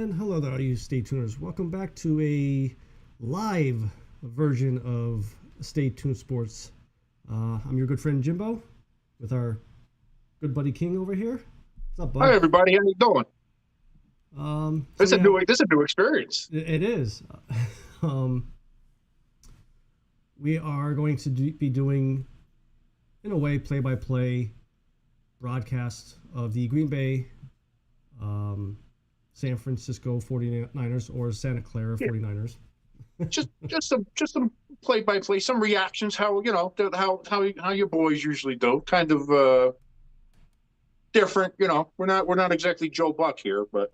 And hello there, all you Stay Tuners. Welcome back to a live version of Stay Tuned Sports. I'm your good friend Jimbo with our good buddy King over here. What's up, Hi bud? everybody, how you doing? So yeah, This is a new experience. it is. um, we are going to be doing, in a way, play-by-play broadcast of the Green Bay San Francisco 49ers or Santa Clara Yeah, 49ers. just some play by play, some reactions. How how your boys usually do. Kind of different. We're not exactly Joe Buck here, but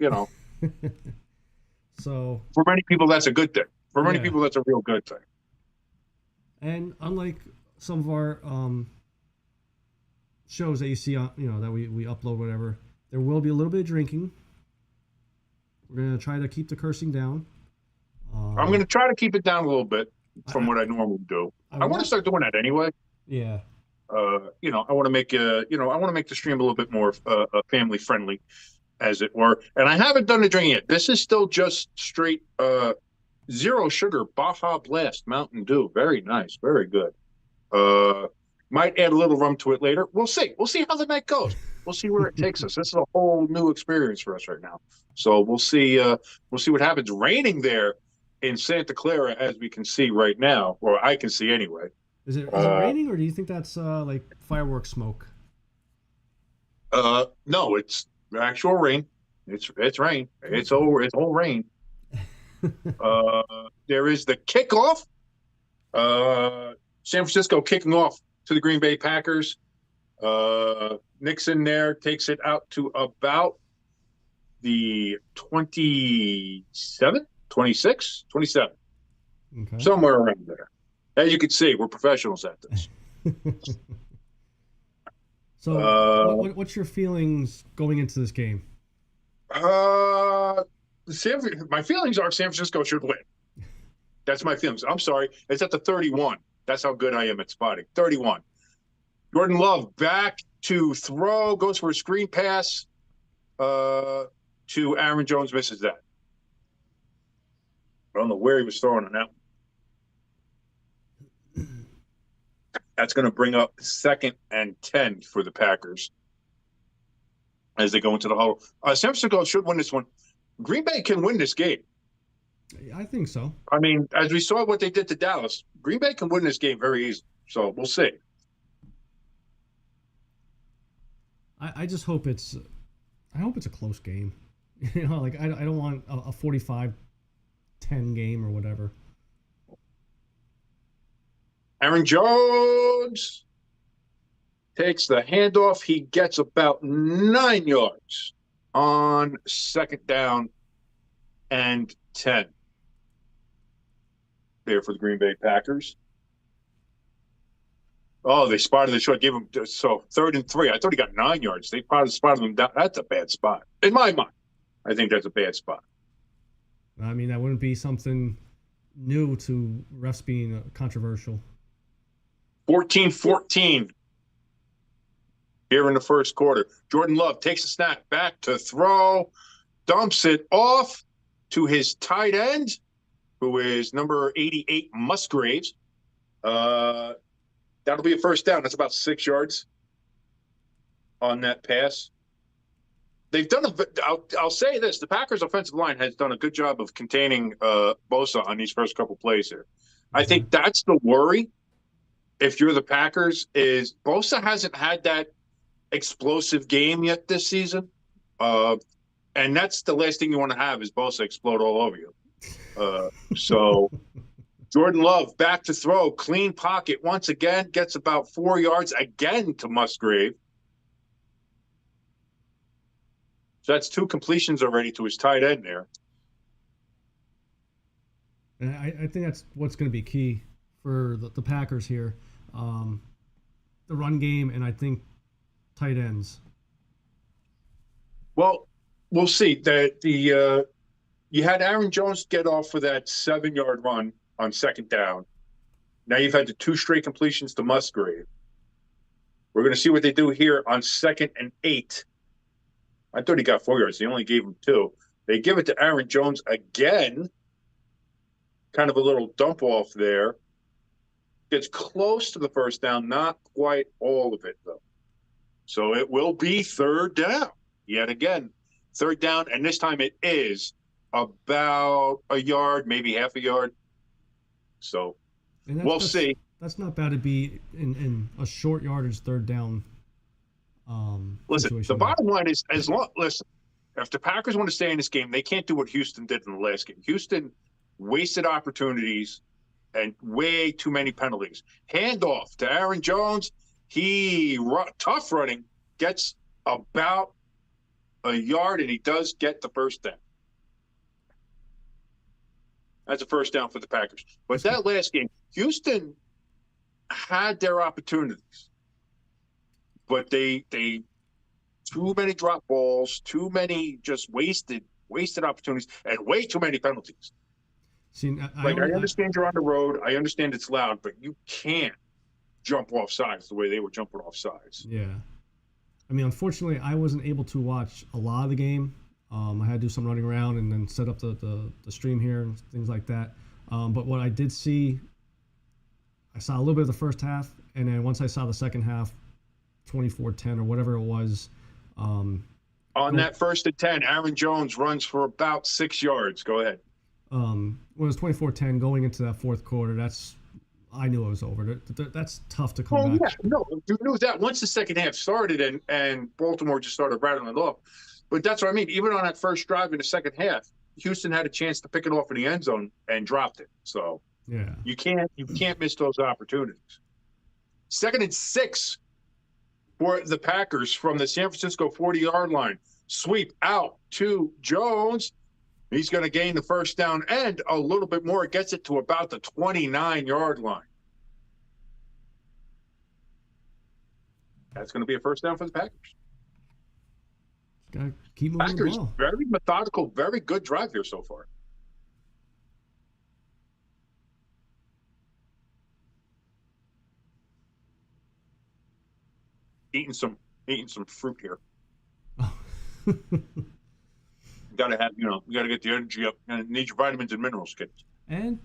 So, for many people that's a good thing. For many yeah. people that's a real good thing. And unlike some of our shows that you see on, that we upload, whatever, there will be a little bit of drinking. We're going to try to keep the cursing down. I'm going to try to keep it down a little bit from I, what I normally do. I I want to want, start doing that anyway. yeah. I want to make I want to make the stream a little bit more family friendly, as it were. And I haven't done the drinking yet. This is still just straight zero sugar Baja Blast Mountain Dew. Very nice, very good. Uh, might add a little rum to it later. We'll see. We'll see how the night goes. We'll see where it takes us. This is a whole new experience for us right now. So we'll see. We'll see what happens. Raining there in Santa Clara, as we can see right now, or I can see anyway. Is it Uh, raining, or do you think that's like fireworks smoke? no, it's actual rain. It's rain. It's over. It's all rain. Uh, there is the kickoff. Uh, San Francisco kicking off to the Green Bay Packers. Nixon there takes it out to about the 27, 26, 27, Okay. somewhere around there. As you can see, we're professionals at this. So, Uh, what's your feelings going into this game? uh, my feelings are San Francisco should win. That's my feelings. I'm sorry. It's at the 31. That's how good I am at spotting. 31. Jordan Love back to throw, goes for a screen pass to Aaron Jones, misses that. I don't know where he was throwing on that one. That's going to bring up 2nd and 10 for the Packers as they go into the huddle. San Francisco should win this one. Green Bay can win this game. I think so. I mean, as we saw what they did to Dallas, Green Bay can win this game very easily. So we'll see. I just hope I hope it's a close game. Like I don't want a 45-10 game or whatever. Aaron Jones takes the handoff. He gets about 9 yards on 2nd down and 10 there for the Green Bay Packers. Oh, they spotted the shot, gave him 3rd and 3. I thought he got 9 yards. They spotted him down. That's a bad spot. In my mind, I think that's a bad spot. I mean, that wouldn't be something new to refs being controversial. 14-14 here in the first quarter. Jordan Love takes a snap back to throw, dumps it off to his tight end, who is number 88, Musgraves. That'll be a first down. That's about 6 yards on that pass. They've done I'll say this: the Packers' offensive line has done a good job of containing Bosa on these first couple plays here. I Okay. think that's the worry. If you're the Packers, is Bosa hasn't had that explosive game yet this season, and that's the last thing you want to have is Bosa explode all over you. So Jordan Love back to throw, clean pocket once again, gets about 4 yards again to Musgrave. So that's 2 completions already to his tight end there. And I think that's what's going to be key for the Packers here. The run game, and I think tight ends. Well, we'll see. You had Aaron Jones get off for that 7-yard run on 2nd down. Now you've had the 2 straight completions to Musgrave. We're going to see what they do here on 2nd and 8. I thought he got 4 yards. They only gave him 2. They give it to Aaron Jones again. Kind of a little dump off there. Gets close to the first down, not quite all of it, though. So it will be third down yet again. Third down, and this time it is about a yard, maybe half a yard. So we'll see. That's not bad to be in a short yardage third down Listen, situation. the bottom line is, listen, if the Packers want to stay in this game, they can't do what Houston did in the last game. Houston wasted opportunities and way too many penalties. Handoff to Aaron Jones. Tough running, gets about a yard, and he does get the first down. That's a first down for the Packers. But that last game, Houston had their opportunities, but they too many drop balls, too many just wasted opportunities, and way too many penalties. See, I understand you're on the road. I understand it's loud, but you can't jump off sides the way they were jumping off sides. Yeah. I mean, unfortunately, I wasn't able to watch a lot of the game. I had to do some running around and then set up the stream here and things like that. But what I did see, I saw a little bit of the first half, and then once I saw the second half, 24-10 or whatever it was. On that 1st and 10, Aaron Jones runs for about 6 yards. Go ahead. When it was 24-10 going into that fourth quarter, I knew it was over. That's tough to come back. Yeah, no, you knew that once the second half started and Baltimore just started rattling it off. But that's what I mean. Even on that first drive in the second half, Houston had a chance to pick it off in the end zone and dropped it. So yeah, you can't miss those opportunities. 2nd and 6 for the Packers from the San Francisco 40-yard line. Sweep out to Jones. He's going to gain the first down and a little bit more. Gets it to about the 29-yard line. That's going to be a first down for the Packers. Got to keep moving Packers, the ball. very methodical, very good drive here so far. Eating some fruit here. Got to have, you got to get the energy up, and need your vitamins and minerals, kids. And,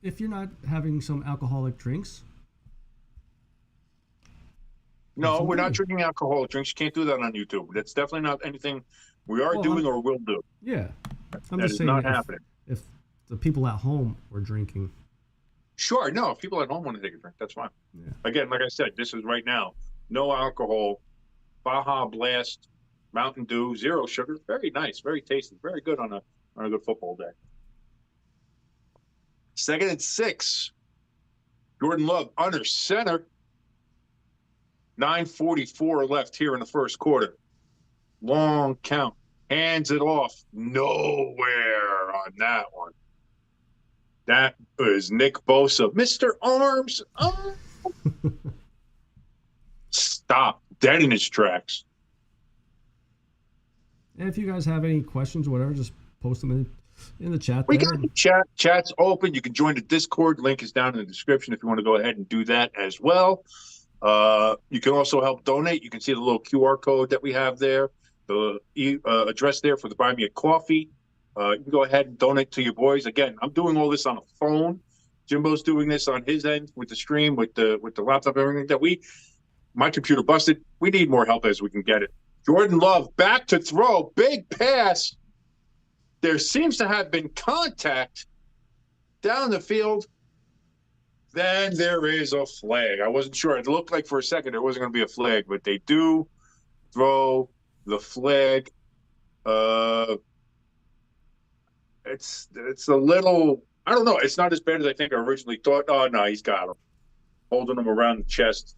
if you're not having some alcoholic drinks. No, we're not drinking alcoholic drinks. You can't do that on YouTube. That's definitely not anything we are doing or will do. Yeah. I'm that just is saying not happening. If the people at home were drinking. Sure. No, if people at home want to take a drink, that's fine. Yeah. Again, like I said, this is right now. No alcohol, Baja Blast, Mountain Dew, 0 sugar. Very nice, very tasty, very good on a good football day. 2nd and 6. Jordan Love under center. 9:44 left here in the first quarter. Long count. Hands it off. Nowhere on that one. That is Nick Bosa. Mr. Arms. Oh. Stop. Dead in his tracks. And if you guys have any questions or whatever, just post them in the chat. We got the chat. Chat's open. You can join the Discord. Link is down in the description if you want to go ahead and do that as well. You can also help donate. You can see the little QR code that we have there, the address there for the Buy Me a Coffee. You can go ahead and donate to your boys. Again, I'm doing all this on a phone. Jimbo's doing this on his end with the stream, with the laptop, everything that my computer busted. We need more help as we can get it. Jordan Love back to throw. Big pass. There seems to have been contact down the field. Then there is a flag. I wasn't sure. It looked like for a second there wasn't going to be a flag, but they do throw the flag. It's a little, I don't know. It's not as bad as I think I originally thought. Oh, no, he's got him. Holding him around the chest.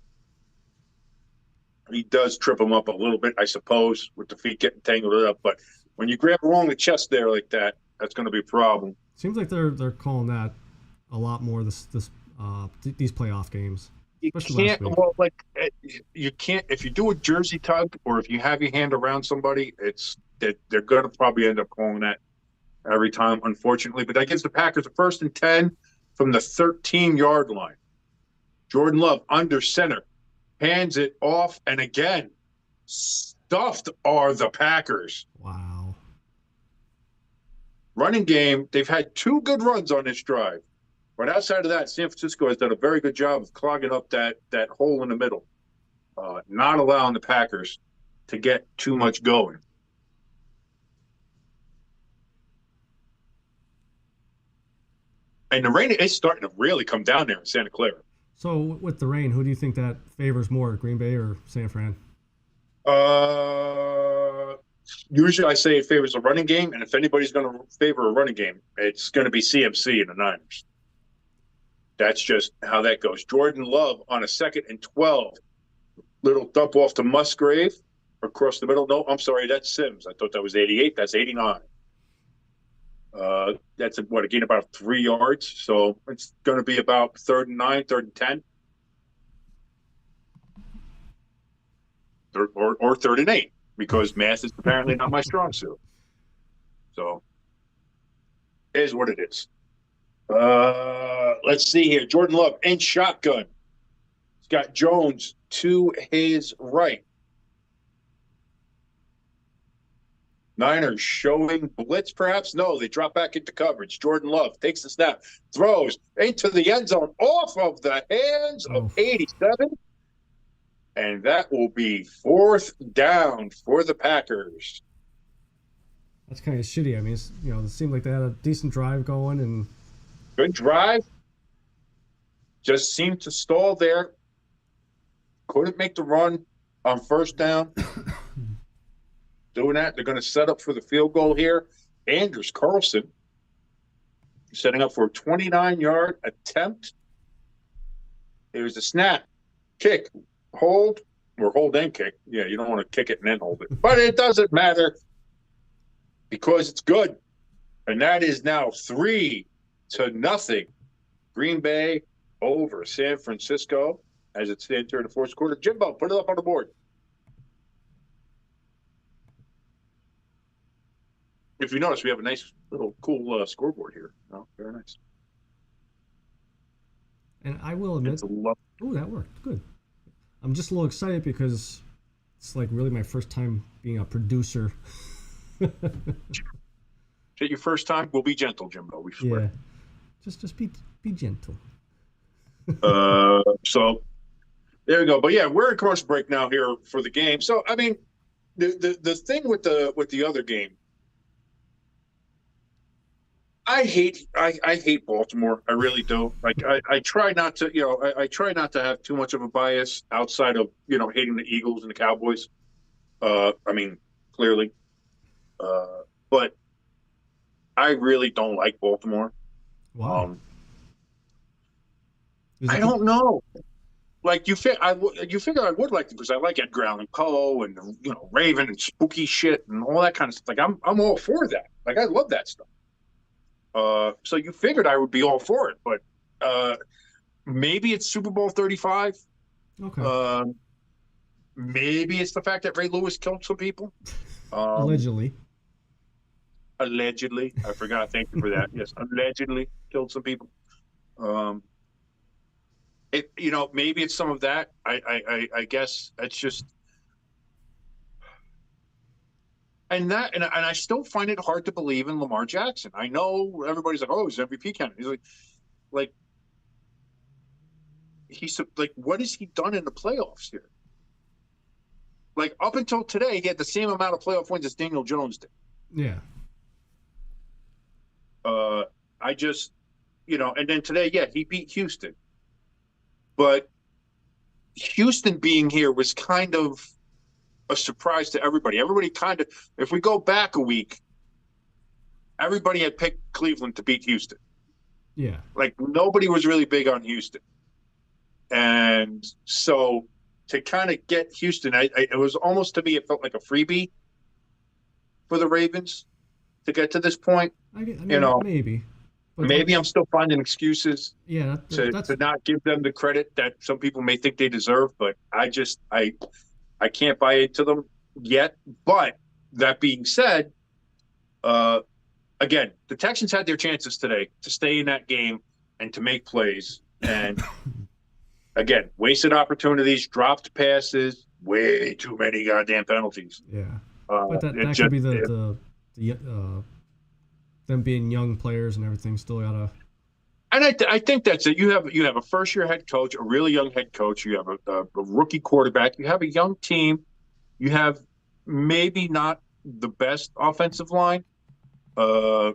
He does trip him up a little bit, I suppose, with the feet getting tangled up. But when you grab along the chest there like that, that's going to be a problem. Seems like they're calling that a lot more these playoff games. You can't, you can't, if you do a jersey tug or if you have your hand around somebody, it's that they're going to probably end up calling that every time, unfortunately. But that gives the Packers a 1st and 10 from the 13-yard line. Jordan Love under center, hands it off, and again, stuffed are the Packers. Wow. Running game, they've had two good runs on this drive. But outside of that, San Francisco has done a very good job of clogging up that hole in the middle, not allowing the Packers to get too much going. And the rain is starting to really come down there in Santa Clara. So with the rain, who do you think that favors more, Green Bay or San Fran? Uh, Usually I say it favors a running game, and if anybody's going to favor a running game, it's going to be CMC and the Niners. That's just how that goes. Jordan Love on a 2nd and 12. Little dump off to Musgrave across the middle. No, I'm sorry, that's Sims. I thought that was 88. That's 89. That's a gain about 3 yards. So it's going to be about 3rd and 9, 3rd and 10. Or 3rd and 8, because math is apparently not my strong suit. So it is what it is. Let's see here. Jordan Love in shotgun. He's got Jones to his right. Niners showing blitz, perhaps? No, they drop back into coverage. Jordan Love takes the snap, throws into the end zone off of the hands of 87. And that will be 4th down for the Packers. That's kind of shitty. I mean, it seemed like they had a decent drive going and good drive. Just seemed to stall there. Couldn't make the run on 1st down. Doing that, they're going to set up for the field goal here. Anders Carlson setting up for a 29-yard attempt. Here's the snap, kick, hold, or hold and kick. Yeah, you don't want to kick it and then hold it. But it doesn't matter because it's good. And that is now 3-0. Green Bay over San Francisco as it stands here in the 4th quarter. Jimbo, put it up on the board. If you notice, we have a nice little cool scoreboard here. Oh, very nice. And I will admit, that worked. Good. I'm just a little excited because it's like really my first time being a producer. Is it your first time? We'll be gentle, Jimbo. We swear. Yeah. Just be gentle. So there we go. But yeah, we're in commercial break now here for the game. So I mean, the thing with the other game, I hate Baltimore. I really do. Like I try not to, I try not to have too much of a bias outside of, hating the Eagles and the Cowboys. I mean, clearly. But I really don't like Baltimore. Wow. I don't know. Like you figure I would like them because I like Edgar Allan Poe and Raven and spooky shit and all that kind of stuff. Like I'm all for that. Like I love that stuff. So you figured I would be all for it, but maybe it's Super Bowl 35. Okay. Maybe it's the fact that Ray Lewis killed some people. Allegedly. Allegedly. I forgot. Thank you for that. Yes, allegedly killed some people. Maybe it's some of that. I guess it's just. And I still find it hard to believe in Lamar Jackson. I know everybody's like, "Oh, he's MVP candidate." He's like, what has he done in the playoffs here? Like up until today, he had the same amount of playoff wins as Daniel Jones did. Yeah. I just, and then today, yeah, he beat Houston, but Houston being here was kind of a surprise to everybody. Everybody kind of, if we go back a week, everybody had picked Cleveland to beat Houston. Yeah. Like nobody was really big on Houston. And so to kind of get Houston, it was almost to me, it felt like a freebie for the Ravens to get to this point. I mean, maybe. But maybe I'm still finding excuses that's... to not give them the credit that some people may think they deserve. But I can't buy into them yet. But that being said, again, the Texans had their chances today to stay in that game and to make plays. And again, wasted opportunities, dropped passes, way too many goddamn penalties. Yeah. But that could be the them being young players and everything, still gotta. And I think that's it. You have a first year head coach, a really young head coach. You have a rookie quarterback. You have a young team. You have maybe not the best offensive line, uh,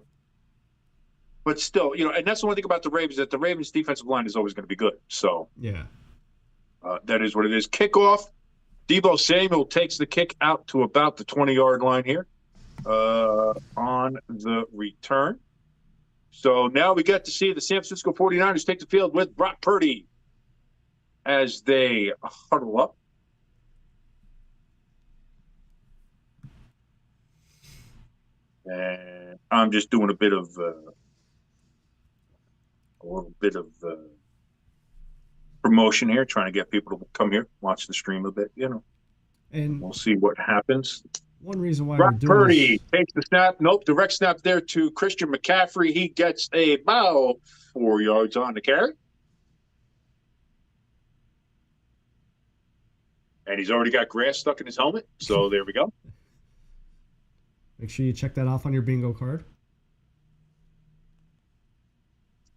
but still, and that's the one thing about the Ravens, that the Ravens' defensive line is always going to be good. So Yeah. that is what it is. Kickoff. Deebo Samuel takes the kick out to about the 20-yard line here on the return. So now we get to see the San Francisco 49ers take the field with Brock Purdy as they huddle up. And I'm just doing a little bit of promotion here, trying to get people to come here, watch the stream a bit, And we'll see what happens. one reason why Brock we're doing Purdy this, takes the snap. Nope, direct snap there to Christian McCaffrey. He gets about 4 yards on the carry. And he's already got grass stuck in his helmet. So there we go. make sure you check that off on your bingo card.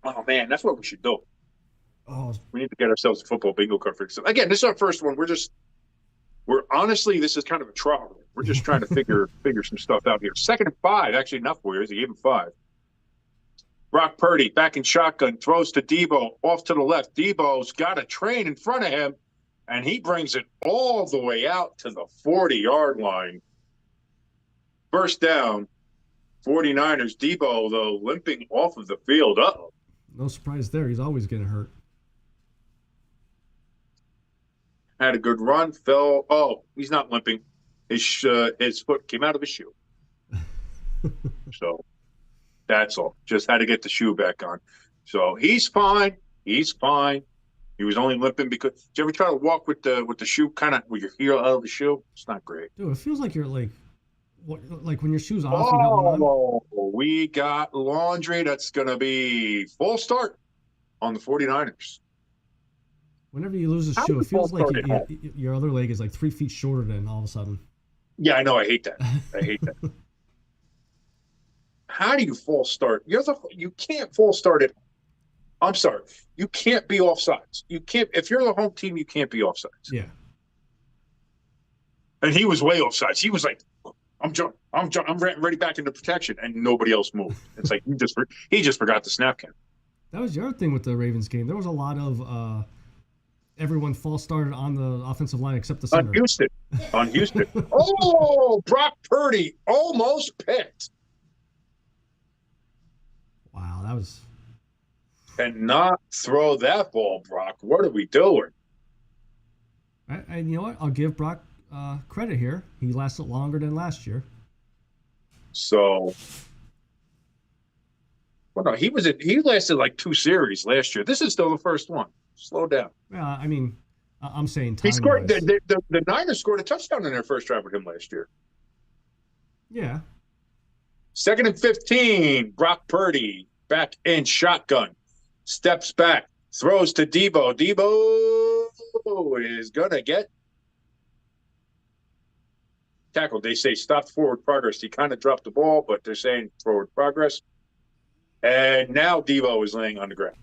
Oh, man, that's what we should do. Oh, We need to get ourselves a football bingo card for this. Again, this is our first one. We're honestly, this is kind of a trial. We're just trying to figure some stuff out here. 2nd and 5, actually enough Warriors. He gave him 5. Brock Purdy back in shotgun, throws to Deebo off to the left. Deebo's got a train in front of him, and he brings it all the way out to the 40-yard line. First down, 49ers. Deebo, though, limping off of the field. Uh-oh. no surprise there. He's always getting hurt. Had a good run, fell. Oh, he's not limping. His foot came out of his shoe. So that's all. Just had to get the shoe back on. So he's fine. He's fine. He was only limping because. Did you ever try to walk with the shoe kind of with your heel out of the shoe? It's not great. Dude, it feels like you're like when your shoe's off. You got one on. Oh, we got laundry. That's gonna be full start on the 49ers. Whenever you lose a shoe, it feels like your other leg is like 3 feet shorter than all of a sudden. Yeah, I know. I hate that. I hate that. How do you false start? You can't false start it. I'm sorry. You can't be offsides. You can't. If you're the home team, you can't be offsides. Yeah. And he was way offsides. He was like, I'm ready back into protection, and nobody else moved. It's like he just forgot the snap count. That was the other thing with the Ravens game. There was a lot of everyone false started on the offensive line except the center. On Houston. Oh, Brock Purdy almost picked. Wow, that was. And not throw that ball, Brock. What are we doing? And you know what? I'll give Brock credit here. He lasted longer than last year. So, well, no, he lasted like 2 series last year. This is still the first one. Slow down. Yeah, I mean, I'm saying time. He scored. The Niners scored a touchdown in their first drive with him last year. Yeah. 2nd and 15. Brock Purdy back in shotgun. Steps back. Throws to Deebo. Deebo is going to get tackled. They say stopped forward progress. He kind of dropped the ball, but they're saying forward progress. And now Deebo is laying on the ground.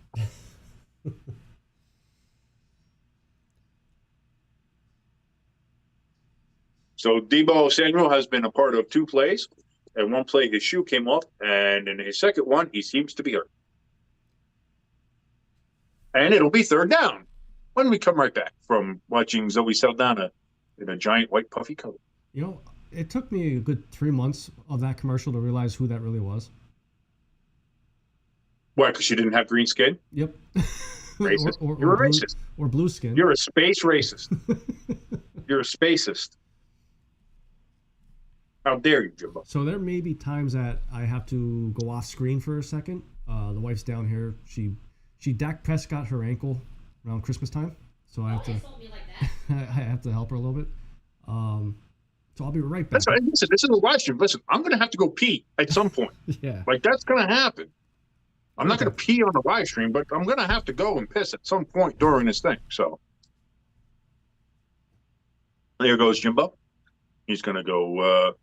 So Deebo Samuel has been a part of 2 plays. And one play, his shoe came off. And in his second one, he seems to be hurt. And it'll be 3rd down when we come right back from watching Zoe Saldana in a giant white puffy coat. You know, it took me a good 3 months of that commercial to realize who that really was. Why? Because you didn't have green skin? Yep. Racist. You're a racist. Or blue skin. You're a space racist. You're a spacist. How dare you, Jimbo? So there may be times that I have to go off screen for a second. The wife's down here. She Dak Prescott her ankle around Christmas time, so I have to. I have to help her a little bit. So I'll be right back. That's right. Listen, this is a live stream. Listen, I'm going to have to go pee at some point. Yeah. Like that's going to happen. I'm not going to pee on the live stream, but I'm going to have to go and piss at some point during this thing. So there goes Jimbo. He's going to go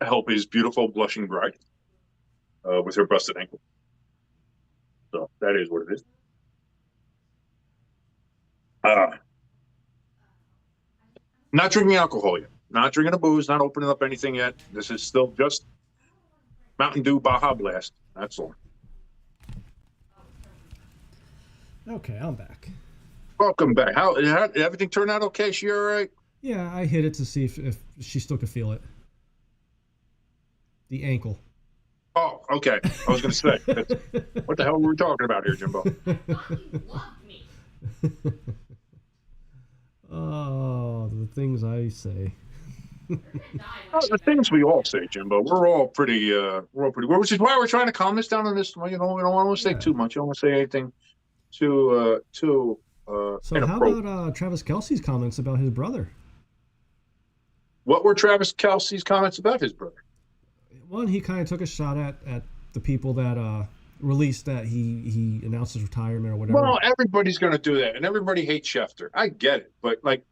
help his beautiful blushing bride. with her busted ankle. So that is what it is. Uh, Not drinking alcohol yet. Not drinking a booze. Not opening up anything yet. This is still just Mountain Dew Baja Blast. That's all. Okay, I'm back. Welcome back. How everything turned out okay? She all right? Yeah, I hit it to see if she still could feel it. The ankle. Oh, okay. I was going to say, what the hell were we talking about here, Jimbo? Oh, the things I say. Well, the things we all say, Jimbo. We're all pretty. Which is why we're trying to calm this down on this. You know, we don't want to say too much. You don't want to say anything too So how inappropriate. about Travis Kelce's comments about his brother? What were Travis Kelce's comments about his brother? One, he kind of took a shot at the people that released that he announced his retirement or whatever. Well, everybody's going to do that, and everybody hates Schefter. I get it, but like,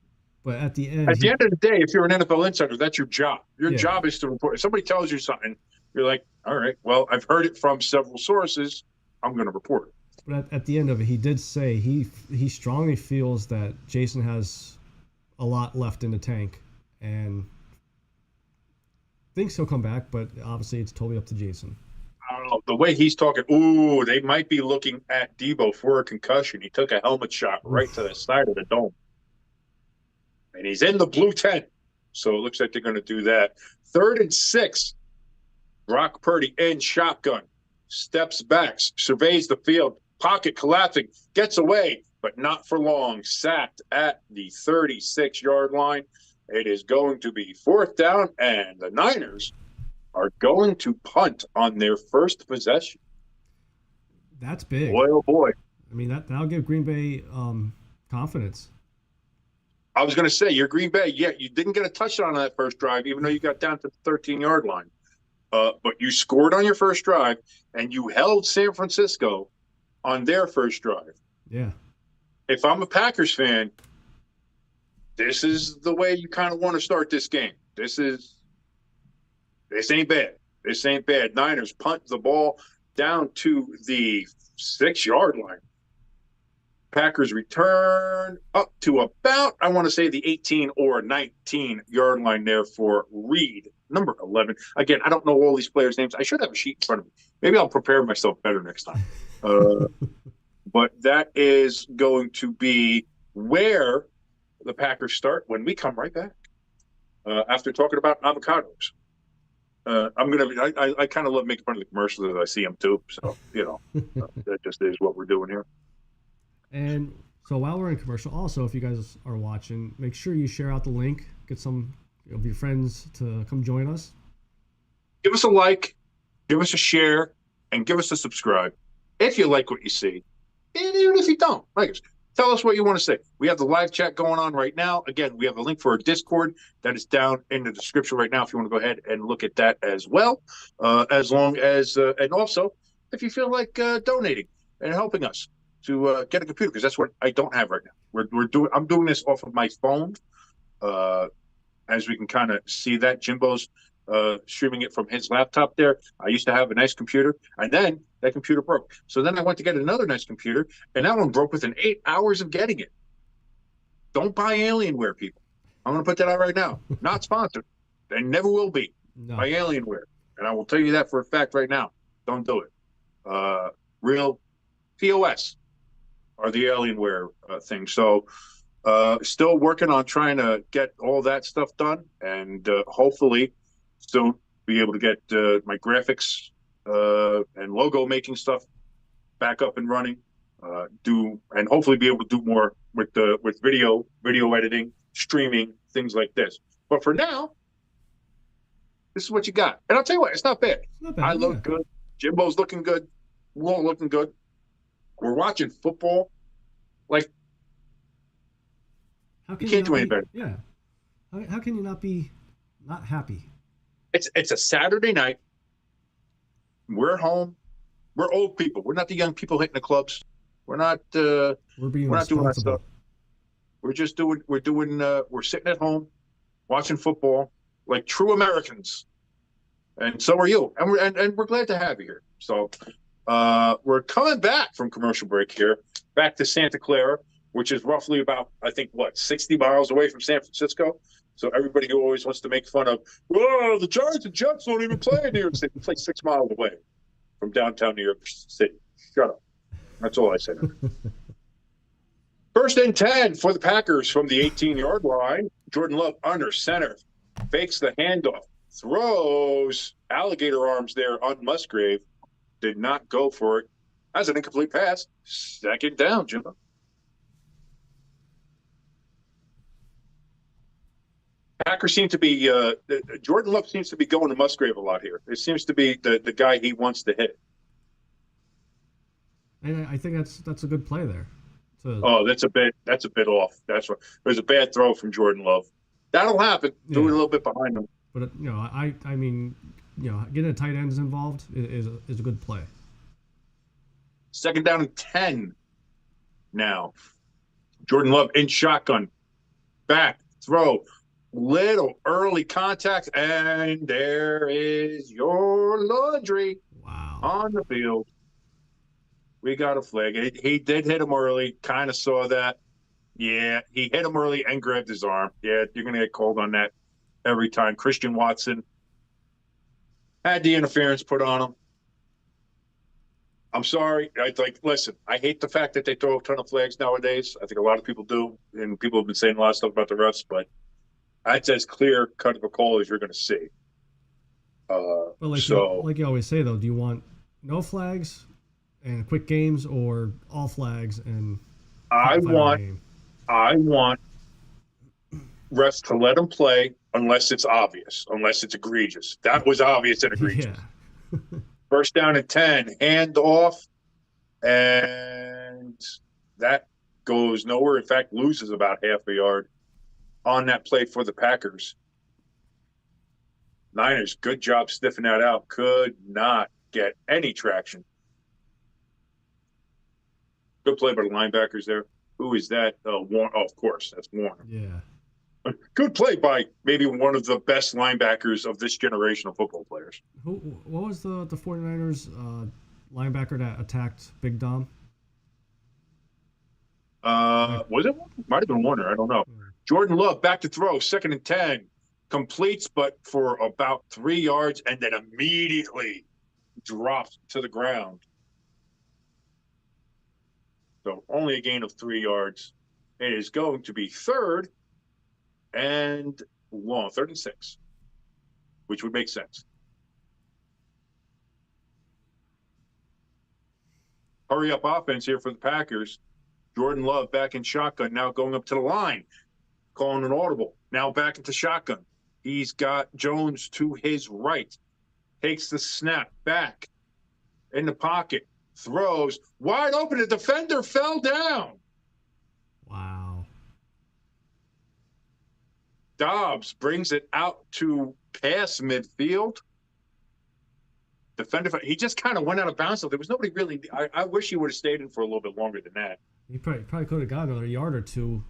but at the end of the day, if you're an NFL insider, that's your job. Your job is to report. If somebody tells you something, you're like, all right, well, I've heard it from several sources. I'm going to report it. But at the end of it, he did say he strongly feels that Jason has a lot left in the tank and thinks he'll come back, but obviously it's totally up to Jason. I don't know. The way he's talking, ooh, they might be looking at Debo for a concussion. He took a helmet shot right to the side of the dome. And he's in the blue tent. So it looks like they're going to do that. 3rd and 6. Brock Purdy in shotgun. Steps back, surveys the field. Pocket collapsing. Gets away, but not for long. Sacked at the 36-yard line. It is going to be 4th down, and the Niners are going to punt on their first possession. That's big. Boy, oh boy. I mean, that'll give Green Bay confidence. I was going to say, your Green Bay, yeah, you didn't get a touchdown on that first drive, even though you got down to the 13-yard line. But you scored on your first drive, and you held San Francisco on their first drive. Yeah. If I'm a Packers fan, this is the way you kind of want to start this game. This ain't bad. This ain't bad. Niners punt the ball down to the 6-yard line. Packers return up to about, I want to say, the 18 or 19-yard line there for Reed, number 11. Again, I don't know all these players' names. I should have a sheet in front of me. Maybe I'll prepare myself better next time. But that is going to be where the Packers start when we come right back after talking about avocados. I kind of love making fun of the commercials as I see them too. So, that just is what we're doing here. And so while we're in commercial, also, if you guys are watching, make sure you share out the link. Get some of your friends to come join us. Give us a like, give us a share, and give us a subscribe if you like what you see. And even if you don't, tell us what you want to say. We have the live chat going on right now. Again, we have a link for our Discord that is down in the description right now if you want to go ahead and look at that as well. As long as, and also, if you feel like donating and helping us to get a computer, because that's what I don't have right now. I'm doing this off of my phone, as we can kind of see that. Jimbo's streaming it from his laptop there. I used to have a nice computer, and then that computer broke. So then I went to get another nice computer, and that one broke within 8 hours of getting it. Don't buy Alienware, people. I'm going to put that out right now. Not sponsored. They never will be by Alienware. And I will tell you that for a fact right now. Don't do it. Real POS are the Alienware thing. So still working on trying to get all that stuff done, and hopefully soon be able to get my graphics and logo making stuff back up and running. And hopefully be able to do more with video editing, streaming, things like this. But for now, this is what you got. And I'll tell you what, it's not bad. I look good. Jimbo's looking good. We're all looking good. We're watching football. Like, how can you can't do any better. Yeah. How can you not be not happy? It's a Saturday night. We're home. We're old people. We're not the young people hitting the clubs. We're not doing that stuff. We're sitting at home watching football like true Americans. And so are you. And we're glad to have you here. So we're coming back from commercial break here, back to Santa Clara, which is roughly about, I think, what, 60 miles away from San Francisco. So everybody who always wants to make fun of, oh, the Giants and Jets don't even play in New York City. They play 6 miles away from downtown New York City. Shut up. That's all I said. First and 10 for the Packers from the 18-yard line. Jordan Love under center. Fakes the handoff. Throws alligator arms there on Musgrave. Did not go for it. That's an incomplete pass. Second down, Jimbo. Packers seem to be Jordan Love seems to be going to Musgrave a lot here. It seems to be the guy he wants to hit. And I think that's a good play there. Oh, that's a bit off. That's right. There's a bad throw from Jordan Love. That'll happen. Threw it a little bit behind him. But I mean, getting a tight ends involved is a good play. Second down and 10 now. Jordan Love in shotgun. Back, throw. Little early contact, and there is your laundry. Wow. On the field. We got a flag. He did hit him early. Kind of saw that. Yeah, he hit him early and grabbed his arm. Yeah, you're going to get called on that every time. Christian Watson had the interference put on him. I'm sorry. Listen, I hate the fact that they throw a ton of flags nowadays. I think a lot of people do, and people have been saying a lot of stuff about the refs, but that's as clear cut of a call as you're going to see. But like you always say, though, do you want no flags and quick games, or all flags and I want refs to let them play unless it's obvious, unless it's egregious. That was obvious and egregious. Yeah. First down and 10, hand off, and that goes nowhere. In fact, loses about half a yard on that play for the Packers. Niners, good job sniffing that out. Could not get any traction. Good play by the linebackers there. Who is that? Warner. Oh, of course, that's Warner. Yeah. Good play by maybe one of the best linebackers of this generation of football players. What was the 49ers linebacker that attacked Big Dom? Was it? Might have been Warner. I don't know. Yeah. Jordan Love back to throw. Second and 10. Completes, but for about 3 yards, and then immediately drops to the ground. So only a gain of 3 yards. It is going to be third and 6, which would make sense. Hurry up offense here for the Packers. Jordan Love back in shotgun, now going up to the line, calling an audible. Now back into shotgun. He's got Jones to his right. Takes the snap back in the pocket. Throws wide open. The defender fell down. Wow. Dobbs brings it out to pass midfield. Defender, he just kind of went out of bounds. So there was nobody really. I wish he would have stayed in for a little bit longer than that. He probably could have got another yard or two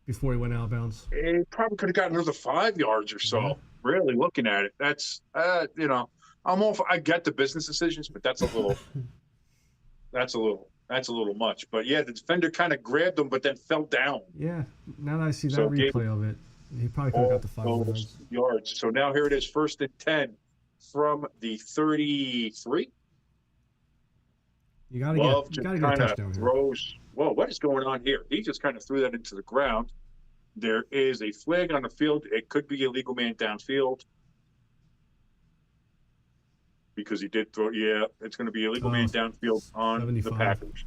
before he went out of bounds. He probably could have gotten another 5 yards or so. Yeah. Really looking at it, that's I'm all for, I get the business decisions, but that's a little. That's a little much. But yeah, the defender kind of grabbed him, but then fell down. Yeah. Now that I see that replay of it, he probably could have got the 5 yards. So now here it is, first and 10 from the 33. You gotta get a touchdown throws. Whoa, what is going on here? He just kind of threw that into the ground. There is a flag on the field. It could be a legal man downfield. Because he did throw, it's going to be a legal man downfield on 75. The Packers.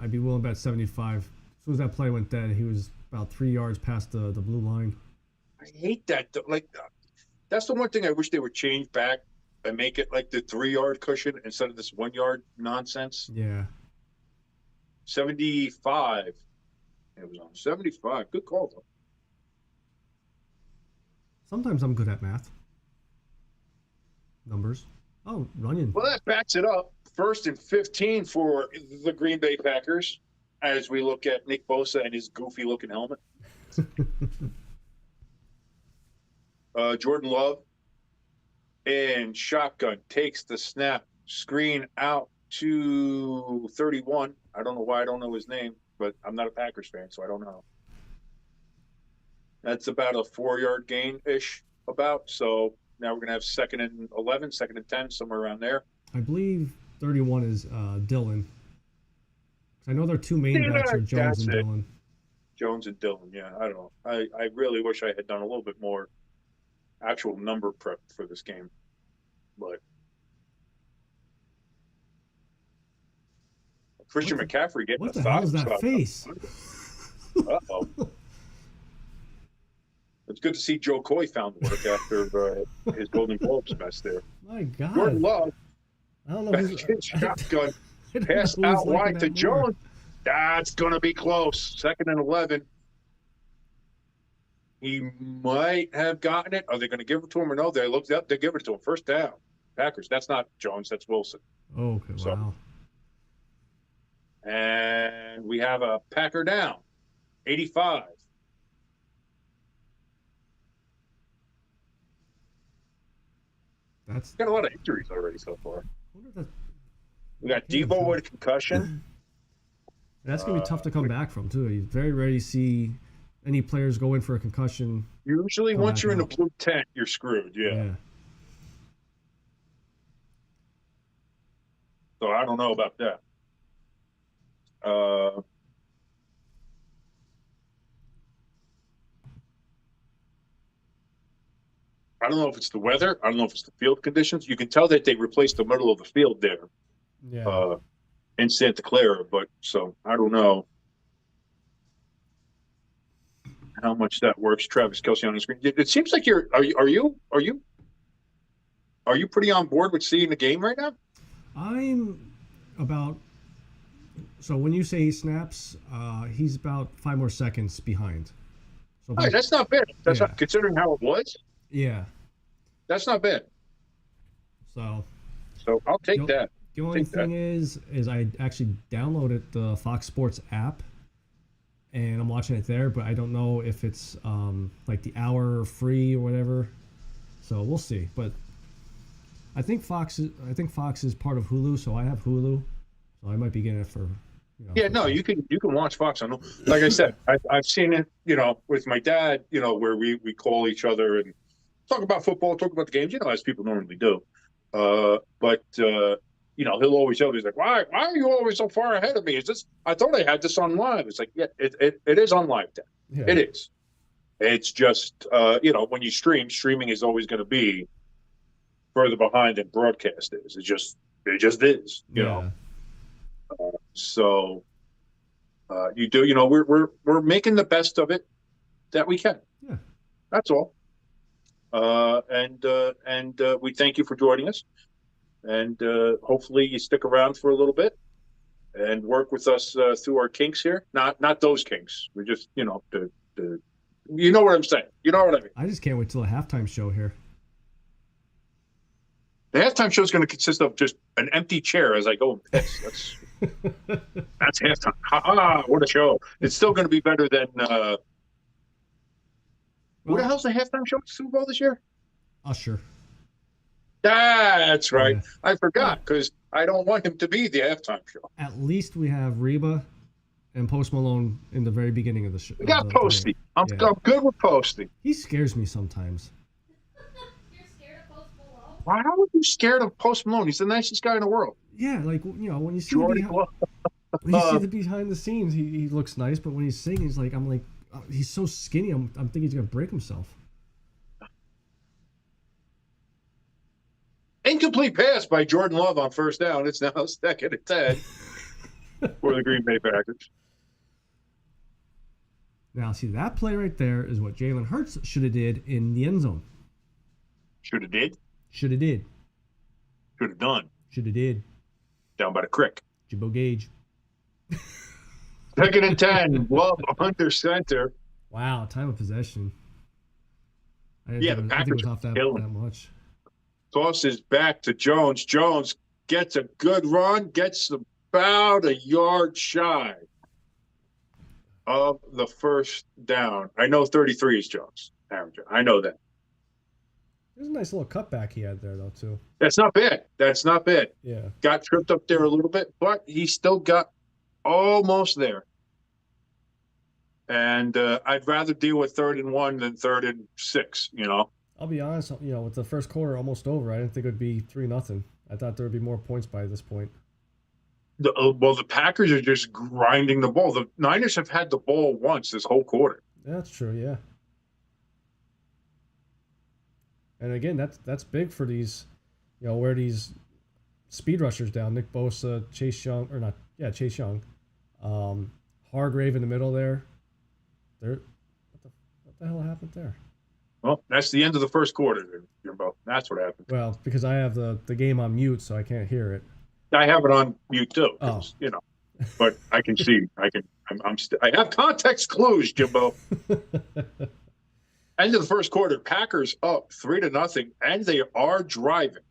I'd be willing to bet 75. As soon as that play went dead, he was about 3 yards past the blue line. I hate that. That's the one thing I wish they would change back and make it like the 3 yard cushion instead of this 1 yard nonsense. Yeah. 75. It was on 75. Good call, though. Sometimes I'm good at math. Numbers. Oh, Runyon. Well, that backs it up. First and 15 for the Green Bay Packers as we look at Nick Bosa and his goofy-looking helmet. Jordan Love in shotgun, takes the snap, screen out to 31. I don't know why I don't know his name, but I'm not a Packers fan, so I don't know. That's about a 4 yard gain ish, about. So now we're going to have 2nd and 11, 2nd and 10, somewhere around there. I believe 31 is Dylan. I know their two main backs are Jones and Dylan. Jones and Dylan, yeah. I don't know. I really wish I had done a little bit more actual number prep for this game. But Christian McCaffrey getting what the hell is that face? Uh-oh. It's good to see Joe Coy found work after his Golden Globes mess there. My God. Jordan Love, I don't know who's shotgun, pass out wide to Jones. That's going to be close. 2nd and 11. He might have gotten it. Are they going to give it to him or no? They looked up. They give it to him. First down. Packers. That's not Jones. That's Wilson. Oh, okay. Wow. And we have a Packer down. 85. That's got a lot of injuries already so far. We got Debo with a concussion. That's going to be tough to come back from, too. He's very rare to see any players go in for a concussion. Usually, once you're in the blue tent, you're screwed. Yeah. So I don't know about that. I don't know if it's the weather. I don't know if it's the field conditions. You can tell that they replaced the middle of the field there. Yeah. In Santa Clara, but so I don't know how much that works. Travis Kelce on the screen. It seems like are you pretty on board with seeing the game right now? I'm about. So when you say he snaps, he's about 5 more seconds behind. So that's not bad. That's not considering how it was. Yeah. That's not bad. So I'll take that. The only thing is I actually downloaded the Fox Sports app, and I'm watching it there, but I don't know if it's like the hour free or whatever. So we'll see. But I think Fox is part of Hulu, so I have Hulu, so I might be getting it for. You can watch Fox. I know. Like I said, I've seen it. With my dad. Where we call each other and talk about football, talk about the games. As people normally do. But he'll always tell me, he's like, why are you always so far ahead of me? I thought I had this on live. It's like, yeah, it is on live, Dad. Yeah. It is. It's just, when you streaming is always going to be further behind than broadcast is. It just is, you know. You do, we're making the best of it that we can. Yeah. That's all. And we thank you for joining us. And hopefully you stick around for a little bit and work with us through our kinks here. Not those kinks. We're just, you know what I'm saying. You know what I mean. I just can't wait till the halftime show here. The halftime show is going to consist of just an empty chair as I go and piss. That's halftime. What a show. It's still going to be better than what the hell's the halftime show at Super Bowl this year? Usher. That's right. Yeah. I forgot because I don't want him to be the halftime show. At least we have Reba and Post Malone in the very beginning of the show. We got Posty. I'm good with Posty. He scares me sometimes. You're scared of Post Malone? Why are you scared of Post Malone? He's the nicest guy in the world. Yeah, like, when you see the behind the scenes, he looks nice, but when he's singing, I'm like, he's so skinny. I'm thinking he's gonna break himself. Incomplete pass by Jordan Love on first down. It's now 2nd and 10 for the Green Bay Packers. Now, see, that play right there is what Jalen Hurts should have did in the end zone. Should have did? Should have did. Should have done. Should have did. Down by the creek. Jimbo Gage. 2nd and 10. Love under center. Wow, time of possession. The Packers was off that much. Tosses back to Jones. Jones gets a good run, gets about a yard shy of the first down. I know 33 is Jones. I know that. There's a nice little cutback he had there, though, too. That's not bad. That's not bad. Yeah. Got tripped up there a little bit, but he still got almost there. And I'd rather deal with 3rd and 1 than 3rd and 6, you know. I'll be honest, with the first quarter almost over, I didn't think it would be 3-0. I thought there would be more points by this point. The Packers are just grinding the ball. The Niners have had the ball once this whole quarter. Yeah, that's true, yeah. And again, that's big for these, where these speed rushers down. Nick Bosa, Chase Young. Hargrave in the middle there. What the hell happened there? Well, that's the end of the first quarter, Jimbo. That's what happened. Well, because I have the game on mute, so I can't hear it. I have it on mute too, Oh. But I can see. I have context clues, Jimbo. End of the first quarter, Packers up 3-0, and they are driving.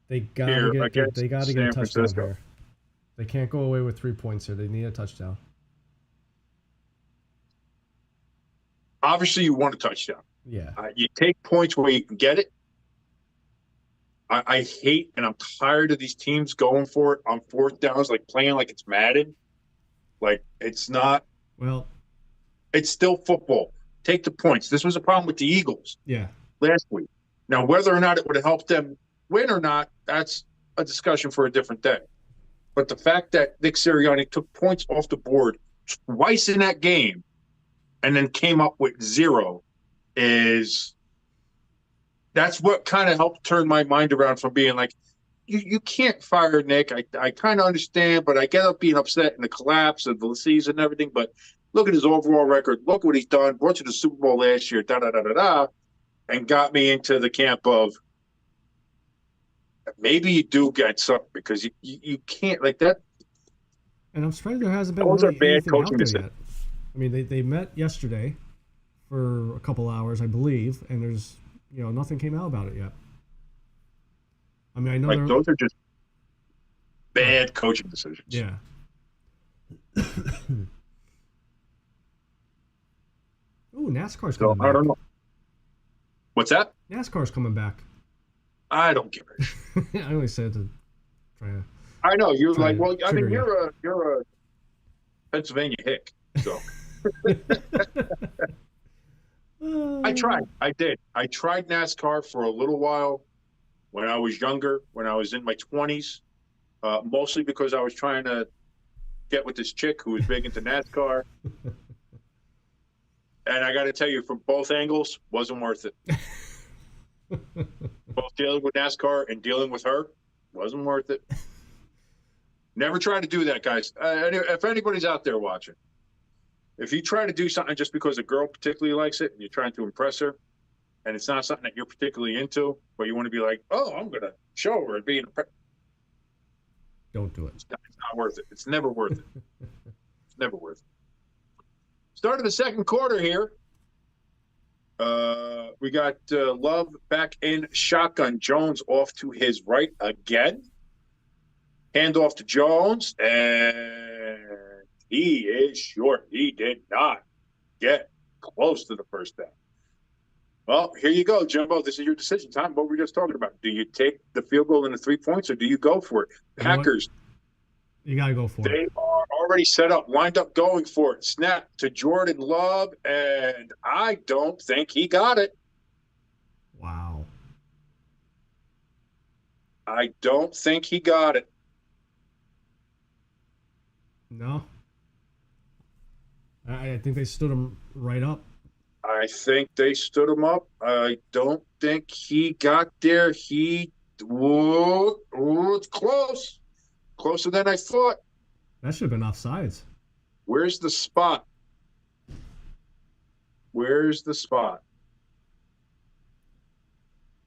They gotta get a touchdown Francisco. here. They can't go away with 3 points here. They need a touchdown. Obviously, you want a touchdown. Yeah. You take points where you can get it. I hate and I'm tired of these teams going for it on 4th downs, like playing like it's Madden. Like it's not. Well, it's still football. Take the points. This was a problem with the Eagles. Yeah. Last week. Now, whether or not it would have helped them win or not, that's a discussion for a different day. But the fact that Nick Sirianni took points off the board twice in that game and then came up with 0 that's what kind of helped turn my mind around from being like, you can't fire Nick. I kind of understand, but I get up being upset in the collapse of the season and everything. But look at his overall record. Look what he's done. Brought you to the Super Bowl last year, and got me into the camp of maybe you do get something because you can't like that. And I'm surprised there hasn't been Those are really bad anything out coaching there decisions. yet. I mean, they met yesterday for a couple hours, I believe, and there's nothing came out about it yet. I mean, I know Those are just bad coaching decisions. Yeah. Ooh, NASCAR's coming back. I don't know. What's that? NASCAR's coming back. I don't give a shit. I only said to try to. I know you're Trying like, to well, I mean, trigger you're a Pennsylvania hick, so. I tried. I did. I tried NASCAR for a little while when I was younger, when I was in my 20s, mostly because I was trying to get with this chick who was big into NASCAR. And I got to tell you, from both angles, wasn't worth it. Both dealing with NASCAR and dealing with her wasn't worth it. Never try to do that, guys. If anybody's out there watching, if you try to do something just because a girl particularly likes it and you're trying to impress her, and it's not something that you're particularly into, but you want to be like, oh, I'm going to show her and be Don't do it. It's not worth it. It's never worth it. It's never worth it. Start of the second quarter here. We got Love back in shotgun. Jones off to his right again. Hand off to Jones, and he is short. He did not get close to the first down. Well, here you go, Jimbo. This is your decision time. What were we just talking about? Do you take the field goal and the 3 points, or do you go for it? Packers. You got to go for it. They are already set up, lined up, going for it. Snap to Jordan Love, and I don't think he got it. Wow. I don't think he got it. No. I think they stood him right up. I think they stood him up. I don't think he got there. It's close. Closer than I thought. That should have been offsides. Where's the spot? Where's the spot?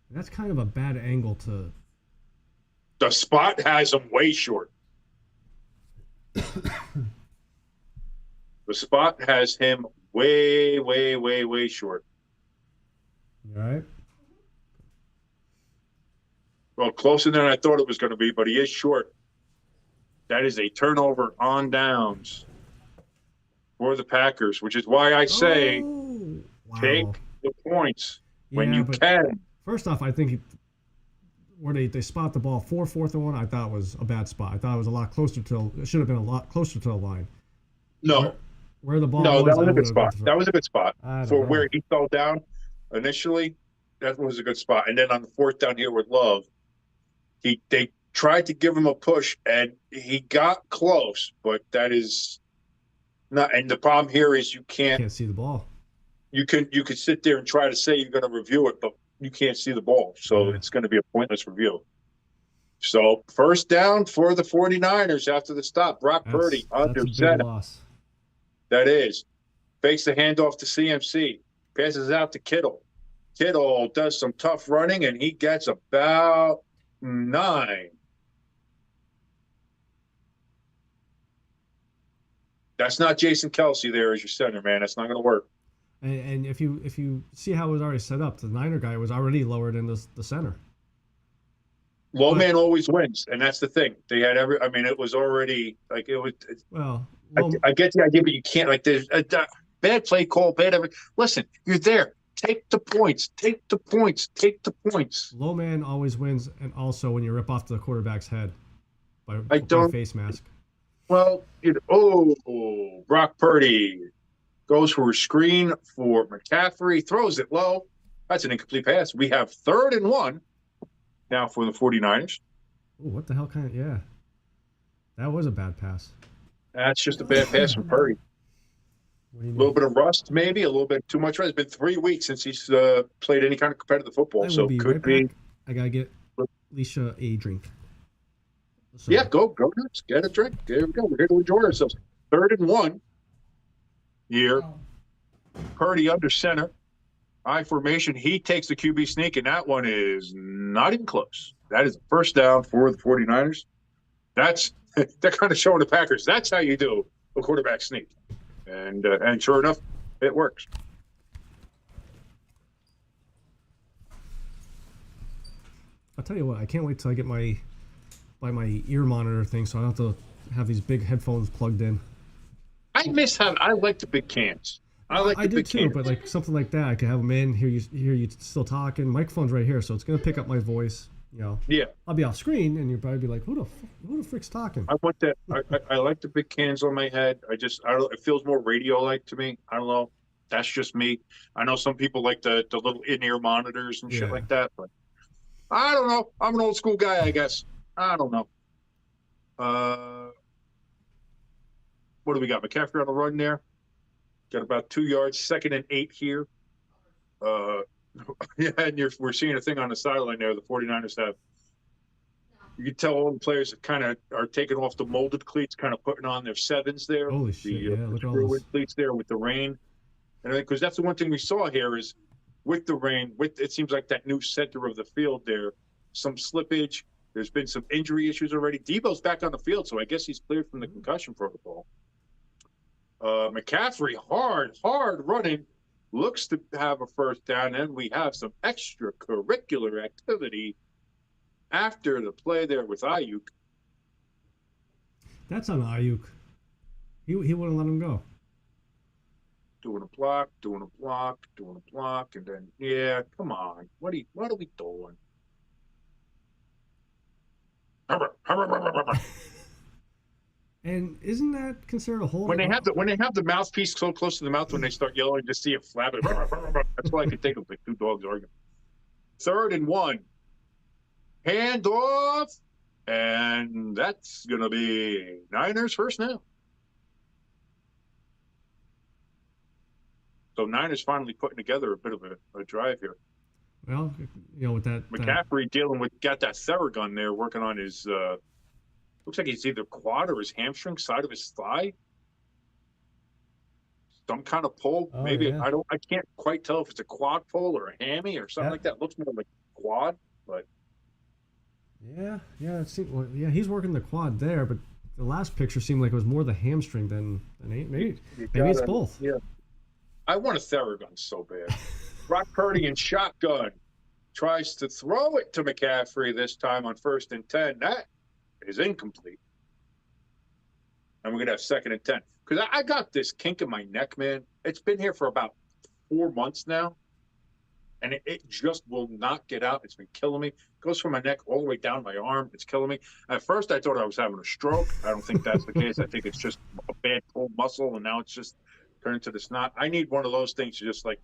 That's kind of a bad angle to. The spot has him way short. The spot has him way, way, way, way short. All right. Well, closer than I thought it was going to be, but he is short. That is a turnover on downs for the Packers, which is why I say wow. take the points when you can. First off, I think where they spot the ball for 4th and 1, I thought was a bad spot. I thought it was a lot closer to. It should have been a lot closer to the line. No, Where the ball no, was, that was I a good would have spot. That was a good spot I for don't know. where he fell down initially. That was a good spot. And then on the 4th down here with Love, they tried to give him a push and he got close, but that is not. And the problem here is you Can't see the ball. you can sit there and try to say you're going to review it, but you can't see the ball, so Yeah. it's going to be a pointless review. So 1st down for the 49ers after the stop. Brock Purdy under That's a big center. loss. That is. Fakes the handoff to CMC. Passes out to Kittle. Kittle does some tough running, and he gets about 9. That's not Jason Kelsey there as your center, man. That's not going to work. And if you see how it was already set up, the Niner guy was already lower than the center. Low man always wins, and that's the thing. They had it was already like it was. Well, I get the idea, but you can't there's a bad play call, bad everything. Listen, you're there. Take the points. Take the points. Take the points. low man always wins, and also when you rip off the quarterback's head by face mask. Well, Brock Purdy goes for a screen for McCaffrey, throws it low. That's an incomplete pass. We have 3rd and 1 now for the 49ers. Ooh, what the hell yeah. That was a bad pass. That's just a bad pass from Purdy. What do you A mean? little bit of rust, maybe, a little bit too much rust. It's been 3 weeks since he's played any kind of competitive football, I will so be could right be. back. I gotta get Alicia a drink. So, Yeah, go nuts. Get a drink. There we go. We're here to enjoy ourselves. 3rd and 1 here. Purdy under center. I formation. He takes the QB sneak, and that one is not even close. That is a 1st down for the 49ers. They're kind of showing the Packers. That's how you do a quarterback sneak. And sure enough, it works. I'll tell you what, I can't wait till I get my ear monitor thing, so I don't have to have these big headphones plugged in. I like the big cans. I do too, but like something like that, I could have them in, hear you still talking. Microphone's right here, so it's gonna pick up my voice. Yeah. I'll be off screen, and you'll probably be like, "Who the frick's talking?" I want that. I like the big cans on my head. I don't. It feels more radio-like to me. I don't know. That's just me. I know some people like the little in-ear monitors and shit like that, but I don't know. I'm an old school guy, I guess. I don't know. What do we got? McCaffrey on the run there. Got about 2 yards. 2nd and 8 here. Yeah, and we're seeing a thing on the sideline there. The 49ers have. You can tell all the players kind of are taking off the molded cleats, kind of putting on their 7s there. Holy shit! Yeah, look at all screw-in those. cleats there with the rain. And I think because that's the one thing we saw here is with the rain, it seems like that new center of the field there, some slippage. There's been some injury issues already. Debo's back on the field, so I guess he's cleared from the concussion protocol. McCaffrey, hard running, looks to have a 1st down, and we have some extracurricular activity after the play there with Ayuk. That's on Ayuk. He wouldn't let him go. Doing a block, and then yeah, come on, what are we doing? And isn't that considered a hold? When they have the mouthpiece so close to the mouth, when they start yelling, just see it flap it. That's all I can think of, like 2 dogs arguing. 3rd and 1. Hand off, and that's gonna be Niners 1st now. So Niners finally putting together a bit of a drive here. Well, with that McCaffrey got that Theragun there, working on his. Looks like he's either quad or his hamstring, side of his thigh. Some kind of pull. Maybe yeah. I can't quite tell if it's a quad pull or a hammy or something like that. Looks more like quad, but yeah. He's working the quad there, but the last picture seemed like it was more the hamstring than maybe it's both. Yeah, I want a Theragun so bad. Brock Purdy in shotgun tries to throw it to McCaffrey this time on 1st and 10. That is incomplete. And we're going to have 2nd and 10. Because I got this kink in my neck, man. It's been here for about 4 months now. and it just will not get out. It's been killing me. It goes from my neck all the way down my arm. It's killing me. At first, I thought I was having a stroke. I don't think that's the case. I think it's just a bad pulled muscle, and now it's just turned to the snot. I need one of those things to just like,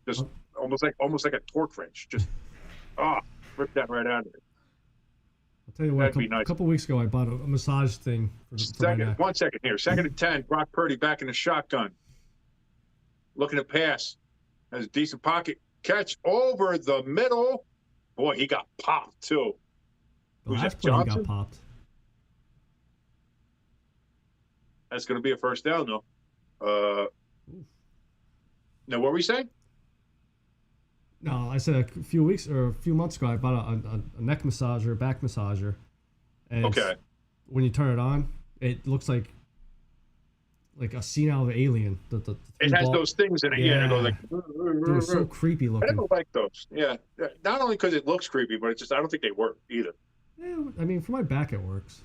just almost like a torque wrench. Just rip that right out of it. I'll tell you what. A couple weeks ago, I bought a massage thing for my neck. 1 second here. 2nd and 10. Brock Purdy back in the shotgun, looking to pass. Has a decent pocket catch over the middle. Boy, he got popped too. The last play he got popped. That's going to be a first down, though. Now, what were you saying? No, I said a few months ago, I bought a neck massager, back massager. And okay. When you turn it on, it looks like a scene out of Alien. It has those things in it. Yeah. It goes like. Dude, it's so creepy looking. I don't like those. Yeah. Not only because it looks creepy, but it's just I don't think they work either. Yeah, I mean, for my back, it works.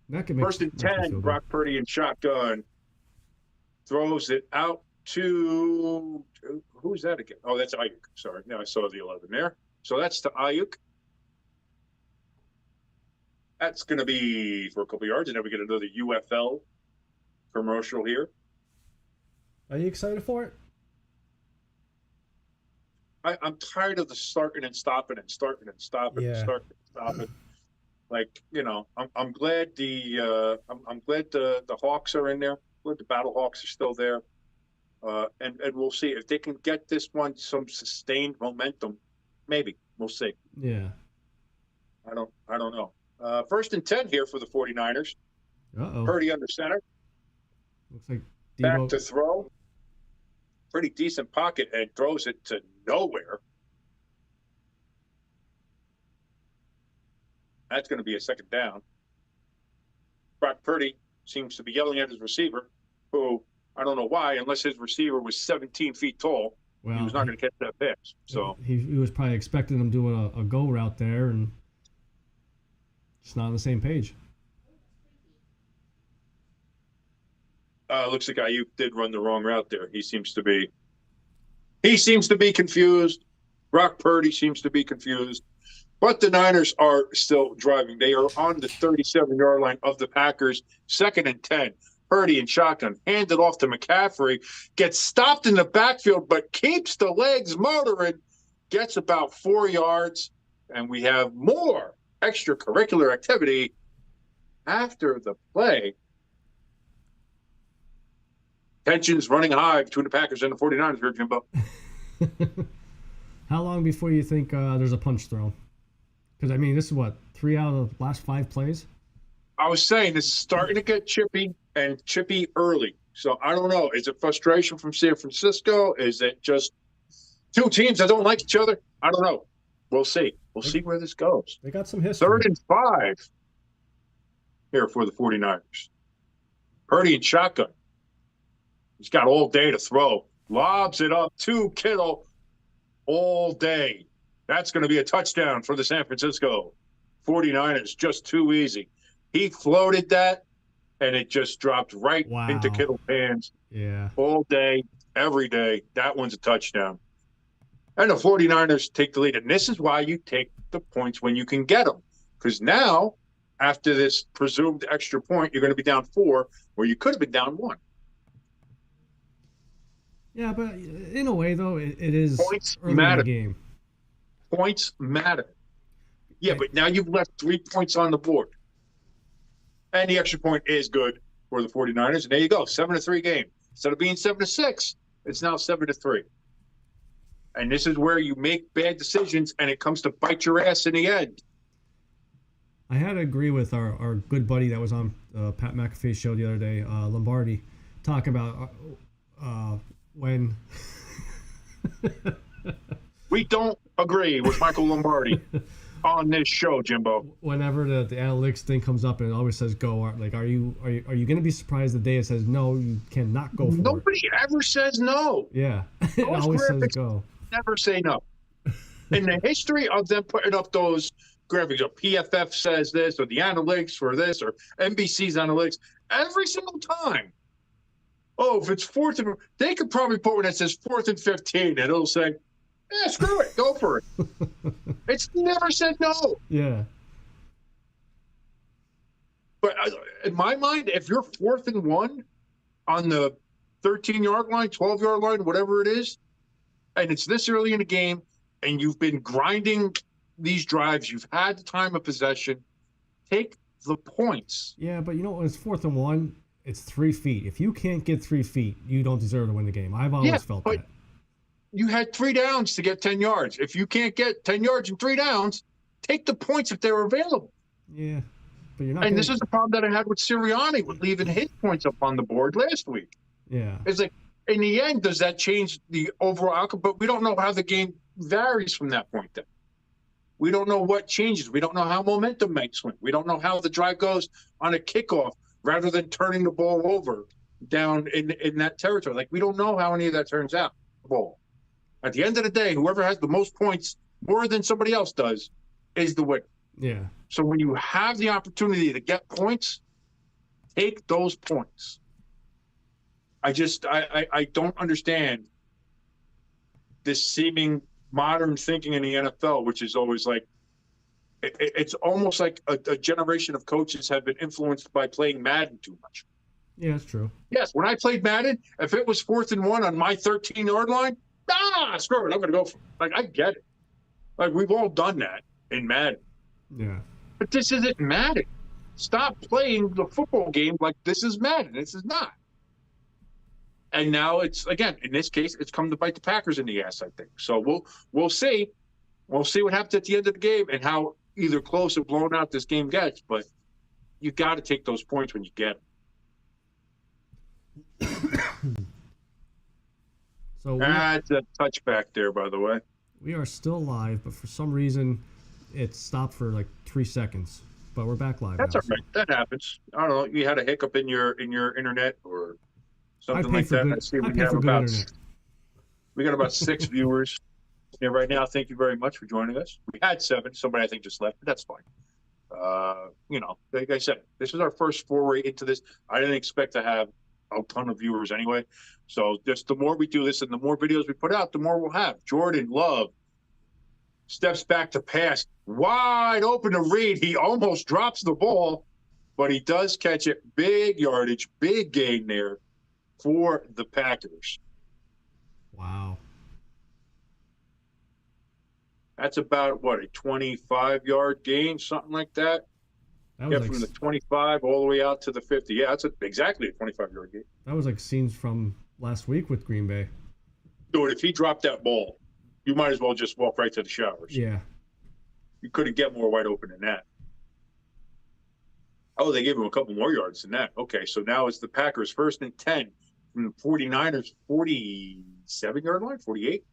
Neck, it makes, 1st and 10. Brock Purdy in shotgun. Throws it out to who's that again? Oh, that's Ayuk. Sorry. No, I saw the 11 there. So that's to Ayuk. That's going to be for a couple yards, and then we get another UFL commercial here. Are you excited for it? I'm tired of the starting and stopping and starting and stopping and starting and stopping. Like, I'm glad I'm glad the Hawks are in there. I'm glad the Battle Hawks are still there. And we'll see if they can get this one some sustained momentum. Maybe we'll see. Yeah. I don't know. 1st and 10 here for the 49ers. Purdy under center. Looks like Debo. Back to throw. Pretty decent pocket and throws it to nowhere. That's going to be a 2nd down. Brock Purdy seems to be yelling at his receiver, who I don't know why, unless his receiver was 17 feet tall, he was not going to catch that pass. So he was probably expecting him doing a go route there, and just not on the same page. Looks like Ayuk did run the wrong route there. He seems to be confused. Brock Purdy seems to be confused. But the Niners are still driving. They are on the 37-yard line of the Packers. 2nd and 10. Purdy in shotgun. Handed off to McCaffrey. Gets stopped in the backfield, but keeps the legs motoring. Gets about 4 yards. And we have more extracurricular activity after the play. Tensions running high between the Packers and the 49ers here, Jimbo. How long before you think there's a punch thrown? Because, I mean, this is what, 3 out of the last 5 plays? I was saying this is starting to get chippy early. So I don't know. Is it frustration from San Francisco? Is it just two teams that don't like each other? I don't know. We'll see. We'll see where this goes. They got some history. 3rd and 5 here for the 49ers. Purdy in shotgun. He's got all day to throw. Lobs it up to Kittle all day. That's going to be a touchdown for the San Francisco 49ers. Just too easy. He floated that, and it just dropped right into Kittle's hands. Yeah. All day, every day. That one's a touchdown. And the 49ers take the lead. And this is why you take the points when you can get them. Because now, after this presumed extra point, you're going to be down 4, where you could have been down 1. Yeah, but in a way, though, it is points early matter. In the game. Points matter. Yeah, but now you've left 3 points on the board. And the extra point is good for the 49ers. And there you go, 7-3 game. Instead of being 7-6, it's now 7-3. And this is where you make bad decisions, and it comes to bite your ass in the end. I had to agree with our good buddy that was on Pat McAfee's show the other day, Lombardi, talking about when we don't agree with Michael Lombardi on this show, Jimbo. Whenever the analytics thing comes up and it always says go, like are you going to be surprised the day it says no, you cannot go for Nobody ever says no. Yeah, it always says go. Never say no. In the history of them putting up those graphics, or PFF says this, or the analytics for this, or NBC's analytics, every single time Oh, if it's fourth and they could probably put one that says 4th and 15, and it'll say, "Yeah, screw it, go for it." It's never said no. Yeah. But in my mind, if you're 4th and 1 on the 13-yard line, 12-yard line, whatever it is, and it's this early in the game, and you've been grinding these drives, you've had the time of possession, take the points. Yeah, but when it's 4th and 1, it's 3 feet. If you can't get 3 feet, you don't deserve to win the game. I've always felt but that. You had 3 downs to get 10 yards. If you can't get 10 yards and 3 downs, take the points if they're available. Yeah, but you're not. And this is the problem that I had with Sirianni with leaving his points up on the board last week. Yeah. It's like, in the end, does that change the overall outcome? But we don't know how the game varies from that point then. We don't know what changes. We don't know how momentum might swing. We don't know how the drive goes on a kickoff rather than turning the ball over down in that territory. Like, we don't know how any of that turns out. Ball. At the end of the day, whoever has the most points, more than somebody else does, is the winner. Yeah. So when you have the opportunity to get points, take those points. I don't understand this seeming modern thinking in the NFL, which is always like, it's almost like a generation of coaches have been influenced by playing Madden too much. Yeah, that's true. Yes, when I played Madden, if it was 4th and 1 on my 13-yard line, screw it, I'm going to go for it. Like, I get it. Like, we've all done that in Madden. Yeah. But this isn't Madden. Stop playing the football game like this is Madden. This is not. And now it's, again, in this case, it's come to bite the Packers in the ass, I think. So we'll see. We'll see what happens at the end of the game and how either close or blown out this game gets. But you got to take those points when you get them. So That's a touchback there, by the way. we are still live, but for some reason it stopped for like 3 seconds. But we're back live. That's now, all right. That happens. I don't know. You had a hiccup in your internet or something like that. I see we have about we got about 6 viewers here right now. Thank you very much for joining us. We had 7. Somebody I think just left, but that's fine. Like I said, this is our first foray into this. I didn't expect to have a ton of viewers anyway. So just the more we do this and the more videos we put out, the more we'll have. Jordan Love steps back to pass, wide open to Reed. He almost drops the ball, but he does catch it. Big yardage, big gain there for the Packers. Wow. That's about, what, a 25-yard gain, something like that? That was Yeah, like, from the 25 all the way out to the 50. Yeah, that's exactly a 25-yard gain. that was like scenes from last week with Green Bay. Dude, if he dropped that ball, you might as well just walk right to the showers. Yeah. You couldn't get more wide open than that. Oh, they gave him a couple more yards than that. Okay, so now it's the Packers 1st and 10 from the 49ers 47-yard line, 48.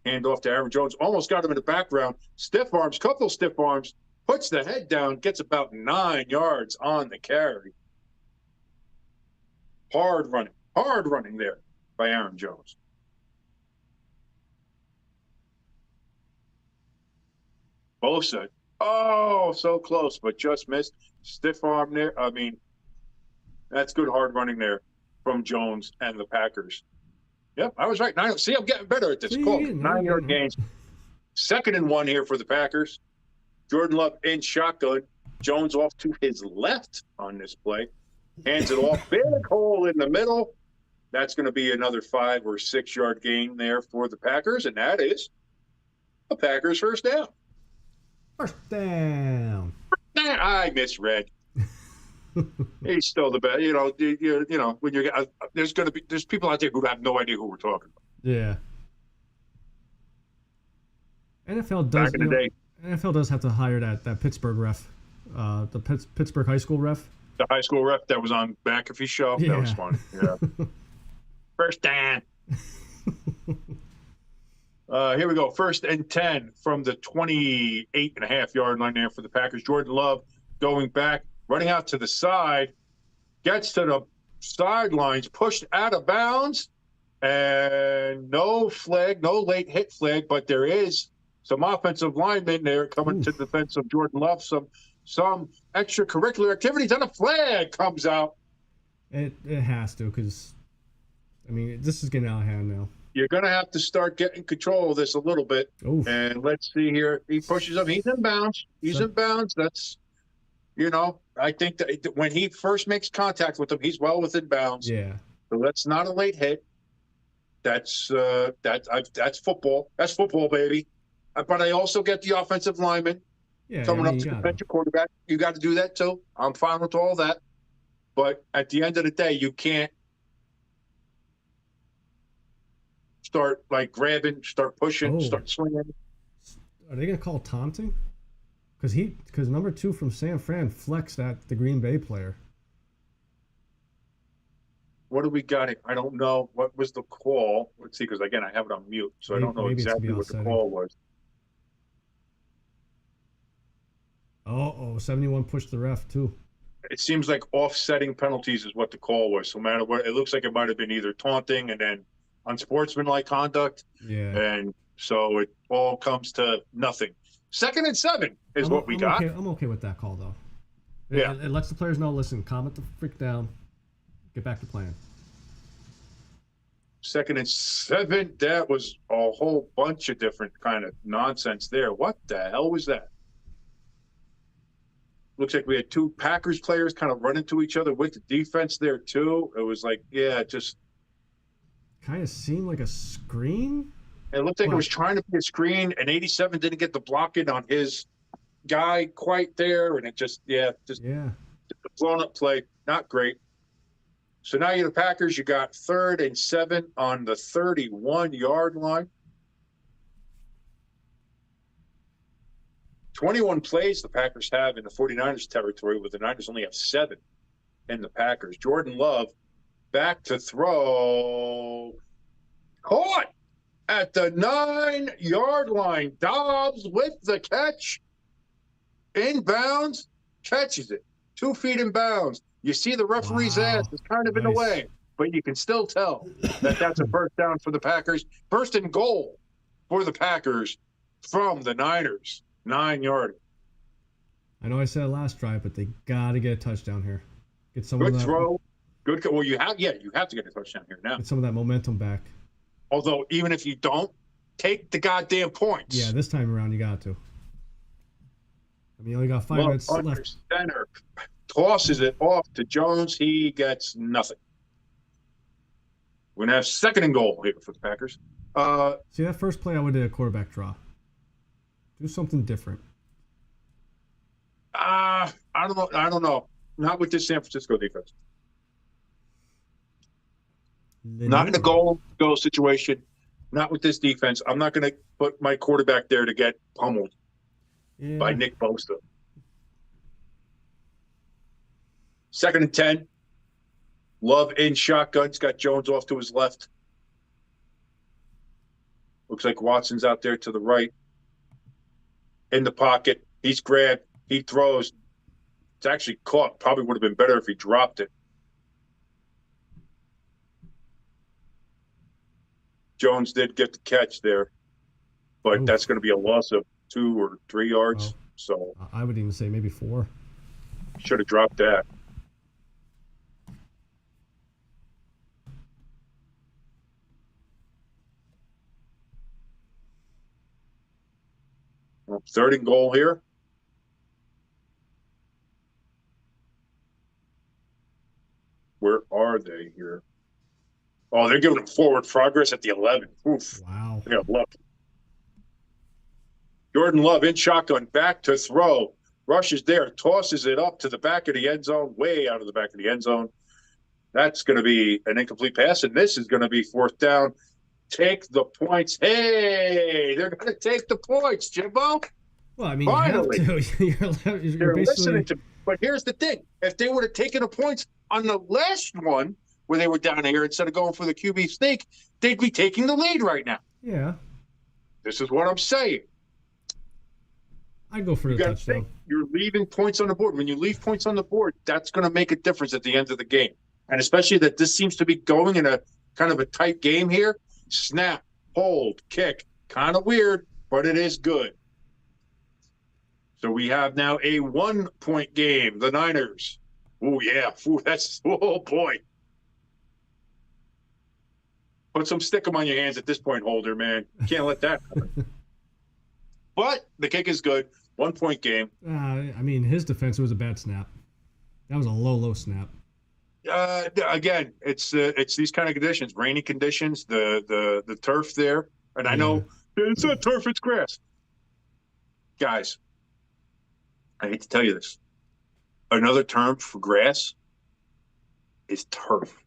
Hand off to Aaron Jones. Almost got him in the background. Stiff arms, couple stiff arms. Puts the head down, gets about 9 yards on the carry. Hard running there by Aaron Jones. Bosa, oh, so close, but just missed. Stiff arm there. I mean, that's good hard running there from Jones and the Packers. Yep, I was right. See, I'm getting better at this. Cool. 9-yard gains. 2nd and 1 here for the Packers. Jordan Love in shotgun. Jones off to his left on this play. Hands it off. Big hole in the middle. That's going to be another 5 or 6 yard gain there for the Packers, and that is the Packers' first down. First down. I misread. He's still the best. When you're there's people out there who have no idea who we're talking about. Yeah. NFL does. Back in the day. NFL does have to hire that Pittsburgh ref, the Pittsburgh high school ref. The high school ref that was on McAfee's show. Yeah. That was fun. Yeah. First down. Here we go. 1st and 10 from the 28.5 yard line there for the Packers. Jordan Love going back, running out to the side, gets to the sidelines, pushed out of bounds, and no flag, no late hit flag, but there is some offensive linemen there coming to the defense of Jordan Love, some extracurricular activities, and a flag comes out. It has to, because I mean, this is getting out of hand now. You're going to have to start getting control of this a little bit. Oof. And let's see here. He pushes up. He's in bounds. He's in bounds. That's, I think that when he first makes contact with him, he's well within bounds. Yeah. So that's not a late hit. That's football. That's football, baby. But I also get the offensive lineman coming up to defend your quarterback. You got to do that too. I'm fine with all that. But at the end of the day, you can't start like grabbing, start pushing, start swinging. Are they gonna call taunting? Because number 2 from San Fran flexed at the Green Bay player. What do we got? I don't know. What was the call? Let's see, because again, I have it on mute, so I don't know exactly what the call was. 71 pushed the ref too. It seems like offsetting penalties is what the call was. So no matter what, it looks like it might have been either taunting and then unsportsmanlike conduct. Yeah. And so it all comes to nothing. 2nd and 7 is what we got. I'm okay with that call though. Yeah. It lets the players know, listen, calm it the freak down. Get back to playing. 2nd and 7. That was a whole bunch of different kind of nonsense there. What the hell was that? Looks like we had 2 Packers players kind of run into each other with the defense there too. It was like, just kind of seemed like a screen. It looked like it was trying to be a screen, and 87 didn't get the blocking on his guy quite there, and it just blown up play. Not great. So now you're the Packers. You got 3rd and 7 on the 31-yard line. 21 plays the Packers have in the 49ers territory, where the Niners only have 7 in the Packers. Jordan Love back to throw. Caught at the 9-yard line. Dobbs with the catch. Inbounds, catches it. 2 feet in bounds. You see the referee's ass is kind of in the way, but you can still tell that that's a first down for the Packers. First and goal for the Packers from the Niners. 9-yard. I know I said it last drive, but they got to get a touchdown here. Get some Good of that. throw. Good. Well, you have to get a touchdown here now. Get some of that momentum back. Although, even if you don't, take the goddamn points. Yeah, this time around you got to. I mean, you only got 5 minutes left. Center tosses it off to Jones. He gets nothing. We're going to have 2nd and goal here for the Packers. See, that first play I would do a quarterback draw. Do something different. I don't know. Not with this San Francisco defense. Not in a goal situation. Not with this defense. I'm not going to put my quarterback there to get pummeled by Nick Bosa. 2nd and 10. Love in shotgun's got Jones off to his left. Looks like Watson's out there to the right. In the pocket. He's grabbed. He throws. It's actually caught. Probably would have been better if he dropped it. Jones did get the catch there, but that's going to be a loss of 2 or 3 yards. So I would even say maybe 4. Should have dropped that. Well, 3rd and goal here. Where are they here? Oh, they're giving them forward progress at the 11. Oof. Wow. They got lucky. Jordan Love in shotgun, back to throw. Rushes there, tosses it up to the back of the end zone, way out of the back of the end zone. That's going to be an incomplete pass, and this is going to be 4th down. Take the points. Hey, they're going to take the points, Jimbo. Well, I mean, finally. You have to. You're basically listening to. But here's the thing: if they would have taken the points on the last one, where they were down here, instead of going for the QB sneak, they'd be taking the lead right now. Yeah. This is what I'm saying. I'd go for the touchdown. You're leaving points on the board. When you leave points on the board, that's going to make a difference at the end of the game. And especially that this seems to be going in a kind of a tight game here. Snap, hold, kick. Kind of weird, but it is good. So we have now a 1-point game. The Niners. Oh, yeah. Oh, boy. Put some stickum on your hands at this point, Holder, man. Can't let that happen. But the kick is good. 1 point game. I mean, his defense was a bad snap. That was a low snap. Again, it's these kind of conditions, rainy conditions, the turf there, and I know it's not turf, it's grass. Guys, I hate to tell you this. Another term for grass is turf.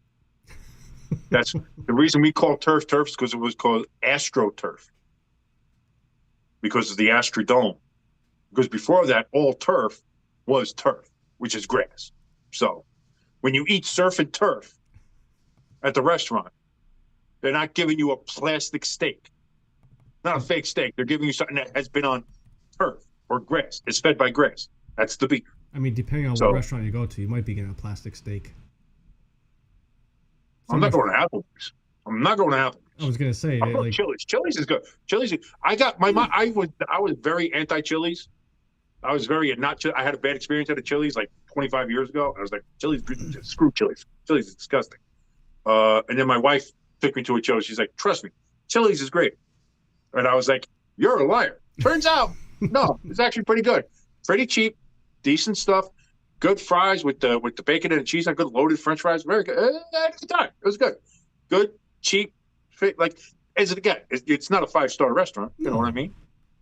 That's the reason we call turf is because it was called AstroTurf because of the Astrodome. Because before that, all turf was turf, which is grass. So when you eat surf and turf at the restaurant, they're not giving you a plastic steak, not a fake steak. They're giving you something that has been on turf or grass. It's fed by grass. That's the beef. I mean, depending on what restaurant you go to, you might be getting a plastic steak. I'm not going to Applebee's. I'm not going to Applebee's. I was gonna say, like Chili's. Chili's is good. Chili's. I got my. I was very anti Chili's. I was very not. I had a bad experience at a Chili's like 25 years ago. I was like, Chili's, screw Chili's. Chili's is disgusting. And then my wife took me to a Chili's. She's like, trust me, Chili's is great. And I was like, you're a liar. Turns out, no, it's actually pretty good. Pretty cheap, decent stuff. Good fries with the bacon and cheese. Good loaded French fries. Very good. At the time, it was good. Good, cheap. Like, it's not a 5-star restaurant. You know what I mean?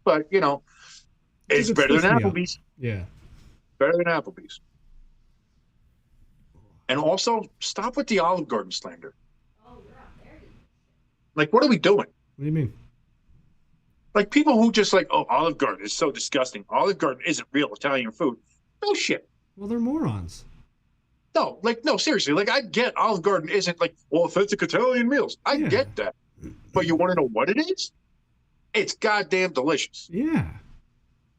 But it's better than Applebee's. Yeah. Better than Applebee's. And also, stop with the Olive Garden slander. Oh, you're up there. Like, what are we doing? What do you mean? Like, people who just like, oh, Olive Garden is so disgusting. Olive Garden isn't real Italian food. No shit. Well, they're morons. No, seriously. Like, I get Olive Garden isn't like authentic Italian meals. I get that. But you want to know what it is? It's goddamn delicious. Yeah.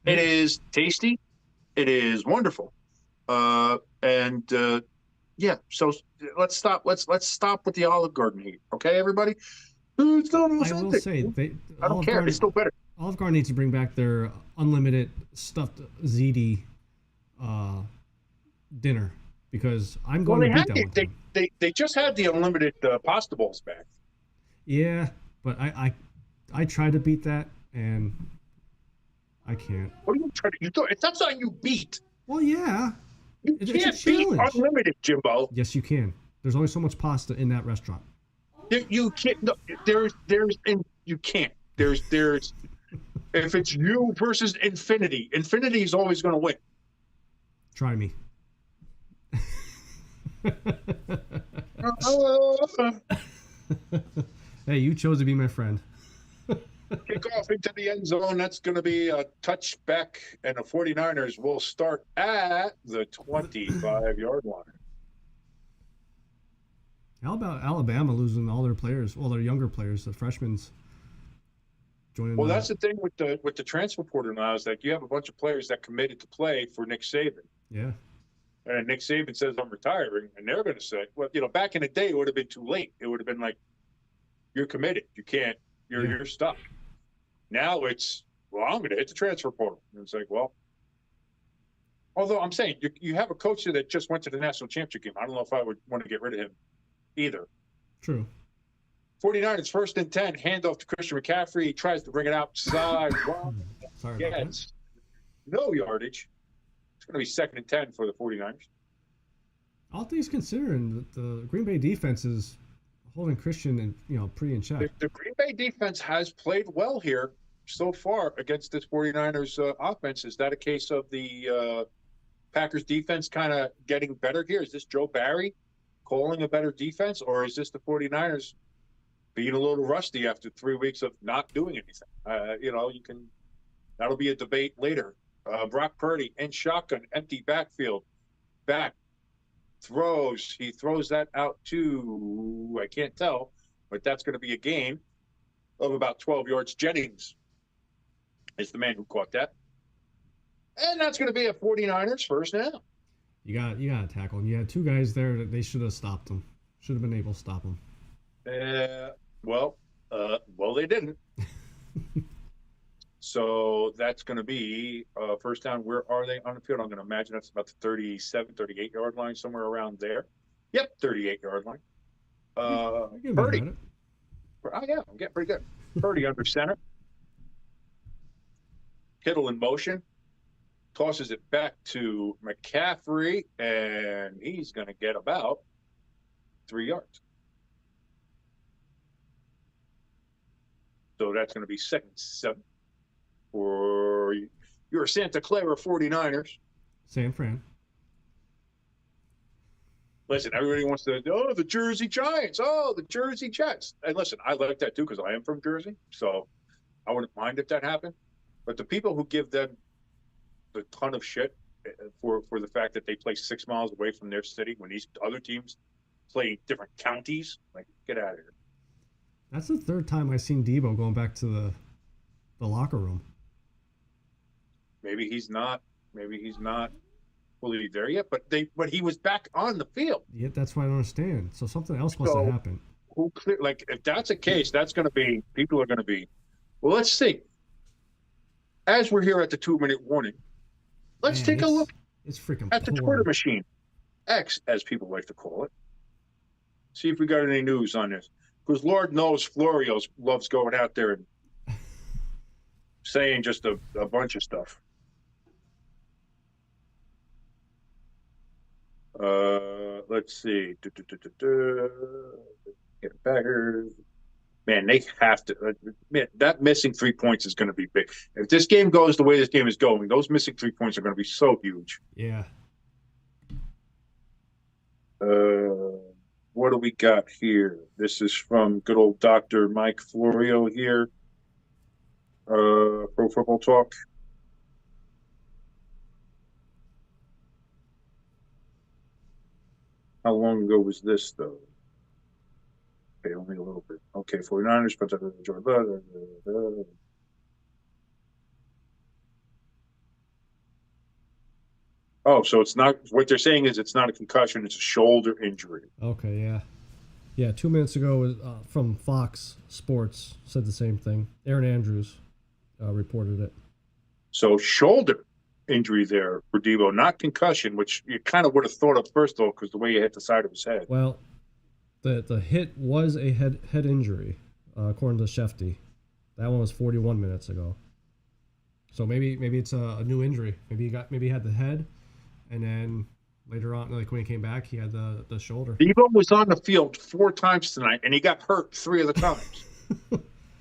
It is tasty. It is wonderful. So let's stop. Let's stop with the Olive Garden heat. Okay, everybody? It's not authentic. I will say, I don't care. It's still better. Olive Garden needs to bring back their unlimited stuffed ziti dinner because I'm going to beat that one. They just had the unlimited pasta bowls back. Yeah, but I tried to beat that and I can't. What are you trying to do? That's not you beat. Well, yeah. You can't beat unlimited, Jimbo. Yes, you can. There's only so much pasta in that restaurant. You can't. No, you can't. There's. If it's you versus infinity, infinity is always going to win. Try me. Hey, you chose to be my friend. Kick off into the end zone. That's going to be a touchback, and the 49ers will start at the 25-yard line. How about Alabama losing all their players, all their younger players, the freshmen joining? Well, that's the thing with the transfer portal now is that you have a bunch of players that committed to play for Nick Saban. Yeah. And Nick Saban says, I'm retiring, and they're going to say, well, back in the day, it would have been too late. It would have been like, you're committed. You can't. You're stuck. Now it's, well, I'm going to hit the transfer portal. And it's like, well, although I'm saying you have a coach that just went to the national championship game. I don't know if I would want to get rid of him either. True. 49ers 1st and 10, handoff to Christian McCaffrey. He tries to bring it outside. Sorry about that. No yardage. It's going to be 2nd and 10 for the 49ers. All things considering, the Green Bay defense is holding Christian and pretty in check. The Green Bay defense has played well here so far against this 49ers offense. Is that a case of the Packers defense kind of getting better here? Is this Joe Barry calling a better defense, or is this the 49ers being a little rusty after 3 weeks of not doing anything? That'll be a debate later. Brock Purdy in shotgun, empty backfield, back. He throws that out to, I can't tell, but that's going to be a gain of about 12 yards. Jennings is the man who caught that. And that's going to be a 49ers first down. You got to tackle him. You had two guys there that they should have stopped him. Should have been able to stop him. Well, they didn't. So that's going to be first down. Where are they on the field? I'm going to imagine that's about the 37, 38-yard line, somewhere around there. Yep, 38-yard line. Purdy. Oh, yeah, I'm getting pretty good. Purdy under center. Kittle in motion. Tosses it back to McCaffrey, and he's going to get about 3 yards. So that's going to be 2nd and 7 for your Santa Clara 49ers. San Fran. Listen, everybody wants to, the Jersey Giants. Oh, the Jersey Jets. And listen, I like that too because I am from Jersey. So I wouldn't mind if that happened. But the people who give them a ton of shit for the fact that they play 6 miles away from their city when these other teams play different counties, like, get out of here. That's the 3rd time I've seen Debo going back to the locker room. Maybe he's not fully there yet, but he was back on the field. Yeah, that's what I don't understand. So something else must have happened. If that's a case, people are going to be. Well, let's see. As we're here at the 2-minute warning, let's take a look It's freaking at the Twitter machine, X, as people like to call it. See if we got any news on this. Because Lord knows Florio loves going out there and saying just a bunch of stuff. Let's see. Get better. Man, they have to. Man, that missing 3 points is going to be big. If this game goes the way this game is going, those missing 3 points are going to be so huge. Yeah. What do we got here? This is from good old Dr. Mike Florio here. Pro Football Talk. How long ago was this, though? Okay, only a little bit. Okay, 49ers, but so it's not, what they're saying is it's not a concussion, it's a shoulder injury. Okay, yeah. Yeah, 2 minutes ago from Fox Sports said the same thing. Aaron Andrews reported it. So shoulder injury there for Debo, not concussion, which you kind of would have thought of first, though, because the way he hit the side of his head. Well, the hit was a head injury, according to Shefty. That one was 41 minutes ago. So maybe it's a new injury. Maybe he had the head, and then later on, like when he came back, he had the shoulder. Debo was on the field 4 times tonight, and he got hurt 3 of the times.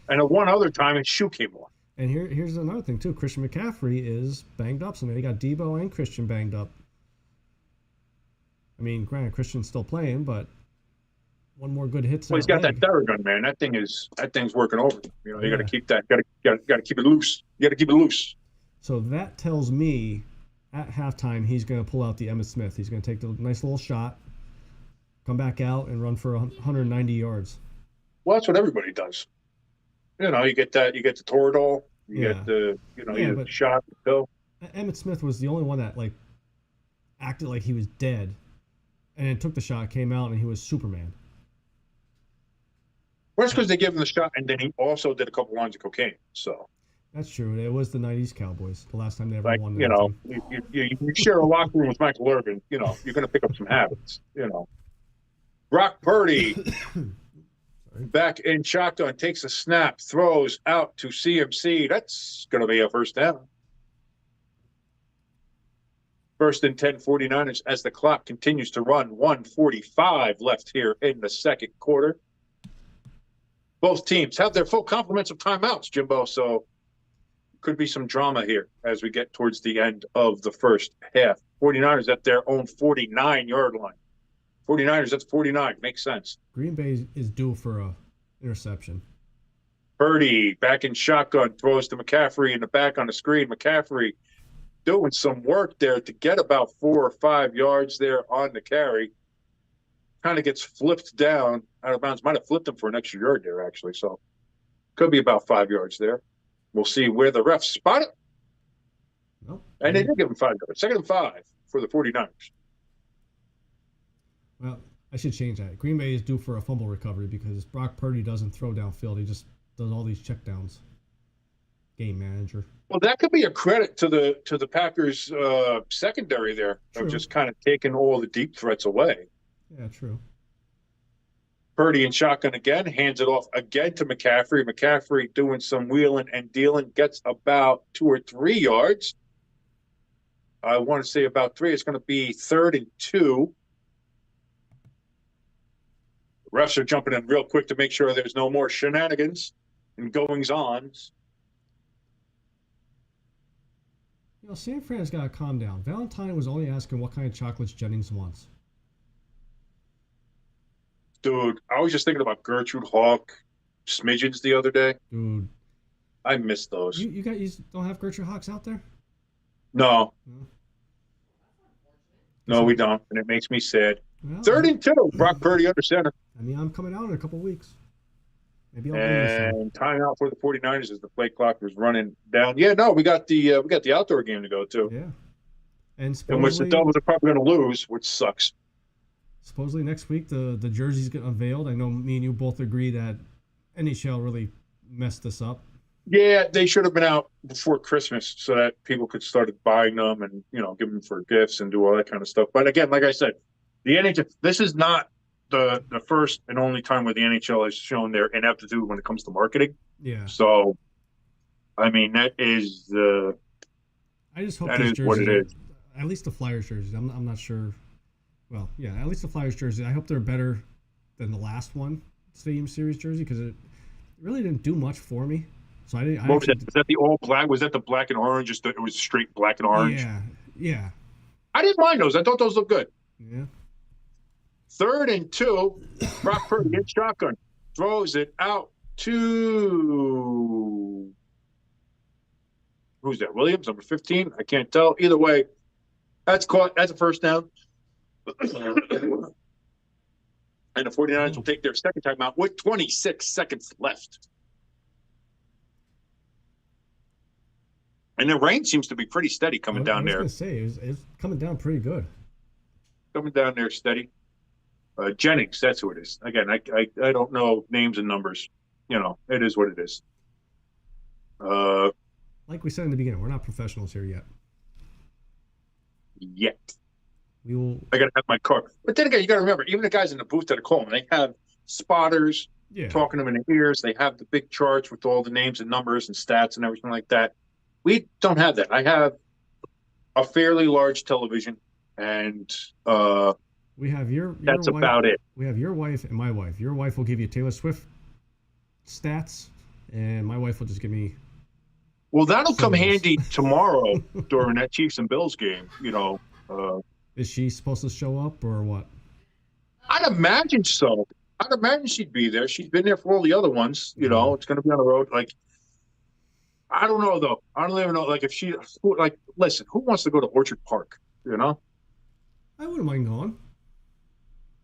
And at one other time, his shoe came off. And here's another thing too. Christian McCaffrey is banged up. So they got Debo and Christian banged up. I mean, granted, Christian's still playing, but one more good hit. Well, he's got that Theragun, man. That thing's working over. You know, you got to keep that. Got to keep it loose. You got to keep it loose. So that tells me, at halftime, he's going to pull out the Emmitt Smith. He's going to take the nice little shot, come back out, and run for 190 yards. Well, that's what everybody does. You know, you get that. You get the Toradol. You get the. You know, you get the shot, the pill. Emmitt Smith was the only one that like acted like he was dead, and then took the shot, came out, and he was Superman. Well, that's because they gave him the shot, and then he also did a couple lines of cocaine. So that's true. It was the '90s Cowboys, the last time they ever won. You know, you share a locker room with Michael Irvin. You know, you're going to pick up some habits. You know, Brock Purdy back in shotgun, takes a snap, throws out to CMC. That's going to be a first down. 1st and 10 49ers as the clock continues to run. 1:45 left here in the second quarter. Both teams have their full complements of timeouts, Jimbo, so could be some drama here as we get towards the end of the first half. 49ers at their own 49-yard line. 49ers, that's 49. Makes sense. Green Bay is due for a interception. Purdy back in shotgun, throws to McCaffrey in the back on the screen. McCaffrey doing some work there to get about 4 or 5 yards there on the carry. Kind of gets flipped down out of bounds. Might have flipped him for an extra yard there, actually. So could be about 5 yards there. We'll see where the refs spot it. Nope. And they did give him 5 yards. 2nd and 5 for the 49ers. Well, I should change that. Green Bay is due for a fumble recovery because Brock Purdy doesn't throw downfield. He just does all these checkdowns. Game manager. Well, that could be a credit to the Packers secondary there. Of just kind of taking all the deep threats away. Yeah, true. Purdy in shotgun again, hands it off again to McCaffrey. McCaffrey doing some wheeling and dealing, gets about 2 or 3 yards. I want to say about 3. It's going to be 3rd and 2. Refs are jumping in real quick to make sure there's no more shenanigans and goings-ons. San Fran's got to calm down. Valentine was only asking what kind of chocolates Jennings wants. Dude, I was just thinking about Gertrude Hawk smidgens the other day. Dude, I miss those. you don't have Gertrude Hawks out there? No. No. No, we don't, and it makes me sad. Well, 3rd and 2, Brock Purdy under center. I mean, I'm coming out in a couple weeks. Maybe I'll bring you some. And timeout for the 49ers as the play clock was running down. Yeah, no, we got the outdoor game to go to. Yeah. And In which the Devils are probably going to lose, which sucks. Supposedly next week the jerseys get unveiled. I know me and you both agree that NHL really messed this up. Yeah, they should have been out before Christmas so that people could start buying them and, give them for gifts and do all that kind of stuff. But again, like I said, the NHL, this is not the first and only time where the NHL has shown their ineptitude when it comes to marketing. Yeah. So, I mean, that is I just hope that these is jerseys, what it is. At least the Flyers jerseys. I'm not sure. Well, yeah, at least the Flyers jersey. I hope they're better than the last one, Stadium Series jersey, because it really didn't do much for me. So I didn't. What was that? Was that the all black? Was that the black and orange? Just it was straight black and orange. Yeah. I didn't mind those. I thought those looked good. Yeah. 3rd and 2, Brock Purdy gets shotgun, throws it out to who's that? Williams, number 15. I can't tell. Either way, that's caught. That's a first down. And the 49ers will take their second timeout with 26 seconds left. And the rain seems to be pretty steady coming down there. I was going to say, it's coming down pretty good. Coming down there steady. Jennings, that's who it is. Again, I don't know names and numbers. It is what it is. Like we said in the beginning, we're not professionals here yet. We will. I gotta have my car. But then again, you gotta remember, even the guys in the booth that are calling, they have spotters talking to them in the ears. They have the big charts with all the names and numbers and stats and everything like that. We don't have that. I have a fairly large television, and we have your that's wife, about it. We have your wife and my wife. Your wife will give you Taylor Swift stats, and my wife will just give me. Well, that'll come handy tomorrow during that Chiefs and Bills game. Is she supposed to show up or what? I'd imagine so. I'd imagine she'd be there. She's been there for all the other ones. It's going to be on the road. Like, I don't know though. I don't even know. Like, if she listen, who wants to go to Orchard Park? I wouldn't mind going.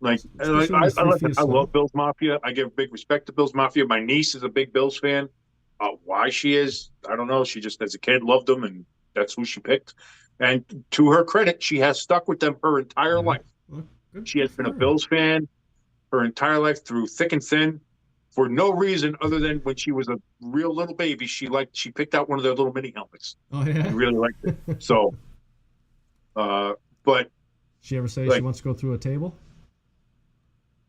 Like, I love Bills Mafia. I give big respect to Bills Mafia. My niece is a big Bills fan. Why she is, I don't know. She just, as a kid, loved them, and that's who she picked. And to her credit, she has stuck with them her entire life. Well, she has been a Bills fan her entire life through thick and thin, for no reason other than when she was a real little baby, she picked out one of their little mini helmets. Oh yeah, I really liked it. So, but she ever say she wants to go through a table?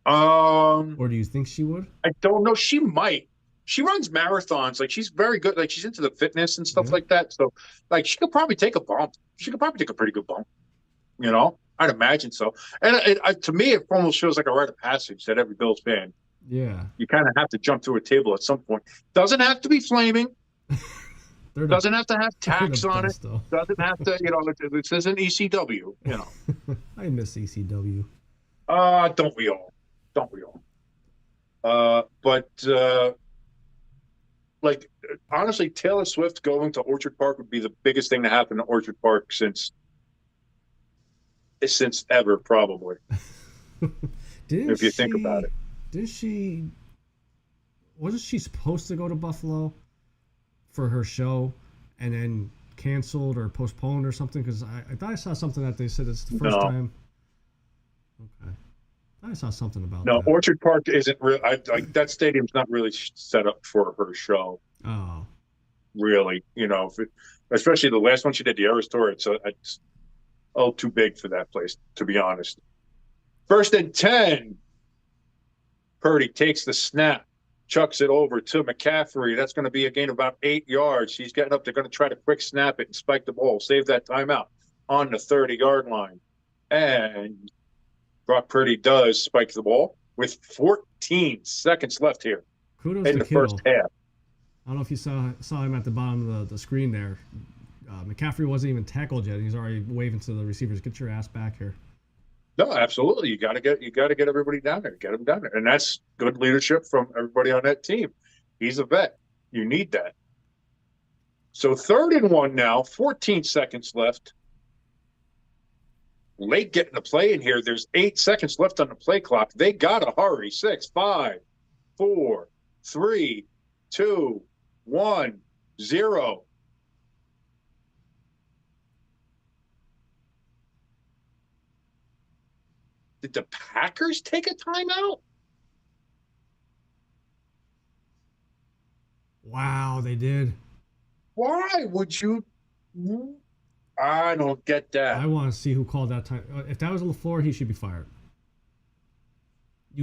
Or do you think she would? I don't know. She might. She runs marathons. Like, she's very good. Like, she's into the fitness and stuff like that. So, like, she could probably take a bump. She could probably take a pretty good bump. I'd imagine so. And to me, it almost feels like a rite of passage that every Bills fan. Yeah. You kind of have to jump through a table at some point. Doesn't have to be flaming. Doesn't have to have tax on it. Though. Doesn't have to, this isn't ECW, I miss ECW. Don't we all? But honestly, Taylor Swift going to Orchard Park would be the biggest thing to happen to Orchard Park since ever, probably. If you think about it. Wasn't she supposed to go to Buffalo for her show and then canceled or postponed or something? Because I thought I saw something that they said it's the first time. Okay. I saw something about that. No, Orchard Park isn't real. That stadium's not really set up for her show. Oh. Really, especially the last one she did, the Eras Tour. It's too big for that place, to be honest. 1st and 10. Purdy takes the snap, chucks it over to McCaffrey. That's going to be a gain of about 8 yards. He's getting up. They're going to try to quick snap it and spike the ball, save that timeout on the 30-yard line. And Brock Purdy does spike the ball with 14 seconds left here Kudos in to the Kittle. first half. I don't know if you saw him at the bottom of the screen there. McCaffrey wasn't even tackled yet. He's already waving to the receivers, "Get your ass back here." No, absolutely. You got to get everybody down there, get them down there, and that's good leadership from everybody on that team. He's a vet. You need that. So 3rd and 1 now, 14 seconds left. Late getting the play in here. There's 8 seconds left on the play clock. They gotta hurry. 6, 5, 4, 3, 2, 1, 0. Did the Packers take a timeout? Wow, they did. Why would you? I don't get that. I want to see who called that time. If that was LaFleur, he should be fired.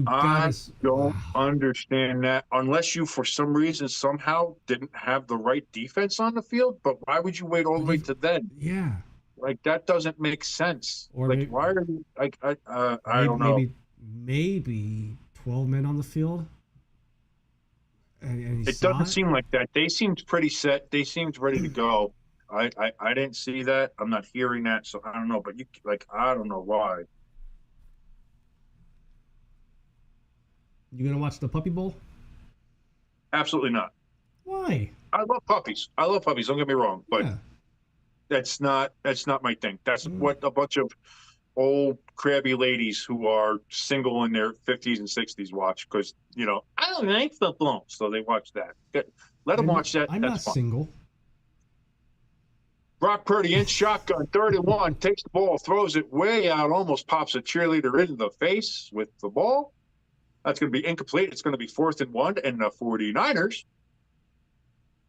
I don't wow. understand that unless you, for some reason, somehow didn't have the right defense on the field. But why would you wait all the way to then? Yeah. Like, that doesn't make sense. Or like, maybe, why are you? Like, I don't know. Maybe 12 men on the field. And It doesn't seem like that. They seemed pretty set. They seemed ready to go. I didn't see that. I'm not hearing that, so I don't know. But I don't know why. You gonna watch the Puppy Bowl? Absolutely not. Why? I love puppies. Don't get me wrong, but Yeah. that's not my thing. That's what a bunch of old crabby ladies who are single in their 50s and 60s watch, because I don't like football, so they watch that. Let them watch that. I'm that's not fun. single. Brock Purdy in shotgun, 3rd and 1, takes the ball, throws it way out, almost pops a cheerleader in the face with the ball. That's going to be incomplete. It's going to be 4th and 1, and the 49ers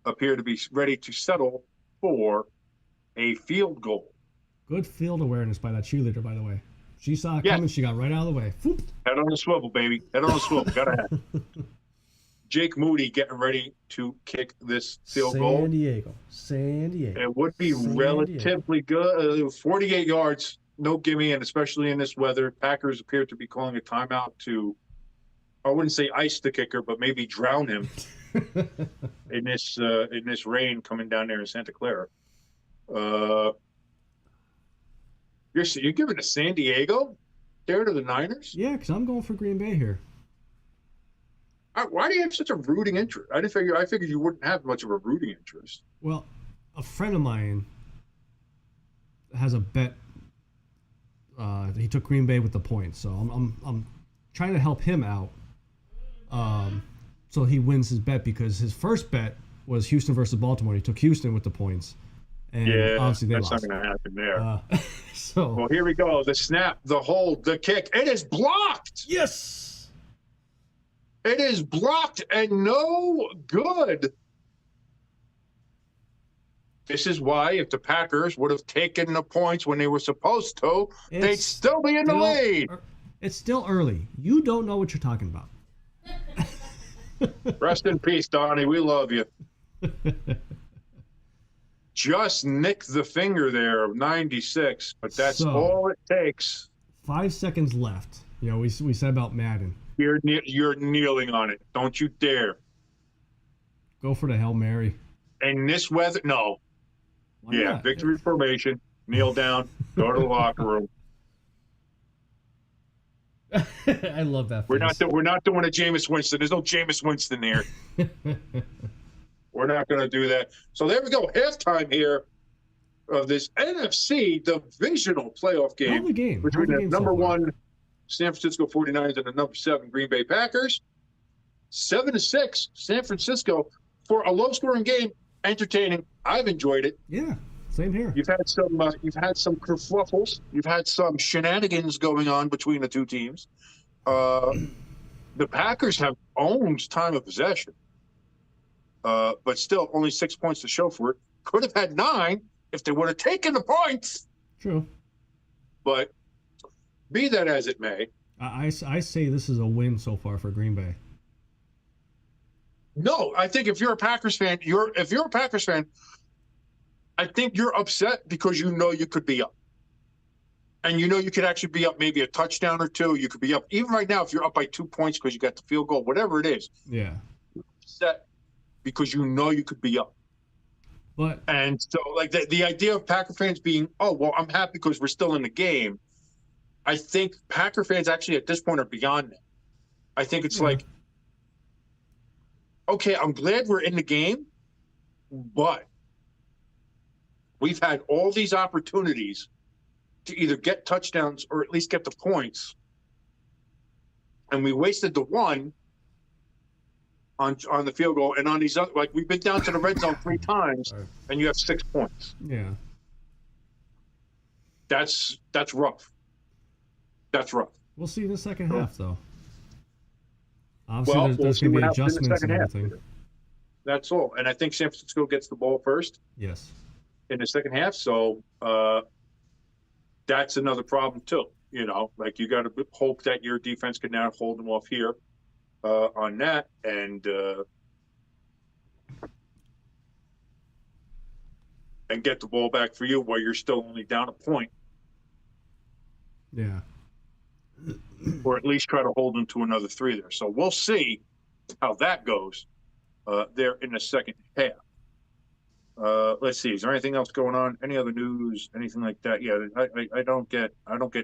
appear to be ready to settle for a field goal. Good field awareness by that cheerleader, by the way. She saw it coming. She got right out of the way. Whoop. Head on the swivel, baby. Head on the swivel. Gotta have it. Jake Moody getting ready to kick this field goal. San Diego. It would be relatively good. 48 yards, no gimme, and especially in this weather. Packers appear to be calling a timeout to, I wouldn't say ice the kicker, but maybe drown him in this rain coming down there in Santa Clara. You're giving to San Diego there to the Niners? Yeah, because I'm going for Green Bay here. Why do you have such a rooting interest? I figured you wouldn't have much of a rooting interest. Well, a friend of mine has a bet. He took Green Bay with the points, so I'm trying to help him out. So he wins his bet, because his first bet was Houston versus Baltimore. He took Houston with the points. And obviously that's lost. not going to happen there. Well, here we go. The snap, the hold, the kick. It is blocked. Yes. It is blocked and no good. This is why, if the Packers would have taken the points when they were supposed to, they'd still be in the lead. It's still early. You don't know what you're talking about. Rest in peace, Donnie. We love you. Just nick the finger there of 96, but that's all it takes. 5 seconds left. We said about Madden. You're kneeling on it. Don't you dare. Go for the Hail Mary. In this weather, no. Why not? Victory formation. Kneel down. Go to the locker room. I love that. We're not doing a Jameis Winston. There's no Jameis Winston there. We're not going to do that. So there we go. Halftime here of this NFC divisional playoff game between the number 1 San Francisco 49ers and the number 7 Green Bay Packers. 7-6 San Francisco for a low-scoring game. Entertaining. I've enjoyed it. Yeah, same here. You've had some kerfuffles. You've had some shenanigans going on between the two teams. The Packers have owned time of possession. But still, only 6 points to show for it. Could have had 9 if they would have taken the points. True. But be that as it may, I say this is a win so far for Green Bay. No, I think if you're a Packers fan, I think you're upset because you know you could be up. And you know you could actually be up maybe a touchdown or two. You could be up. Even right now, if you're up by 2 points because you got the field goal, whatever it is, Yeah. you're upset because you know you could be up. But And so, like, the idea of Packer fans being, oh, well, I'm happy because we're still in the game. I think Packer fans actually at this point are beyond that. I think it's like, okay, I'm glad we're in the game, but we've had all these opportunities to either get touchdowns or at least get the points, and we wasted the one on the field goal, and on these other, like, we've been down to the red zone 3 times, and you have 6 points. Yeah. That's rough. That's rough. We'll see in the second half, though. Well, Obviously, we'll there's see going to what be happens in the adjustments and second half. everything. That's all. And I think San Francisco gets the ball first Yes. in the second half. So that's another problem too. You know, like, you got to hope that your defense can now hold them off here on that, and get the ball back for you while you're still only down a point, Yeah. or at least try to hold them to another 3 there. So we'll see how that goes there in the second half. Let's see. Is there anything else going on? Any other news? Anything like that? Yeah, I don't get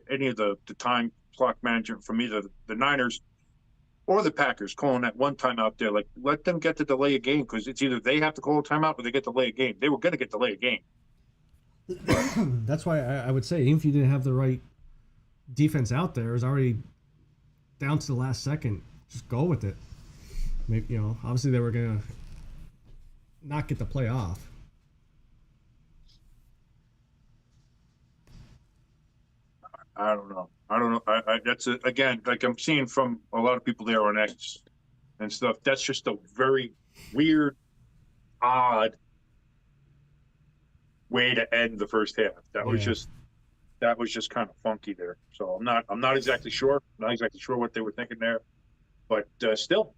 any of the time clock management from either the Niners or the Packers calling that one timeout there. Like, let them get to delay a game, because it's either they have to call a timeout or they get to delay a game. They were going to get delay a game. That's why I would say, even if you didn't have the right defense out there, is already down to the last second, just go with it. Maybe, obviously they were going to not get the play off. I don't know. That's again, like, I'm seeing from a lot of people there on X and stuff. That's just a very weird, odd way to end the first half. That was just kind of funky there. So I'm not exactly sure. I'm not exactly sure what they were thinking there, but still,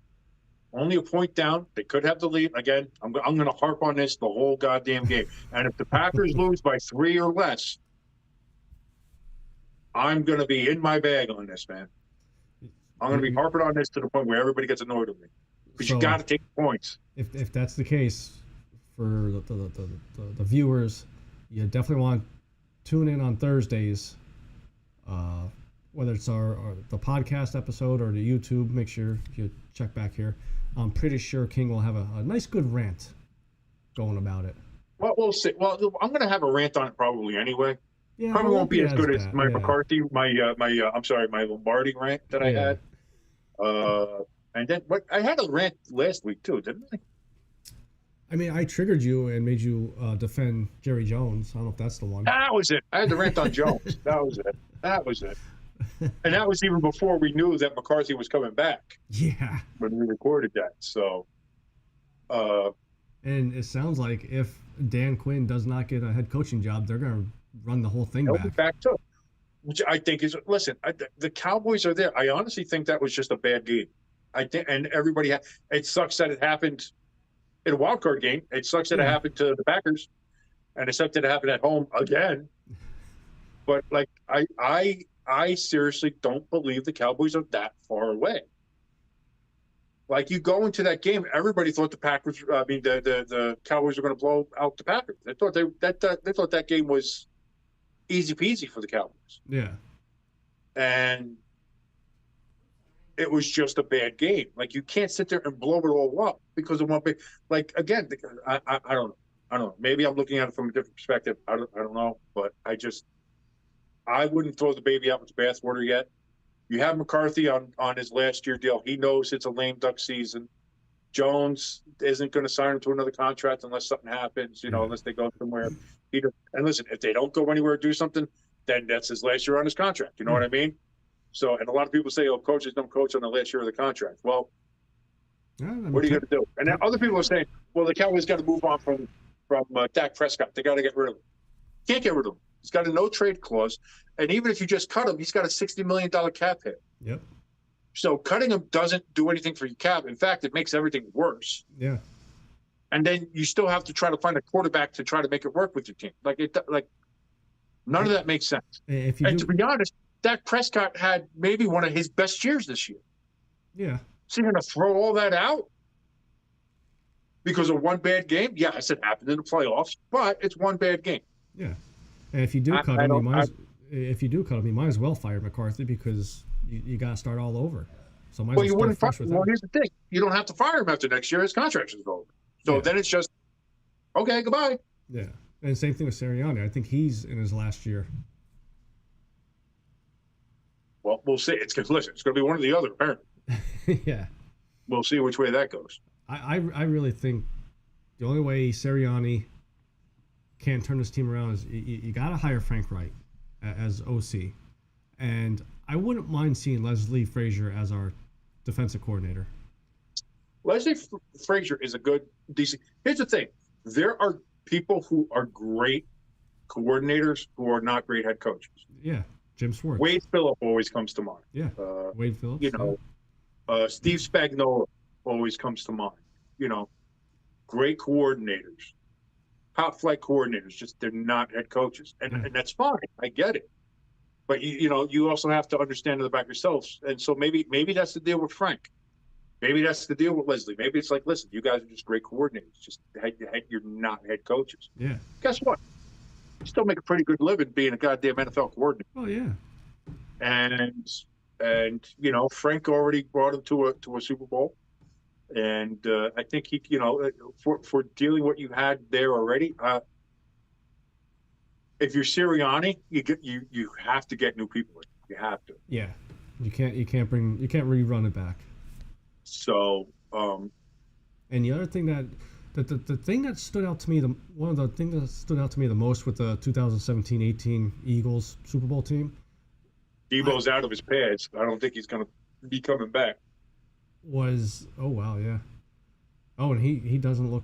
only a point down. They could have the lead. Again, I'm going to harp on this the whole goddamn game. And if the Packers lose by 3 or less, I'm going to be in my bag on this, man. I'm going to be harping on this to the point where everybody gets annoyed with me, because you got to take points. If that's the case for the viewers, you definitely want to tune in on Thursdays, whether it's the podcast episode or the YouTube. Make sure you check back here. I'm pretty sure King will have a nice, good rant going about it. Well, we'll see. Well, I'm going to have a rant on it probably anyway. Yeah, probably won't be as good as my yeah. McCarthy, my Lombardi rant that I had. And then I had a rant last week too, didn't I? I mean, I triggered you and made you defend Jerry Jones. I don't know if that's the one. That was it. I had the rant on Jones. That was it. And that was even before we knew that McCarthy was coming back. Yeah. When we recorded that. So. And it sounds like if Dan Quinn does not get a head coaching job, they're going to run the whole thing back. Be back too. Which I think is, listen, the Cowboys are there. I honestly think that was just a bad game. I think, and everybody it sucks that it happened in a wild card game. It sucks that it happened to the Packers, and it sucks that it happened at home again. But, like, I seriously don't believe the Cowboys are that far away. Like, you go into that game, everybody thought the Cowboys were going to blow out the Packers. They thought they thought that game was easy peasy for the Cowboys. Yeah. And it was just a bad game. Like, you can't sit there and blow it all up because of one big. Like, again, I don't know. Maybe I'm looking at it from a different perspective. I don't know, but I wouldn't throw the baby out with the bathwater yet. You have McCarthy on his last year deal. He knows it's a lame duck season. Jones isn't going to sign him to another contract unless something happens, unless they go somewhere. And listen, if they don't go anywhere or do something, then that's his last year on his contract. You know what I mean? So, and a lot of people say, coaches don't coach on the last year of the contract. Well, what are you going to do? And then other people are saying, well, the Cowboys got to move on from Dak Prescott. They got to get rid of him. Can't get rid of him. He's got a no trade clause. And even if you just cut him, he's got a $60 million cap hit. Yep. So cutting him doesn't do anything for your cap. In fact, it makes everything worse. Yeah. And then you still have to try to find a quarterback to try to make it work with your team. Like none of that makes sense. If you And do, to be honest, Dak Prescott had maybe one of his best years this year. yeah. So you're going to throw all that out because of one bad game? Yes, it happened in the playoffs, but it's one bad game. Yeah. And if you do cut him, you might as well fire McCarthy because you got to start all over. So might as Well, you well wouldn't. start fresh with Well, that. here's the thing: you don't have to fire him after next year. His contract is over. So Yeah. then it's just okay, goodbye. Yeah. And same thing with Sirianni. I think he's in his last year. Well, we'll see. It's going to be one or the other. Apparently, Yeah. we'll see which way that goes. I really think the only way Sirianni can turn this team around is you got to hire Frank Wright as OC. And I wouldn't mind seeing Leslie Frazier as our defensive coordinator. Leslie Frazier is a good, decent. Here's the thing: there are people who are great coordinators who are not great head coaches. Yeah. Jim Schwartz. Wade Phillip always comes to mind. Yeah. Wade Phillips. You know, Steve Spagnuolo always comes to mind. You know, great coordinators, top flight coordinators. Just they're not head coaches, and that's fine. I get it. But you also have to understand in the back yourselves. And so maybe that's the deal with Frank. Maybe that's the deal with Leslie. Maybe it's like, listen, you guys are just great coordinators. Just you're not head coaches. Yeah. Guess what? You still make a pretty good living being a goddamn NFL coordinator. Oh yeah. And Frank already brought him to a Super Bowl. And I think he, for dealing what you had there already, if you're Sirianni, you have to get new people in. You have to. Yeah. You can't rerun it back. So, and the other thing the thing that stood out to me, one of the things that stood out to me the most with the 2017-18 Eagles Super Bowl team, Debo's out of his pads. I don't think he's going to be coming back. Was and he doesn't look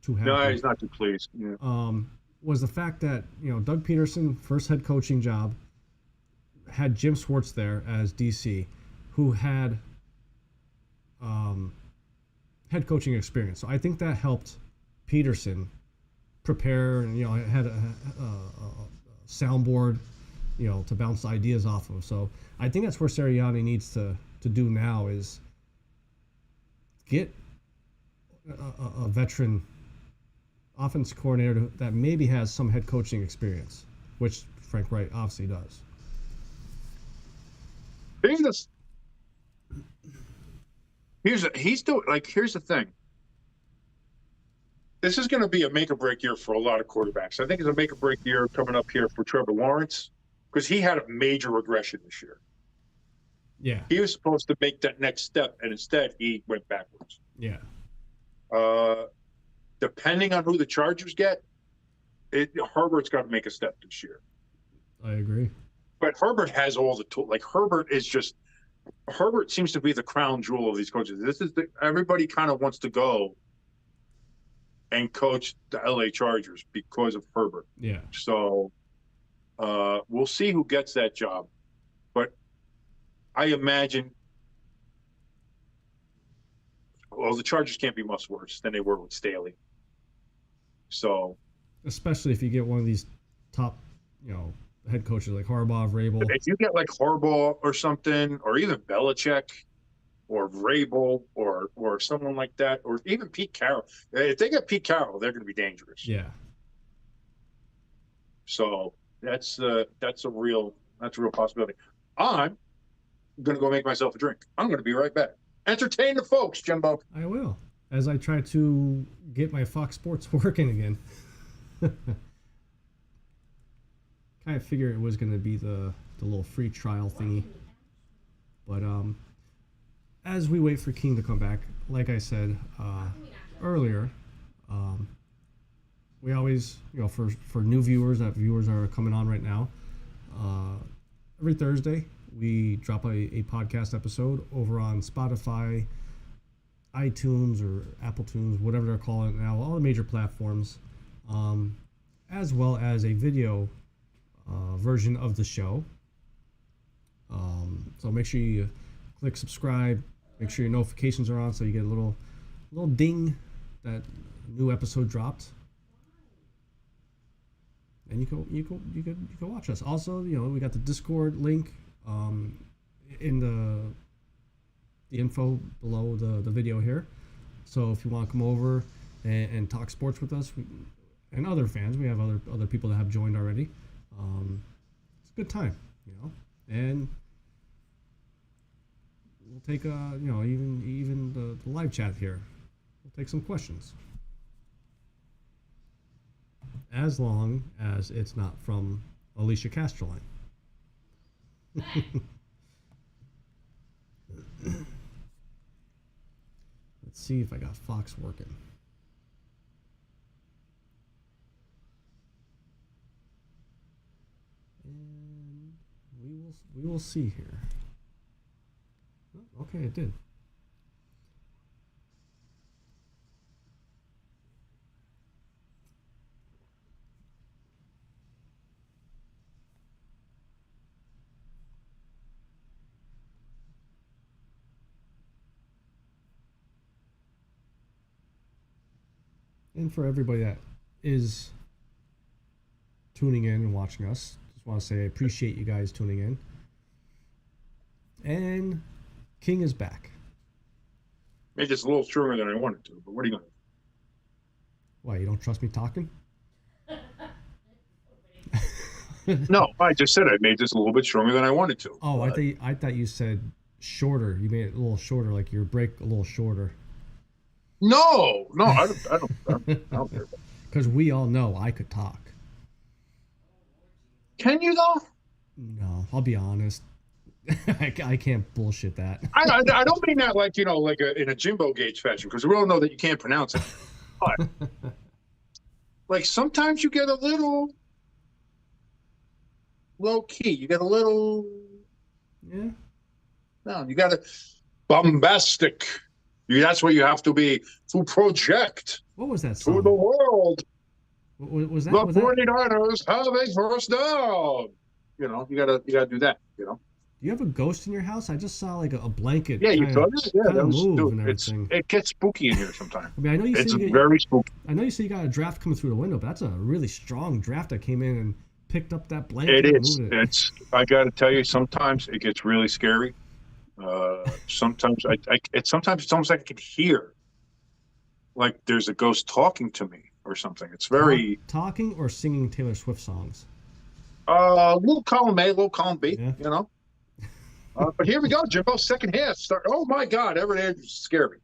too happy. No, he's not too pleased. Yeah. Was the fact that Doug Peterson, first head coaching job, had Jim Schwartz there as DC, who had head coaching experience. So I think that helped Peterson prepare, and had a soundboard, to bounce ideas off of. So I think that's where Sirianni needs to do now is get a veteran offense coordinator that maybe has some head coaching experience, which Frank Wright obviously does. Here's the thing. This is going to be a make or break year for a lot of quarterbacks. I think it's a make or break year coming up here for Trevor Lawrence because he had a major regression this year. Yeah. He was supposed to make that next step, and instead he went backwards. Yeah. Depending on who the Chargers get, Herbert's got to make a step this year. I agree. But Herbert has all the tools. Like Herbert seems to be the crown jewel of these coaches. Everybody kind of wants to go and coach the LA Chargers because of Herbert. Yeah. So we'll see who gets that job. But I imagine, the Chargers can't be much worse than they were with Staley. So, especially if you get one of these top, head coaches like Harbaugh, Vrabel. If you get like Harbaugh or something, or even Belichick, or Vrabel, or someone like that, or even Pete Carroll. If they get Pete Carroll, they're going to be dangerous. Yeah. So that's a real possibility. I'm going to go make myself a drink. I'm going to be right back. Entertain the folks, Jimbo. I will, as I try to get my Fox Sports working again. Kind of figured it was going to be the little free trial thingy. But as we wait for King to come back, like I said earlier, we always, for new viewers that are coming on right now, every Thursday we drop a podcast episode over on Spotify, iTunes, or Apple Tunes, whatever they're calling it now, all the major platforms, as well as a video version of the show. So make sure you click subscribe. Make sure your notifications are on so you get a little ding that a new episode dropped. And you can watch us. Also, we got the Discord link in the info below the video here. So if you want to come over and talk sports with us, and other fans, we have other people that have joined already. It's a good time, and we'll take even the live chat here. We'll take some questions, as long as it's not from Alicia Castelline. Let's see if I got Fox working. And we will see here. Oh, okay, it did. And for everybody that is tuning in and watching us, just want to say I appreciate you guys tuning in. And King is back. Made this a little stronger than I wanted to, but what are you going to do? Why, you don't trust me talking? No, I just said I made this a little bit stronger than I wanted to. Oh, I thought you said shorter. You made it a little shorter, like your break a little shorter. No, I don't care. Because we all know I could talk. Can you though? No, I'll be honest. I can't bullshit that. I don't mean that like in a Jimbo Gage fashion, because we all know that you can't pronounce it. But like sometimes you get a little low key. You get a little No, you got to bombastic. That's what you have to be to project. What was that song? To the world. What was that? The 49ers have a first down. You gotta do that. Do you have a ghost in your house? I just saw like a blanket. Yeah, you could. Yeah, it gets spooky in here sometimes. I mean, I know it's very spooky. I know you say you got a draft coming through the window, but that's a really strong draft that came in and picked up that blanket. It is. I got to tell you, sometimes it gets really scary. Sometimes it's almost like I can hear, like there's a ghost talking to me or something. It's very talking or singing Taylor Swift songs. Little column A, little column B. Yeah. But here we go, Jimbo. Second half start. Oh my God, everything scared me.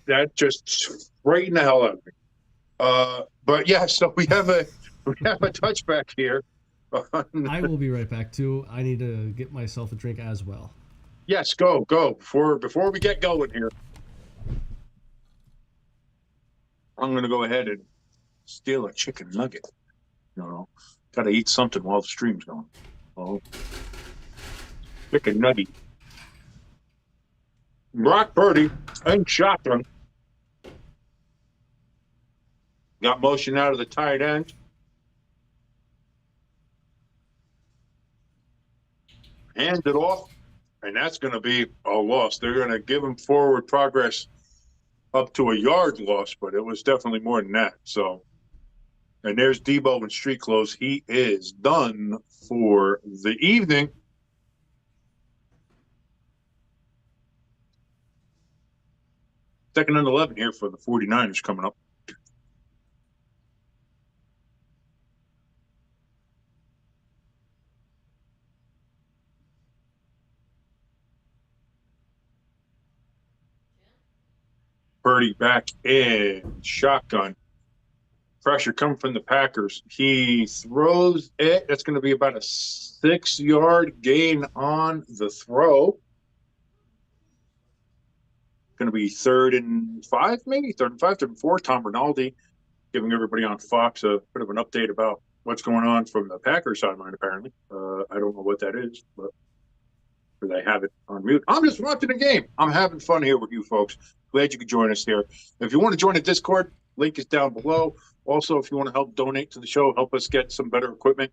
That just frightened the hell out of me. But yeah, so we have a touchback here. I will be right back too. I need to get myself a drink as well. Yes, go before we get going here. I'm going to go ahead and steal a chicken nugget. Got to eat something while the stream's going. Oh, chicken nugget. Brock Purdy and shotgun. Got motion out of the tight end. Hand it off, and that's going to be a loss. They're going to give him forward progress up to a yard loss, but it was definitely more than that. So, and there's Debo in street clothes. He is done for the evening. Second and 11 here for the 49ers coming up. Purdy back in shotgun. Pressure coming from the Packers. He throws it. That's going to be about a 6-yard gain on the throw. Going to be 3rd and 5, maybe 3rd and 5, 3rd and 4. Tom Rinaldi giving everybody on Fox a bit of an update about what's going on from the Packers sideline, apparently. I don't know what that is, but they have it on mute. I'm just watching the game. I'm having fun here with you folks. Glad you could join us here. If you want to join the Discord, link is down below. Also, if you want to help donate to the show, help us get some better equipment.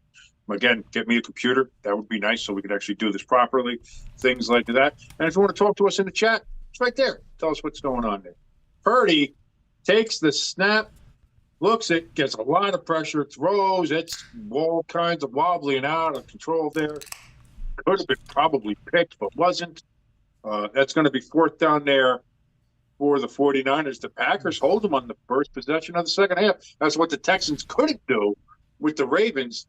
Again, get me a computer. That would be nice so we can actually do this properly. Things like that. And if you want to talk to us in the chat, it's right there. Tell us what's going on there. Purdy takes the snap, looks it, gets a lot of pressure, throws. It's all kinds of wobbly and out of control there. Could have been probably picked, but wasn't. That's going to be fourth down there for the 49ers. The Packers hold them on the first possession of the second half. That's what the Texans couldn't do with the Ravens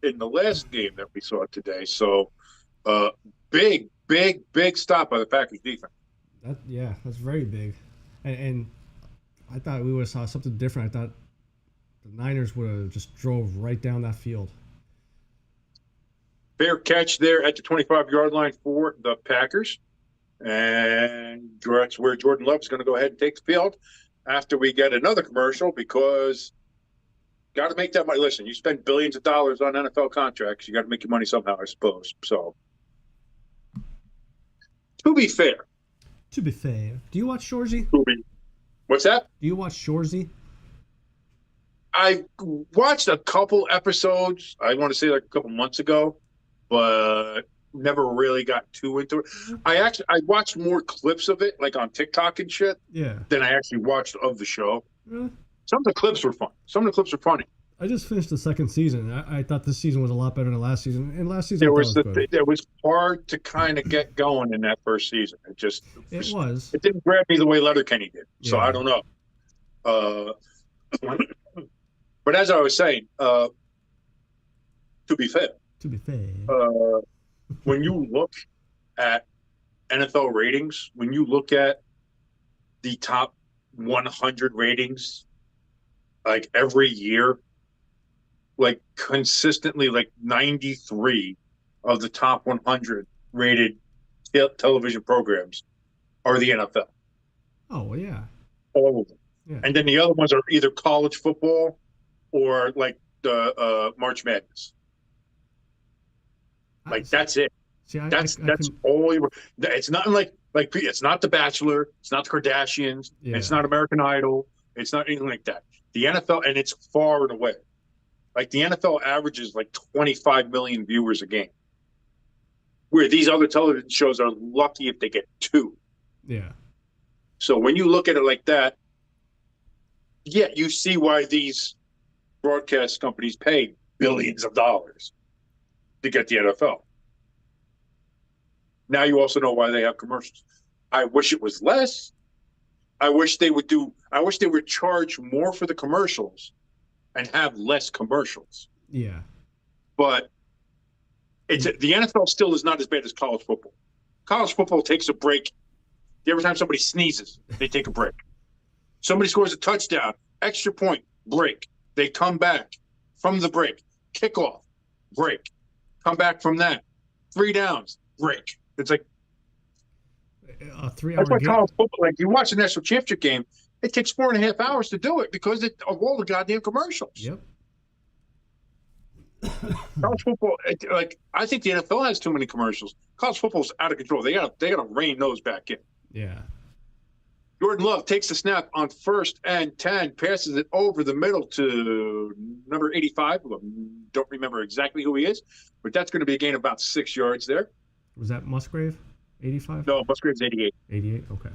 in the last game that we saw today. So big stop by the Packers defense. That's very big. And I thought we would have saw something different. I thought the Niners would have just drove right down that field. Fair catch there at the 25-yard line for the Packers. And that's where Jordan Love is going to go ahead and take the field after we get another commercial, because got to make that money. Listen, you spend billions of dollars on NFL contracts. You got to make your money somehow, I suppose. So, to be fair. Do you watch Shorzy? What's that? Do you watch Shorzy? I watched a couple episodes, I want to say like a couple months ago, but never really got too into it. I watched more clips of it, like on TikTok and shit, than I actually watched of the show. Really? Some of the clips were fun. Some of the clips were funny. I just finished the second season. I thought this season was a lot better than last season. And last season it was hard to kind of get going in that first season. It didn't grab me the way Letterkenny did. So I don't know. But as I was saying, to be fair, when you look at NFL ratings, when you look at the top 100 ratings, like every year, like consistently, like 93 of the top 100 rated television programs are the NFL. Oh, well, yeah. All of them. Yeah. And then the other ones are either college football or like the March Madness. Like that's it. See, that's all you. It's not like it's not The Bachelor. It's not the Kardashians. Yeah. It's not American Idol. It's not anything like that. The NFL, and it's far and away. Like the NFL averages like 25 million viewers a game, where these other television shows are lucky if they get 2. Yeah. So when you look at it like that, yeah, you see why these broadcast companies pay billions of dollars to get the NFL. Now you also know why they have commercials. I wish it was less. I wish they would charge more for the commercials and have less commercials. Yeah. But the NFL still is not as bad as college football. College football takes a break. Every time somebody sneezes, they take a break. Somebody scores a touchdown, extra point, break. They come back from the break, kickoff, break. Come back from that, 3 downs, break. It's like a 3-hour that's why game. College football. Like you watch the national championship game, it takes 4.5 hours to do it because of all the goddamn commercials. Yep. College football, I think the NFL has too many commercials. College football's out of control. They gotta rein those back in. Yeah. Jordan Love takes the snap on 1st and 10, passes it over the middle to number 85. Don't remember exactly who he is, but that's going to be a gain of about 6 yards there. Was that Musgrave? 85? No, Musgrave's 88. 88? Okay.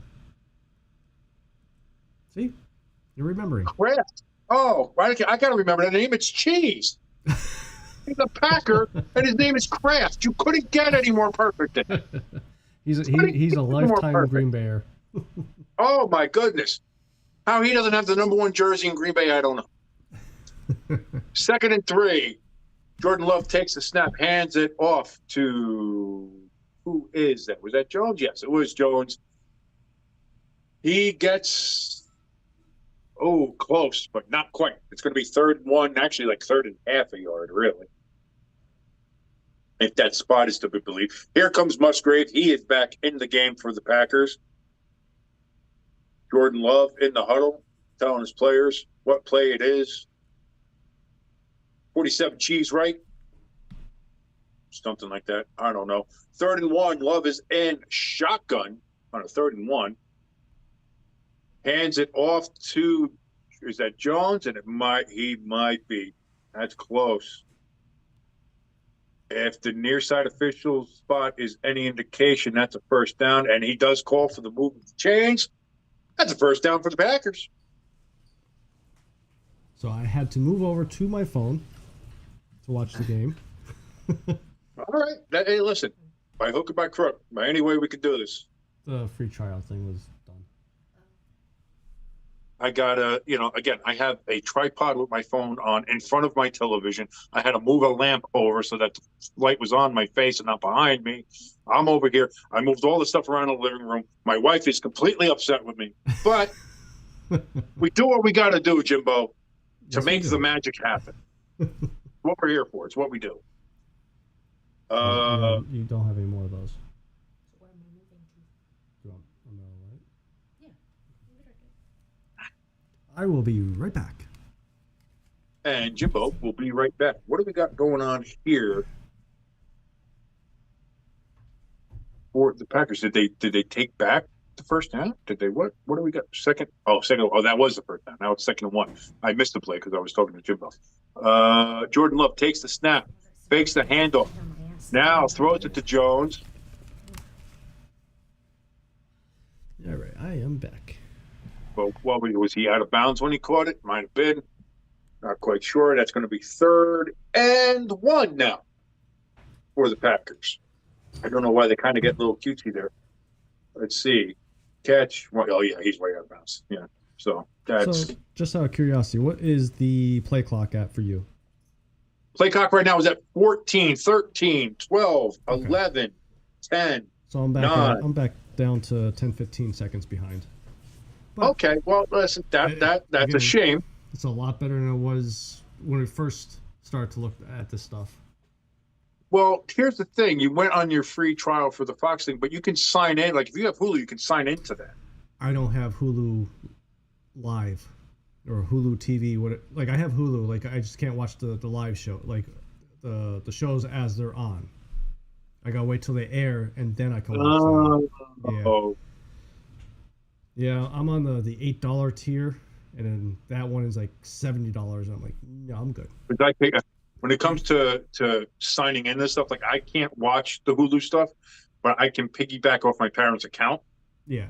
See? You're remembering. Kraft. Oh, right. I got to remember that name. It's Cheese. He's a Packer, and his name is Kraft. You couldn't get any more perfect. He's a lifetime Green Bayer. Oh, my goodness. How he doesn't have the number 1 jersey in Green Bay, I don't know. 2nd and 3. Jordan Love takes the snap, hands it off to who is that? Was that Jones? Yes, it was Jones. He gets close, but not quite. It's going to be 3rd and 1, actually like 3rd and half a yard, really. If that spot is to be believed. Here comes Musgrave. He is back in the game for the Packers. Jordan Love in the huddle, telling his players what play it is. 47 cheese, right? Something like that. I don't know. 3rd and 1. Love is in shotgun on a 3rd and 1. Hands it off to Is that Jones? And he might be. That's close. If the near side official spot is any indication, that's a first down. And he does call for the move of the chains. That's a first down for the Packers. So I had to move over to my phone to watch the game. All right. Hey, listen, by hook or by crook, by any way we could do this. The free trial thing was done. I got again, I have a tripod with my phone on in front of my television. I had to move a lamp over so that the light was on my face and not behind me. I'm over here. I moved all the stuff around the living room. My wife is completely upset with me, but we do what we got to do, Jimbo, to make the magic happen. What we're here for. It's what we do. You don't have any more of those. So where am I moving to? You want another light? Yeah. Leave it right there. I will be right back. And Jimbo will be right back. What do we got going on here for the Packers? Did they take back the first down? Did they what? What do we got? Second. Oh, that was the first down. Now it's 2nd and 1. I missed the play because I was talking to Jimbo. Jordan Love takes the snap, fakes the handoff. Now throws it to Jones. All right, I am back. Well, was he out of bounds when he caught it? Might have been. Not quite sure. That's going to be 3rd and 1 now for the Packers. I don't know why they kind of get a little cutesy there. Let's see. Catch. Oh, yeah, he's way out of bounds. Yeah. So that's. So, just out of curiosity, what is the play clock at for you? Play clock right now is at 14, 13, 12, Okay. 11, 10. So I'm back. 9. I'm back down to 10, 15 seconds behind. But Okay, well, listen, that's again, a shame. It's a lot better than it was when we first started to look at this stuff. Well, here's the thing. You went on your free trial for the Fox thing, but you can sign in. Like, if you have Hulu, you can sign into that. I don't have Hulu Live or Hulu TV. Like I have Hulu. Like I just can't watch the live show. Like the shows as they're on. I gotta wait till they air and then I can watch them. Yeah. Yeah, I'm on the $8 tier, and then that one is like $70. I'm like, no, I'm good. When it comes to signing in this stuff, like I can't watch the Hulu stuff, but I can piggyback off my parents' account. Yeah.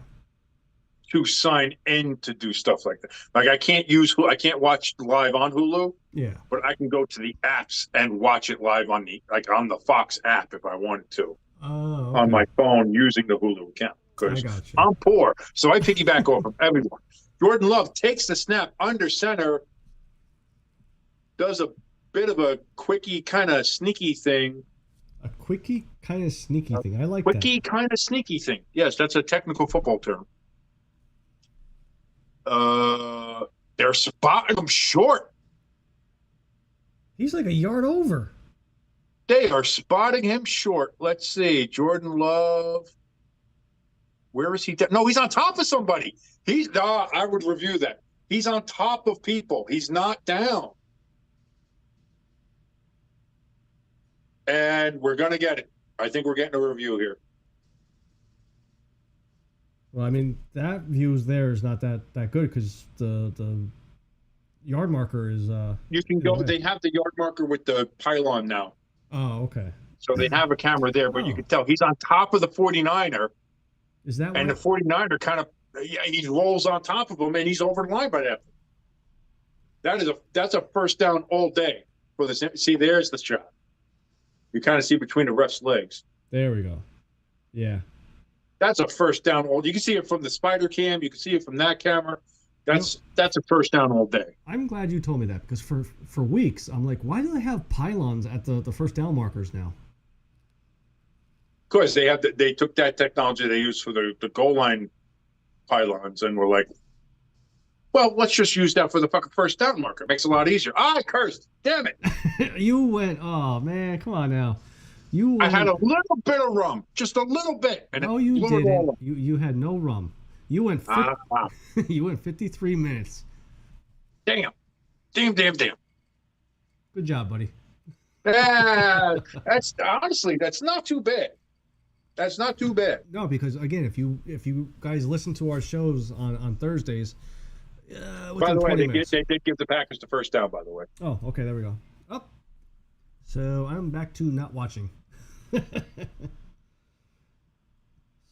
To sign in to do stuff like that. Like I can't watch live on Hulu. Yeah. But I can go to the apps and watch it live on the Fox app if I wanted to. Oh. Okay. On my phone using the Hulu account. Because I'm poor. So I piggyback off of everyone. Jordan Love takes the snap under center, does a bit of a quickie kind of sneaky thing. A quickie kind of sneaky thing. I like that. Quickie kind of sneaky thing. Yes, that's a technical football term. They're spotting him short. He's like a yard over. They are spotting him short. Let's see. Jordan Love. Where is he? No, he's on top of somebody. I would review that. He's on top of people. He's not down. And we're going to get it. I think we're getting a review here. Well, I mean, that view there is not that good because the yard marker is. You can go. They have the yard marker with the pylon now. Oh, okay. So they have a camera there, but you can tell he's on top of the 49er. Is that? And the 49er kind of he rolls on top of him, and he's over the line by that. That's a first down all day for this. See, there's the shot. You kind of see between the ref's legs. There we go. Yeah. That's a first down all. You can see it from the spider cam. You can see it from that camera. That's a first down all day. I'm glad you told me that because for weeks I'm like, why do they have pylons at the first down markers now? Of course, they took that technology they used for the goal line pylons and were like, well, let's just use that for the fucking first down marker. It makes it a lot easier. I cursed. Damn it. You went, oh man, come on now. I had a little bit of rum, just a little bit. And no, you didn't. You had no rum. You went. You went 53 minutes. Damn. Good job, buddy. Yeah, that's not too bad. That's not too bad. No, because again, if you guys listen to our shows on Thursdays, By within the way, 20 minutes. they did give the Packers the first down, by the way. Oh, okay, there we go. Oh, so I'm back to not watching.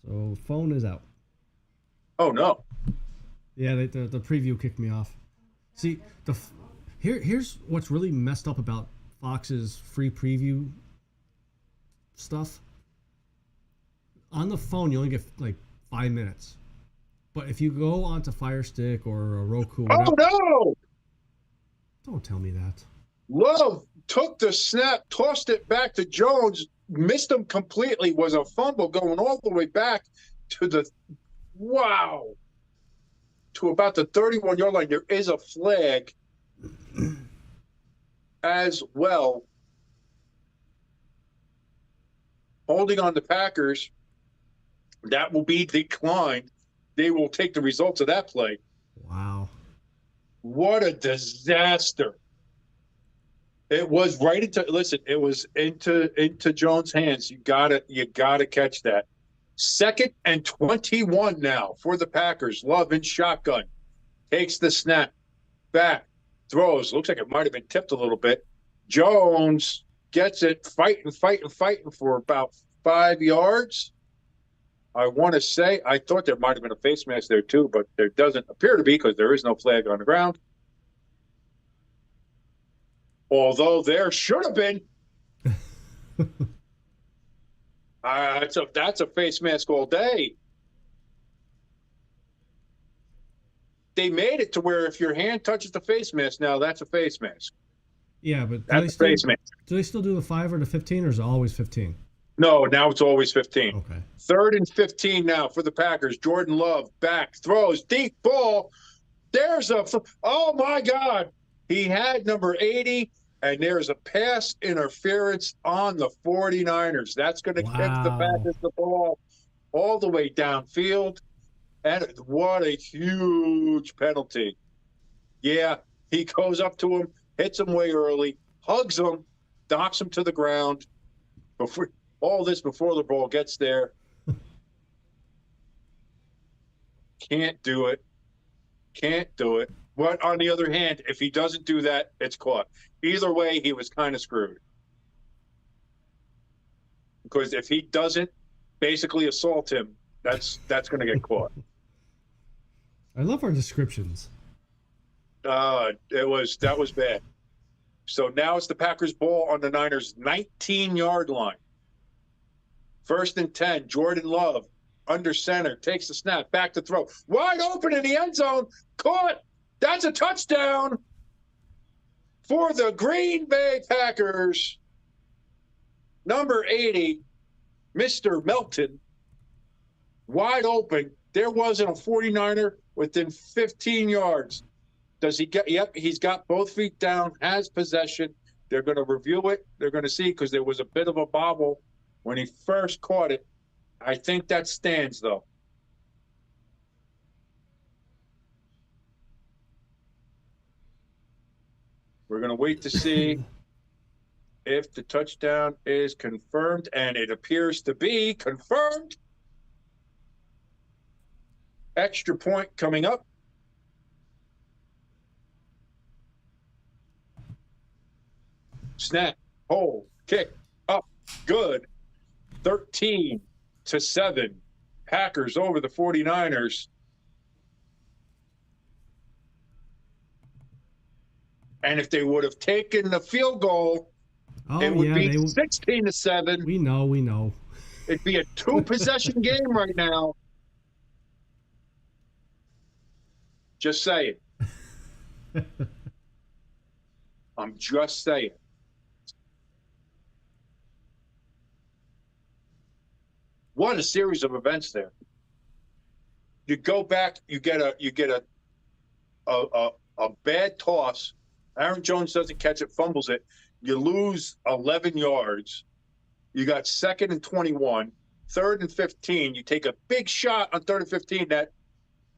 So phone is out. Oh, no. Yeah, the preview kicked me off. See, here's what's really messed up about Fox's free preview stuff. On the phone, you only get like 5 minutes. But if you go onto Fire Stick or a Roku, Oh, no! Don't tell me that. Love took the snap, tossed it back to Jones, missed him completely, was a fumble going all the way back to to about the 31-yard line. There is a flag as well. Holding on the Packers, that will be declined. They will take the results of that play. Wow. What a disaster. It was right into it was into Jones' hands. You gotta catch that. 2nd and 21 now for the Packers. Love in shotgun. Takes the snap. Back. Throws. Looks like it might have been tipped a little bit. Jones gets it, fighting for about 5 yards. I want to say, I thought there might have been a face mask there too, but there doesn't appear to be because there is no flag on the ground. Although there should have been. That's a face mask all day. They made it to where if your hand touches the face mask now, that's a face mask. Yeah, but That's a face mask. do they still do the 5 or the 15, or is it always 15? No, now it's always 15. Okay. 3rd and 15 now for the Packers. Jordan Love back, throws, deep ball. Oh my God. He had number 80, and there's a pass interference on the 49ers. That's going to kick the Packers the ball all the way downfield. And what a huge penalty. Yeah, he goes up to him, hits him way early, hugs him, knocks him to the ground. Before the ball gets there. Can't do it. But on the other hand, if he doesn't do that, it's caught. Either way, he was kind of screwed. Because if he doesn't basically assault him, that's going to get caught. I love our descriptions. That was bad. So now it's the Packers' ball on the Niners' 19-yard line. 1st and 10, Jordan Love under center, takes the snap, back to throw. Wide open in the end zone, caught. That's a touchdown for the Green Bay Packers. Number 80, Mr. Melton, wide open. There wasn't a 49er within 15 yards. Does he get? Yep, he's got both feet down, has possession. They're going to review it. They're going to see because there was a bit of a bobble when he first caught it. I think that stands, though. We're going to wait to see if the touchdown is confirmed, and it appears to be confirmed. Extra point coming up. Snap, hold, kick, up, good. 13-7. Packers over the 49ers. And if they would have taken the field goal, it would be 16-7. We know. It'd be a 2-possession game right now. Just saying. I'm just saying. What a series of events there. You go back, you get a bad toss. Aaron Jones doesn't catch it, fumbles it. You lose 11 yards. You got 2nd and 21, 3rd and 15. You take a big shot on 3rd and 15 that,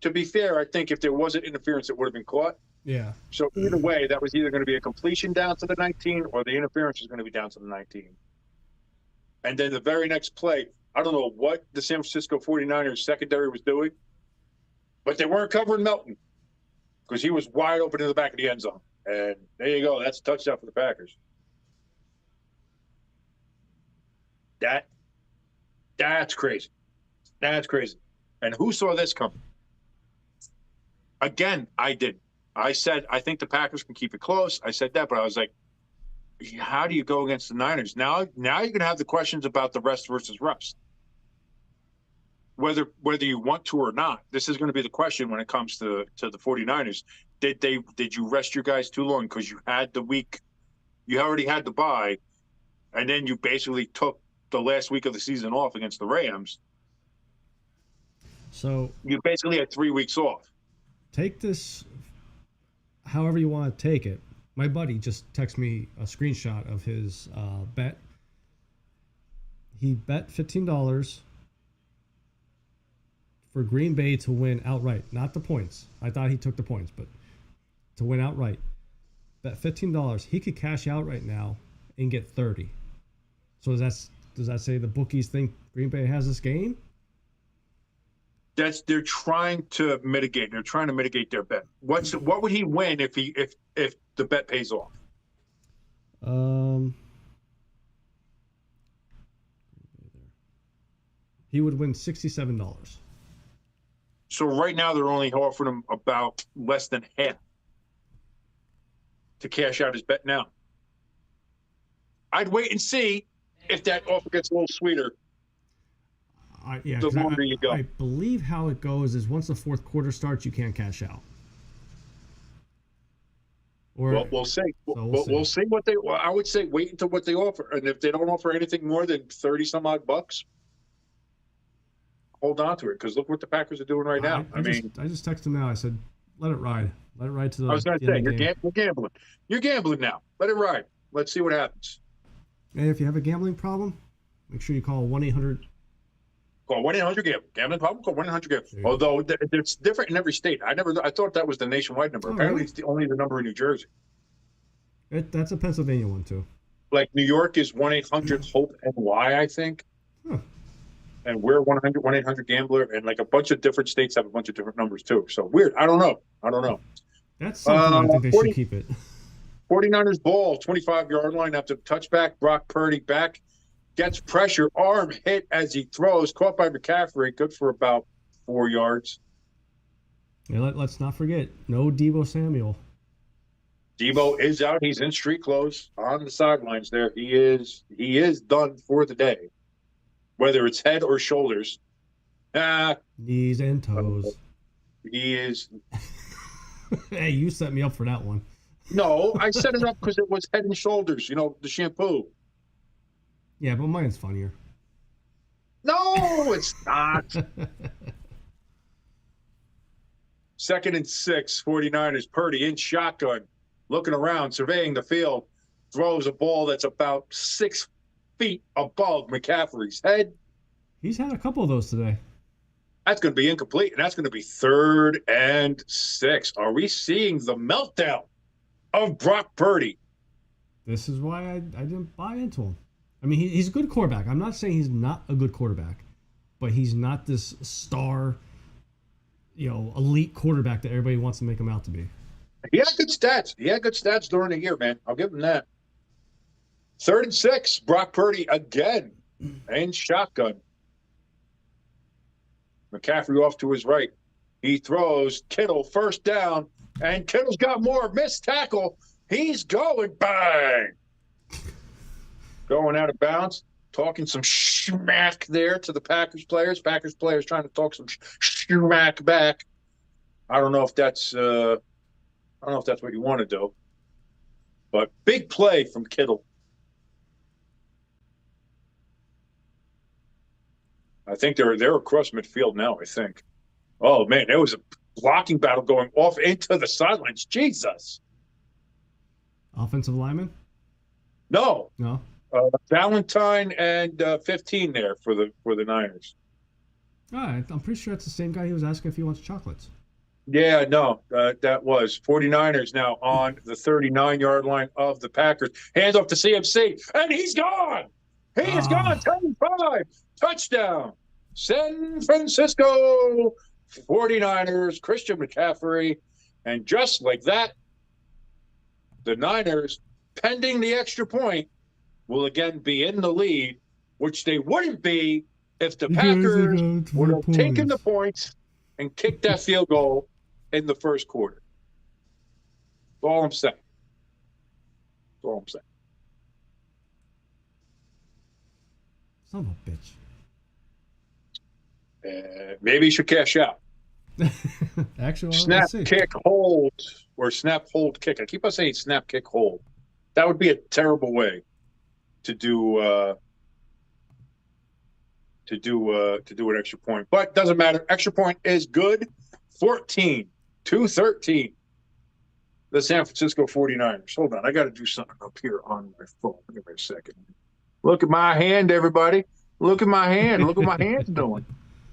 to be fair, I think if there wasn't interference, it would have been caught. Yeah. So either way, that was either going to be a completion down to the 19 or the interference was going to be down to the 19. And then the very next play, I don't know what the San Francisco 49ers secondary was doing, but they weren't covering Melton. because he was wide open in the back of the end zone. And there you go. That's a touchdown for the Packers. That's crazy. That's crazy. And who saw this coming? Again, I didn't. I said, I think the Packers can keep it close. I said that, but I was like, how do you go against the Niners? Now you're going to have the questions about the rest versus rust. Whether you want to or not, this is going to be the question when it comes to the 49ers. Did you rest your guys too long because you had the week, you already had the bye, and then you basically took the last week of the season off against the Rams? So you basically had 3 weeks off. Take this however you want to take it. My buddy just texted me a screenshot of his bet. He bet $15 for Green Bay to win outright, not the points. I thought he took the points, but to win outright. Bet $15. He could cash out right now and get 30. So does that say the bookies think Green Bay has this game? They're trying to mitigate. They're trying to mitigate their bet. What would he win if the bet pays off? He would win $67. So right now they're only offering him about less than half to cash out his bet now. I'd wait and see if that offer gets a little sweeter. The longer you go. I believe how it goes is once the fourth quarter starts, you can't cash out. Well, we'll see. We'll see what they. Well, I would say wait until what they offer, and if they don't offer anything more than 30 some odd bucks, hold on to it because look what the Packers are doing right now. I just texted him now. I said, let it ride. Let it ride to the. I was going to say you're gambling. You're gambling now. Let it ride. Let's see what happens. And if you have a gambling problem, make sure you call 1-800. Call 1-800-GAMBLE. Gambling problem? Call 1-800-GAMBLE. Although it's different in every state. I thought that was the nationwide number. Apparently, really? It's only the number in New Jersey. That's a Pennsylvania one too. Like New York is 1-800-HOPE-NY, I think. Huh. And we're 1-800-GAMBLER, and like a bunch of different states have a bunch of different numbers too. So weird. I don't know. That's something I think they should keep it. 49ers ball, 25-yard line after the touchback. Brock Purdy back. Gets pressure, arm hit as he throws, caught by McCaffrey, good for about 4 yards. Yeah, let's not forget, no Deebo Samuel. Deebo is out. He's in street clothes on the sidelines there. He is done for the day, whether it's head or shoulders. Knees and toes. He is. Hey, you set me up for that one. No, I set it up because it was head and shoulders, the shampoo. Yeah, but mine's funnier. No, it's not. 2nd and 6, 49ers. Purdy in shotgun, looking around, surveying the field, throws a ball that's about 6 feet above McCaffrey's head. He's had a couple of those today. That's going to be incomplete, and that's going to be 3rd and 6. Are we seeing the meltdown of Brock Purdy? This is why I didn't buy into him. I mean, he's a good quarterback. I'm not saying he's not a good quarterback, but he's not this star, elite quarterback that everybody wants to make him out to be. He had good stats. He had good stats during the year, man. I'll give him that. 3rd and 6, Brock Purdy again, and shotgun. McCaffrey off to his right. He throws Kittle first down, and Kittle's got more. Missed tackle. He's going bang. Going out of bounds, talking some schmack there to the Packers players. Packers players trying to talk some schmack back. I don't know if that's what you want to do, but big play from Kittle. I think they're across midfield now. I think. Oh man, there was a blocking battle going off into the sidelines. Jesus. Offensive lineman? No. Valentine and 15 there for the Niners. All right, I'm pretty sure that's the same guy who was asking if he wants chocolates. Yeah, no, that was 49ers now on the 39-yard line of the Packers. Hands off to CMC, and he's gone. He is gone. 10-5, touchdown. San Francisco 49ers, Christian McCaffrey, And just like that, the Niners, pending the extra point, will again be in the lead, which they wouldn't be if the Packers would have taken the points and kicked that field goal in the first quarter. That's all I'm saying. That's all I'm saying. Son of a bitch. Maybe you should cash out. Actually, Snap, kick, hold, or snap, hold, kick. I keep on saying snap, kick, hold. That would be a terrible way to do an extra point. But doesn't matter. Extra point is good. 14-13. The San Francisco 49ers. Hold on. I got to do something up here on my phone. Give me a second. Look at my hand, everybody. Look at my hand. Look what my hand's doing.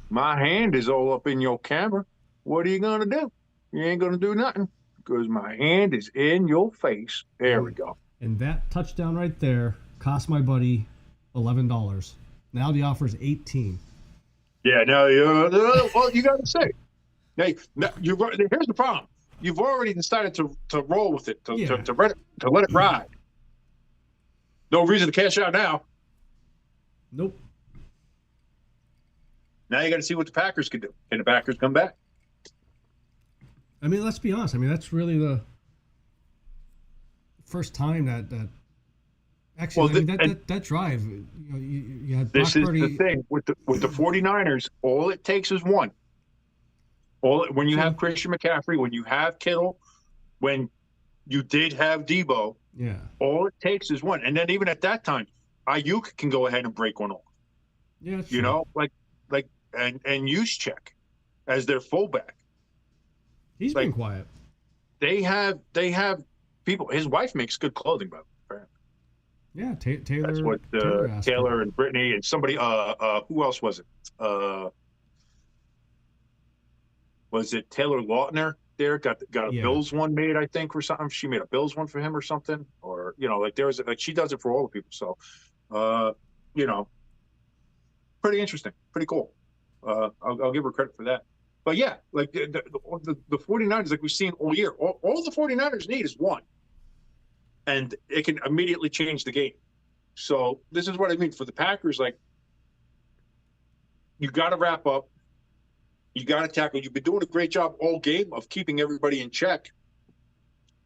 My hand is all up in your camera. What are you going to do? You ain't going to do nothing because my hand is in your face. There we go. And that touchdown right there cost my buddy $11. Now the offer is $18. Yeah, no, well, you got to say. Hey, here's the problem. You've already decided to roll with it, to let it ride. No reason to cash out now. Nope. Now you got to see what the Packers can do. Can the Packers come back? I mean, let's be honest. I mean, that's really the first time that actually, that drive, you had Brock this is Purdy. The thing with the 49ers. All it takes is one. When you have Christian McCaffrey, when you have Kittle, when you did have Debo, yeah, all it takes is one. And then even at that time, Ayuk can go ahead and break one off. Yeah, you know, and Juszczyk as their fullback. He's been quiet. They have people. His wife makes good clothing, by the way. Yeah, Taylor. That's what Taylor and Brittany and somebody. Who else was it? Was it Taylor Lautner? There got a Bills one made, I think, or something. She made a Bills one for him or something, or there was she does it for all the people. So, pretty interesting, pretty cool. I'll give her credit for that. But yeah, the 49ers, like we've seen all year, all the 49ers need is one. And it can immediately change the game. So this is what I mean for the Packers. You got to wrap up. You got to tackle. You've been doing a great job all game of keeping everybody in check.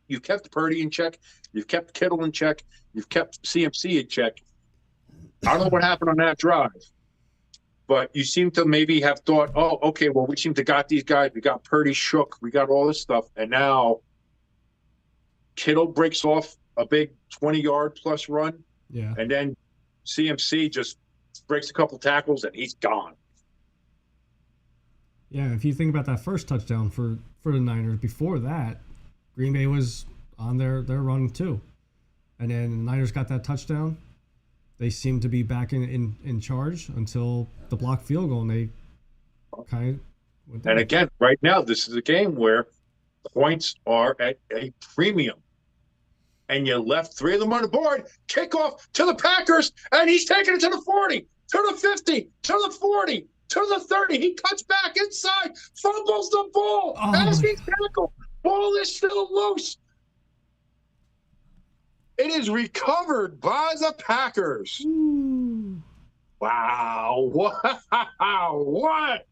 You've kept Purdy in check. You've kept Kittle in check. You've kept CMC in check. I don't know what happened on that drive. But you seem to maybe have thought, oh, okay, well, we seem to got these guys. We got Purdy shook. We got all this stuff. And now Kittle breaks off a big 20-yard plus run. Yeah. And then CMC just breaks a couple tackles and he's gone. Yeah, if you think about that first touchdown for the Niners, before that, Green Bay was on their run too. And then the Niners got that touchdown. They seemed to be back in charge until the blocked field goal, and they kind of went down. And again, right now, this is a game where points are at a premium. And you left three of them on the board, kickoff to the Packers, and he's taking it to the 40, to the 50, to the 40, to the 30. He cuts back inside, fumbles the ball as he's tackled. Ball is still loose. It is recovered by the Packers. Ooh. Wow. Wow. What?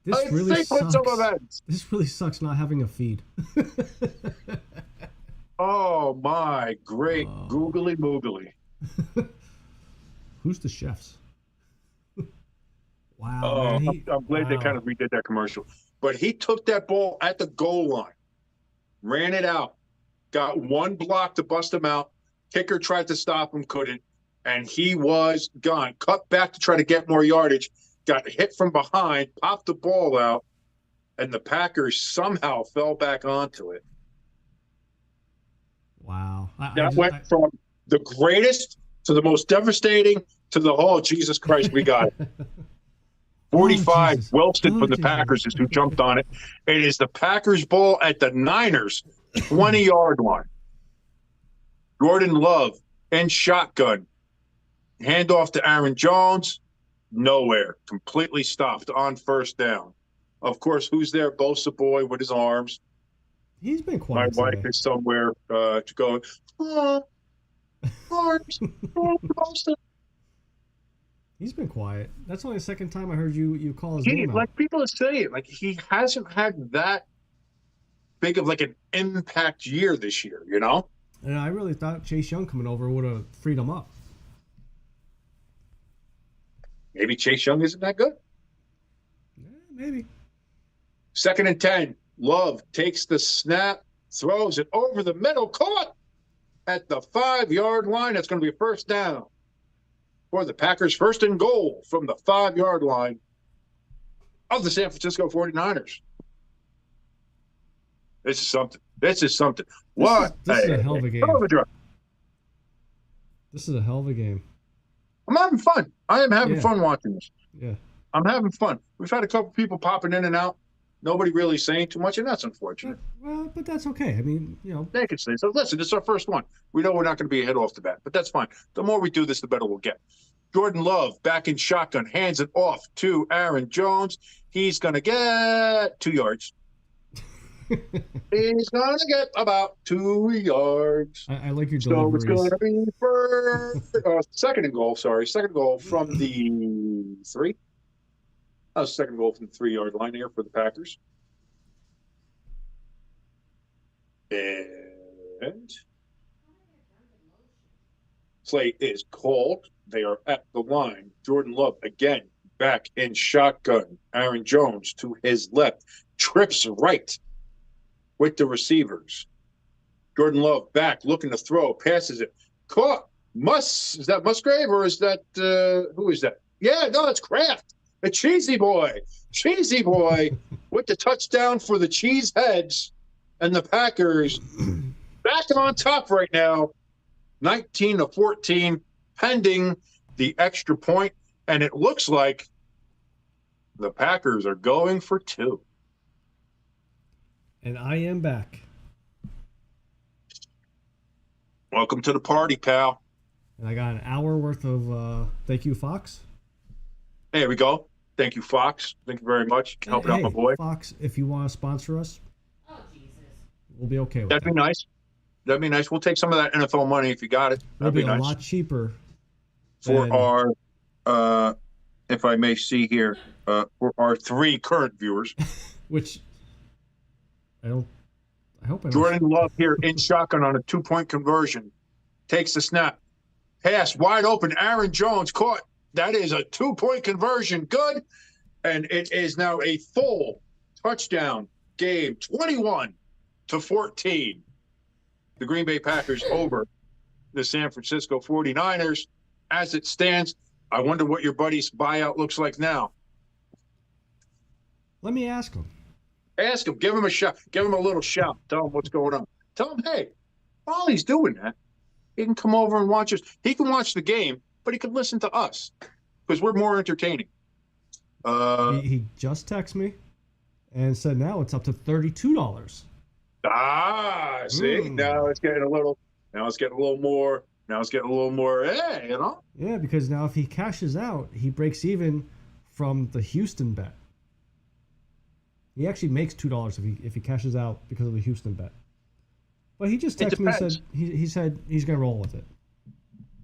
This really sucks. This really sucks not having a feed. Oh, my great googly moogly. Who's the chefs? Wow. Oh, Man, I'm glad they kind of redid that commercial. But he took that ball at the goal line, ran it out, got one block to bust him out. Kicker tried to stop him, couldn't, and he was gone. Cut back to try to get more yardage, got hit from behind, popped the ball out, and the Packers somehow fell back onto it. Wow. That went from the greatest to the most devastating to the, Jesus Christ, we got it. 45, Wellston from the Packers is who jumped on it. It is the Packers ball at the Niners 20-yard line. Jordan Love and shotgun. Handoff to Aaron Jones. Nowhere. Completely stopped on first down. Of course, who's there? Bosa boy with his arms. He's been My quiet wife today. is somewhere to go. Oh, Lawrence, oh, Boston. He's been quiet. That's only the second time I heard you call his He, name out. like people are saying, like he hasn't had that big of like an impact year this year. You know, And I really thought Chase Young coming over would have freed him up. maybe Chase Young isn't that good. Yeah, maybe. 2nd and 10. Love takes the snap, throws it over the middle, caught at the 5-yard line. That's going to be a first down for the Packers. 1st and goal from the 5-yard line of the San Francisco 49ers. This is something. This is something. What? This is a hell of a game. Hell of a drive. This is a hell of a game. I'm having fun. I am having Yeah. fun watching this. Yeah. I'm having fun. We've had a couple people popping in and out. Nobody really saying too much, and that's unfortunate. But that's okay. I mean, They can say so. Listen, this is our first one. We know we're not going to be ahead off the bat, but that's fine. The more we do this, the better we'll get. Jordan Love back in shotgun, hands it off to Aaron Jones. He's going to get 2 yards. He's going to get about 2 yards. I like your So it's deliveries. going to be for 2nd and goal. Sorry, 2nd goal from the 3. That was 2nd goal from the 3-yard line here for the Packers. And play is called. They are at the line. Jordan Love again back in shotgun. Aaron Jones to his left, trips right with the receivers. Jordan Love back looking to throw, passes it, caught. Is that Musgrave or is that who is that? Yeah, no, it's Kraft, the cheesy boy with the touchdown for the Cheeseheads, and the Packers back on top right now, 19-14, pending the extra point, and it looks like the Packers are going for 2. And I am back. Welcome to the party, pal. And I got an hour worth of thank you, Fox. There we go. Thank you, Fox. Thank you very much. Helping out my boy. Fox, if you want to sponsor us, Oh, Jesus. we'll be okay with That'd that. be nice. That'd be nice. We'll take some of that NFL money if you got it. It'll That'd be be a nice. lot cheaper For than- our, if I may see here, for our 3 current viewers. which I hope I don't. Jordan Love here in shotgun on a 2-point conversion. Takes the snap. Pass wide open. Aaron Jones caught. That is a 2-point conversion. Good. And it is now a full touchdown game, 21-14. The Green Bay Packers over the San Francisco 49ers. As it stands, I wonder what your buddy's buyout looks like now. Let me ask him. Ask him, give him a shot, give him a little shout, tell him what's going on. Tell him, hey, while he's doing that, he can come over and watch us. He can watch the game, but he can listen to us because we're more entertaining. He just texted me and said now it's up to $32. See, now it's getting a little more. Hey, you know. Yeah, because now if he cashes out, he breaks even from the Houston bet. He actually makes $2 if he cashes out because of the Houston bet. But he just texted me and said he said he's gonna roll with it.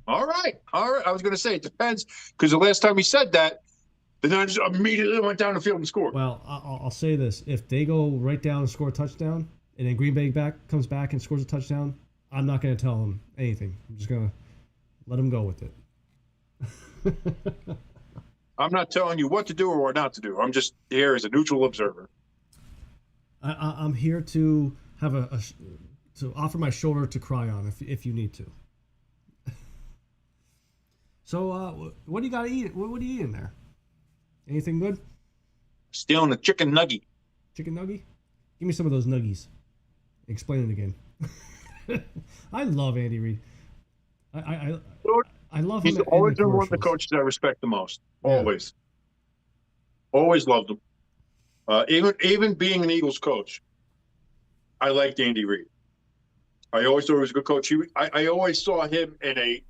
All right. I was going to say it depends because the last time he said that, the Niners immediately went down the field and scored. Well, I'll say this: if they go right down and score a touchdown, and then Green Bay comes back and scores a touchdown, I'm not going to tell him anything. I'm just going to let him go with it. I'm not telling you what to do or what not to do. I'm just here as a neutral observer. I'm here to have to offer my shoulder to cry on if you need to. So, what do you got to eat? What do you eat in there? Anything good? Stealing a chicken nugget. Chicken nugget? Give me some of those nuggies. Explain it again. I love Andy Reid. I love him. He's always been one of the coaches I respect the most. Always. Yeah. Always loved him. Even being an Eagles coach, I liked Andy Reid. I always thought he was a good coach. I always saw him in a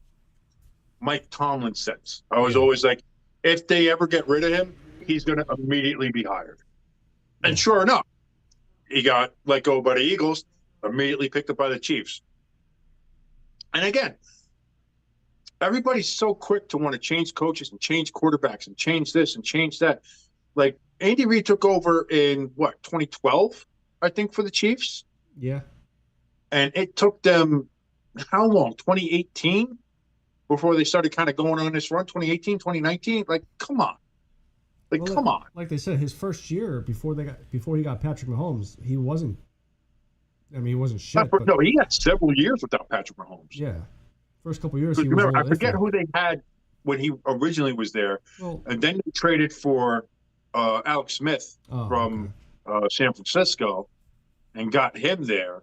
Mike Tomlin sense. I was always like, if they ever get rid of him, he's going to immediately be hired. And sure enough, he got let go by the Eagles, immediately picked up by the Chiefs. And again, everybody's so quick to want to change coaches and change quarterbacks and change this and change that. Like Andy Reid took over in what, 2012, I think, for the Chiefs. Yeah. And it took them how long? 2018 before they started kind of going on this run. 2018, 2019. Like, come on. Like, Well, come on. Like they said, his first year before he got Patrick Mahomes, he wasn't. I mean, he wasn't shit. But, No, he had several years without Patrick Mahomes. Yeah, first couple years he was. Remember, I forget who they had when he originally was there, and then they traded for Alex Smith from San Francisco, and got him there,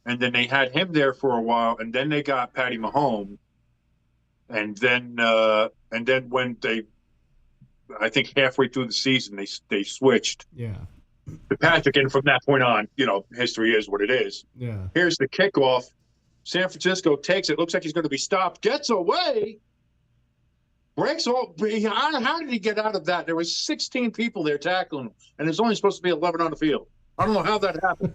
and then they had him there for a while, and then they got Patty Mahomes, and then when they, I think halfway through the season they switched. Yeah. To Patrick, and from that point on, history is what it is. Yeah. Here's the kickoff. San Francisco takes it. Looks like he's going to be stopped. Gets away. Breaks all. How did he get out of that? There was 16 people there tackling him, and there's only supposed to be 11 on the field. I don't know how that happened.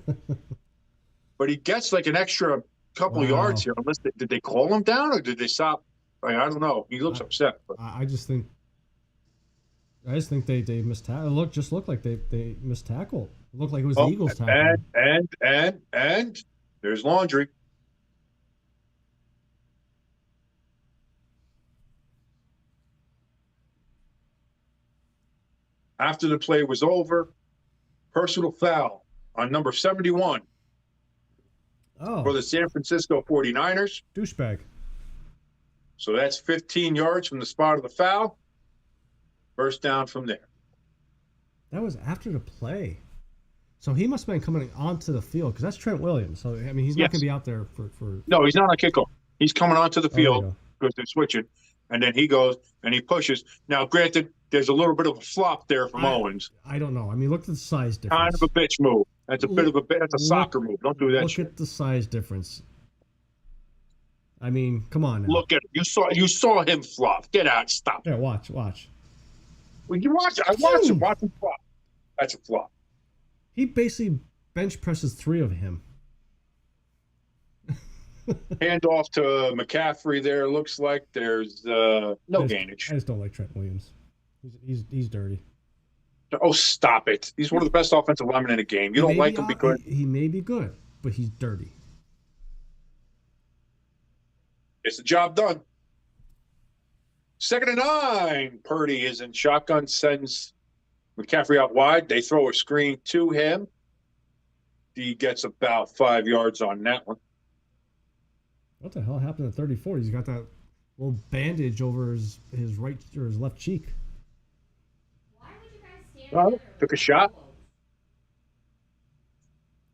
But he gets like an extra couple of yards here. Unless did they call him down or did they stop? Like, I don't know. He looks upset. But. I just think they missed tackle. It looked like they missed tackle. It looked like it was the Eagles tackle. And there's laundry. After the play was over, personal foul on number 71 for the San Francisco 49ers. Douchebag. So that's 15 yards from the spot of the foul. First down from there. That was after the play. So he must have been coming onto the field because that's Trent Williams. So, I mean, he's not going to be out there for... No, he's not on kickoff. He's coming onto the field because they're switching. And then he goes and he pushes. Now, granted, there's a little bit of a flop there from Owens. I don't know. I mean, look at the size difference. Kind of a bitch move. That's a soccer move. Don't do that. Look at the size difference. I mean, come on now. Look at it. You saw him flop. Get out. Stop. Yeah, watch. Well, you watch it. I watch him. Watch him flop. That's a flop. He basically bench presses 3 of him. Hand off to McCaffrey there. Looks like there's no gainage. I just don't like Trent Williams. He's dirty. Oh, stop it. He's one of the best offensive linemen in the game. You don't like him because... He may be good, but he's dirty. It's the job done. 2nd and 9. Purdy is in shotgun, sends McCaffrey out wide. They throw a screen to him. He gets about 5 yards on that one. What the hell happened at 34? He's got that little bandage over his right or his left cheek. Why would you guys stand Took a shot.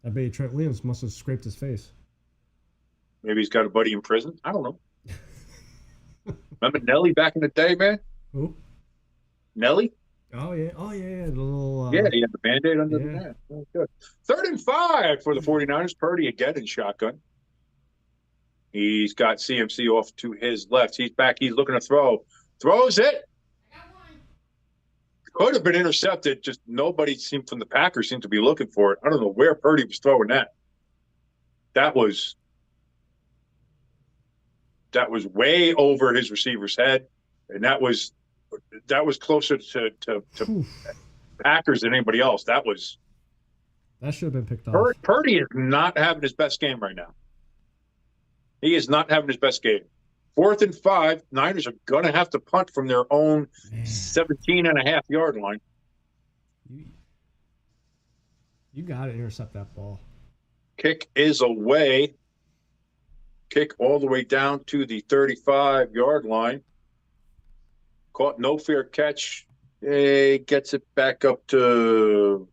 I bet Trent Williams must have scraped his face. Maybe he's got a buddy in prison. I don't know. Remember Nelly back in the day, man? Who? Nelly? Oh yeah. The little. He had the Band-Aid under the net. Oh, good. 3rd and 5 for the 49ers. Purdy again in shotgun. He's got CMC off to his left. He's back. He's looking to throw. Throws it. I got one. Could have been intercepted. Just nobody from the Packers seemed to be looking for it. I don't know where Purdy was throwing that. That was way over his receiver's head, and that was closer to Packers than anybody else. That should have been picked off. Purdy is not having his best game right now. He is not having his best game. 4th and 5. Niners are going to have to punt from their own 17.5-yard line. You got to intercept that ball. Kick is away. Kick all the way down to the 35-yard line. Caught no fair catch. Gets it back up to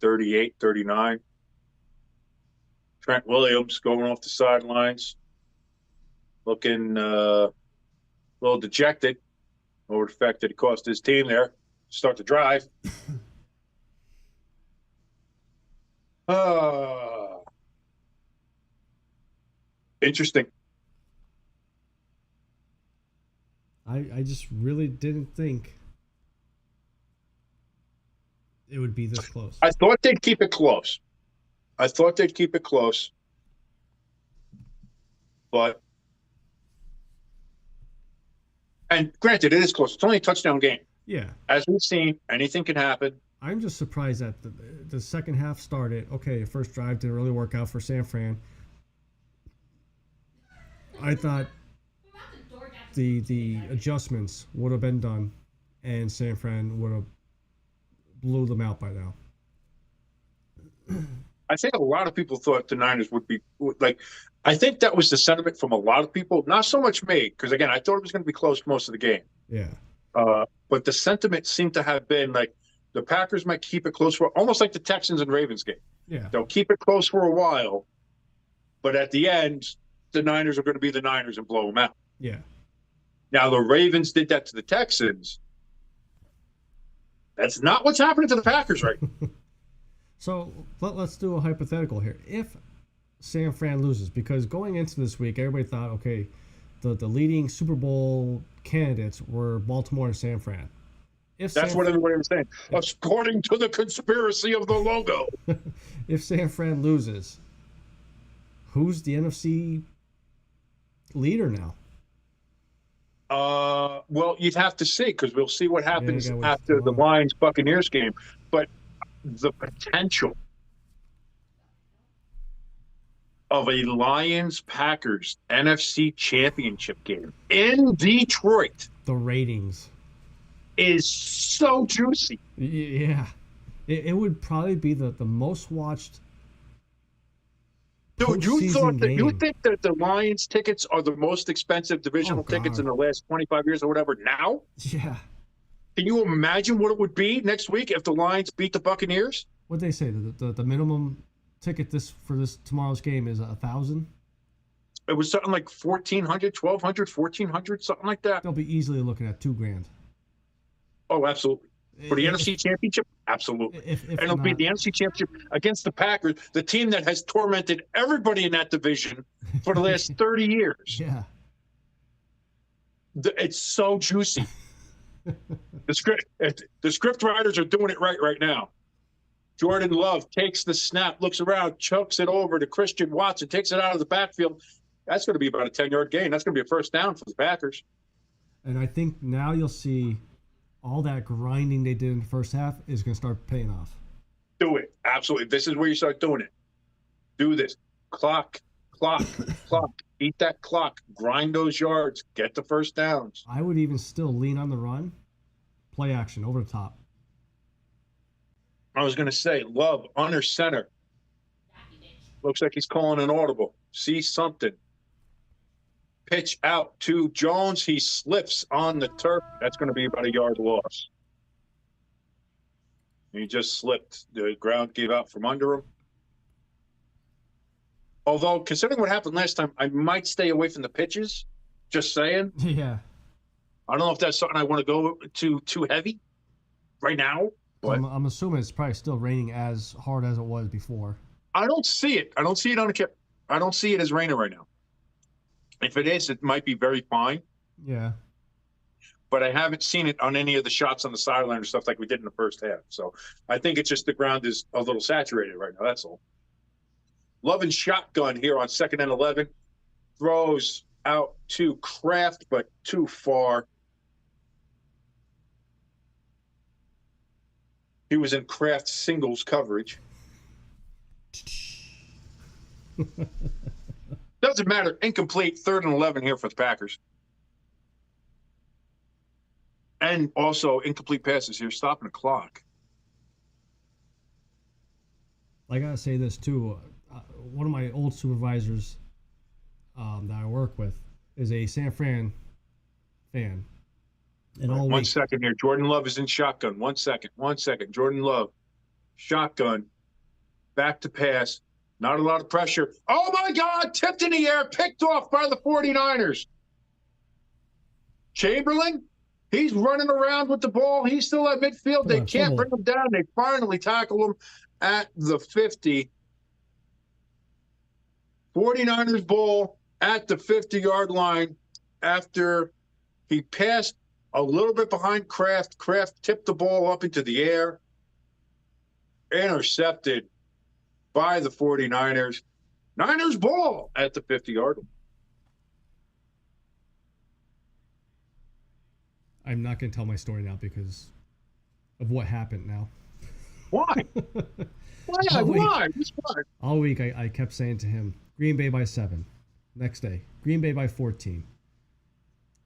38, 39. Trent Williams going off the sidelines. Looking a little dejected over the fact that he cost his team there. Start the drive. Interesting. I just really didn't think it would be this close. I thought they'd keep it close. But, and granted, it is close. It's only a touchdown game. Yeah. As we've seen, anything can happen. I'm just surprised that the second half started. Okay, the first drive didn't really work out for San Fran. I thought the adjustments would have been done, and San Fran would have blew them out by now. I think a lot of people thought the Niners would be like. I think that was the sentiment from a lot of people. Not so much me, because again, I thought it was going to be close most of the game. Yeah. But the sentiment seemed to have been like the Packers might keep it close for almost like the Texans and Ravens game. Yeah. They'll keep it close for a while, but at the end, the Niners are going to be the Niners and blow them out. Yeah. Now, the Ravens did that to the Texans. That's not what's happening to the Packers right now. So let's do a hypothetical here. If San Fran loses, because going into this week, everybody thought, okay, the leading Super Bowl candidates were Baltimore and San Fran. That's what everybody was saying. According to the conspiracy of the logo. If San Fran loses, who's the NFC leader now? Well, you'd have to see, because we'll see what happens after the Lions-Buccaneers game. But the potential of a Lions-Packers NFC championship game in Detroit, the ratings, is so juicy. Yeah. It would probably be the most watched. Dude, you think that the Lions tickets are the most expensive divisional tickets in the last 25 years or whatever now? Yeah. Can you imagine what it would be next week if the Lions beat the Buccaneers? What'd they say? The minimum ticket for this tomorrow's game is 1,000? It was something like 1,400, 1,200, 1,400, something like that. They'll be easily looking at $2,000. Oh, absolutely. For the NFC Championship? Absolutely. And it'll be the NFC Championship against the Packers, the team that has tormented everybody in that division for the last 30 years. Yeah. It's so juicy. The script writers are doing it right now. Jordan Love takes the snap, looks around, chokes it over to Christian Watson, takes it out of the backfield. That's going to be about a 10-yard gain. That's going to be a first down for the Packers. And I think now you'll see all that grinding they did in the first half is going to start paying off. Do it. Absolutely. This is where you start doing it. Do this. Clock. Eat that clock. Grind those yards. Get the first downs. I would even still lean on the run. Play action over the top. I was going to say, Love, under center. Looks like he's calling an audible. See something. Pitch out to Jones. He slips on the turf. That's going to be about a yard loss. He just slipped. The ground gave out from under him. Although, considering what happened last time, I might stay away from the pitches. Just saying. Yeah. I don't know if that's something I want to go too heavy right now. But I'm assuming it's probably still raining as hard as it was before. I don't see it. I don't see it on the cap. I don't see it as raining right now. If it is, it might be very fine. Yeah. But I haven't seen it on any of the shots on the sideline or stuff like we did in the first half. So I think it's just the ground is a little saturated right now. That's all. Love and shotgun here on 2nd and 11. Throws out to Kraft, but too far. He was in Kraft singles coverage. Doesn't matter. Incomplete. 3rd and 11 here for the Packers. And also incomplete passes here, stopping the clock. I got to say this, too. One of my old supervisors that I work with is a San Fran fan. And all 1 second here. Jordan Love is in shotgun. 1 second. Jordan Love. Shotgun. Back to pass. Not a lot of pressure. Oh, my God. Tipped in the air. Picked off by the 49ers. Chamberlain, he's running around with the ball. He's still at midfield. They can't bring him down. They finally tackle him at the 50. 49ers ball at the 50-yard line after he passed a little bit behind Kraft. Kraft tipped the ball up into the air. intercepted by the 49ers. Niners ball at the 50-yard line. I'm not going to tell my story now because of what happened now. Why? Why? All week I kept saying to him, Green Bay by 7. Next day, Green Bay by 14.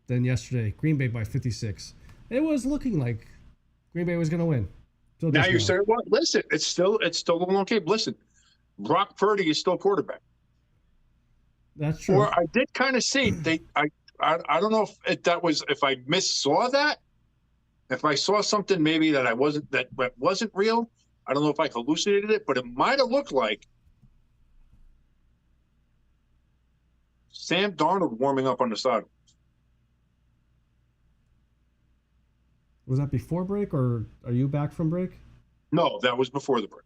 Then yesterday, Green Bay by 56. It was looking like Green Bay was going to win. Now you're saying, well, listen, it's still a long game. Listen, Brock Purdy is still quarterback. That's true. Or I did kind of see I don't know if I missaw that. If I saw something maybe that wasn't real, I don't know if I hallucinated it, but it might have looked like Sam Darnold warming up on the sideline. Was that before break, or are you back from break? No, that was before the break.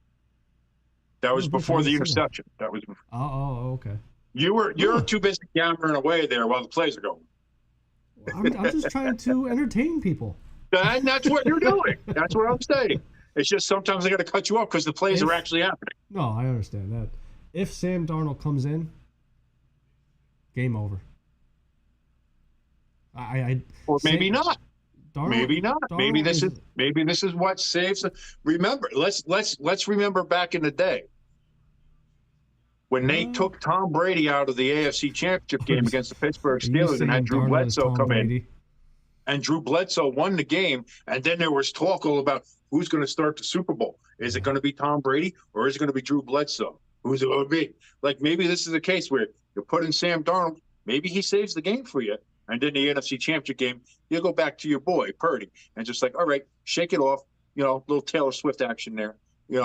That was before the interception. That was before. Oh, okay. You're too busy yammering away there while the plays are going. I'm just trying to entertain people. And that's what you're doing. That's what I'm saying. It's just sometimes I got to cut you off because the plays are actually happening. No, I understand that. If Sam Darnold comes in, game over. Or maybe not. Maybe not. Darnold Maybe this is what saves. Remember, let's remember back in the day when they took Tom Brady out of the AFC Championship game against the Pittsburgh Steelers and had Drew Bledsoe come in. And Drew Bledsoe won the game, and then there was talk all about who's going to start the Super Bowl. Is it going to be Tom Brady or is it going to be Drew Bledsoe? Who's it going to be? Like maybe this is a case where you put in Sam Darnold, maybe he saves the game for you, and then the NFC Championship game, you go back to your boy Purdy and just like, all right, shake it off, little Taylor Swift action there,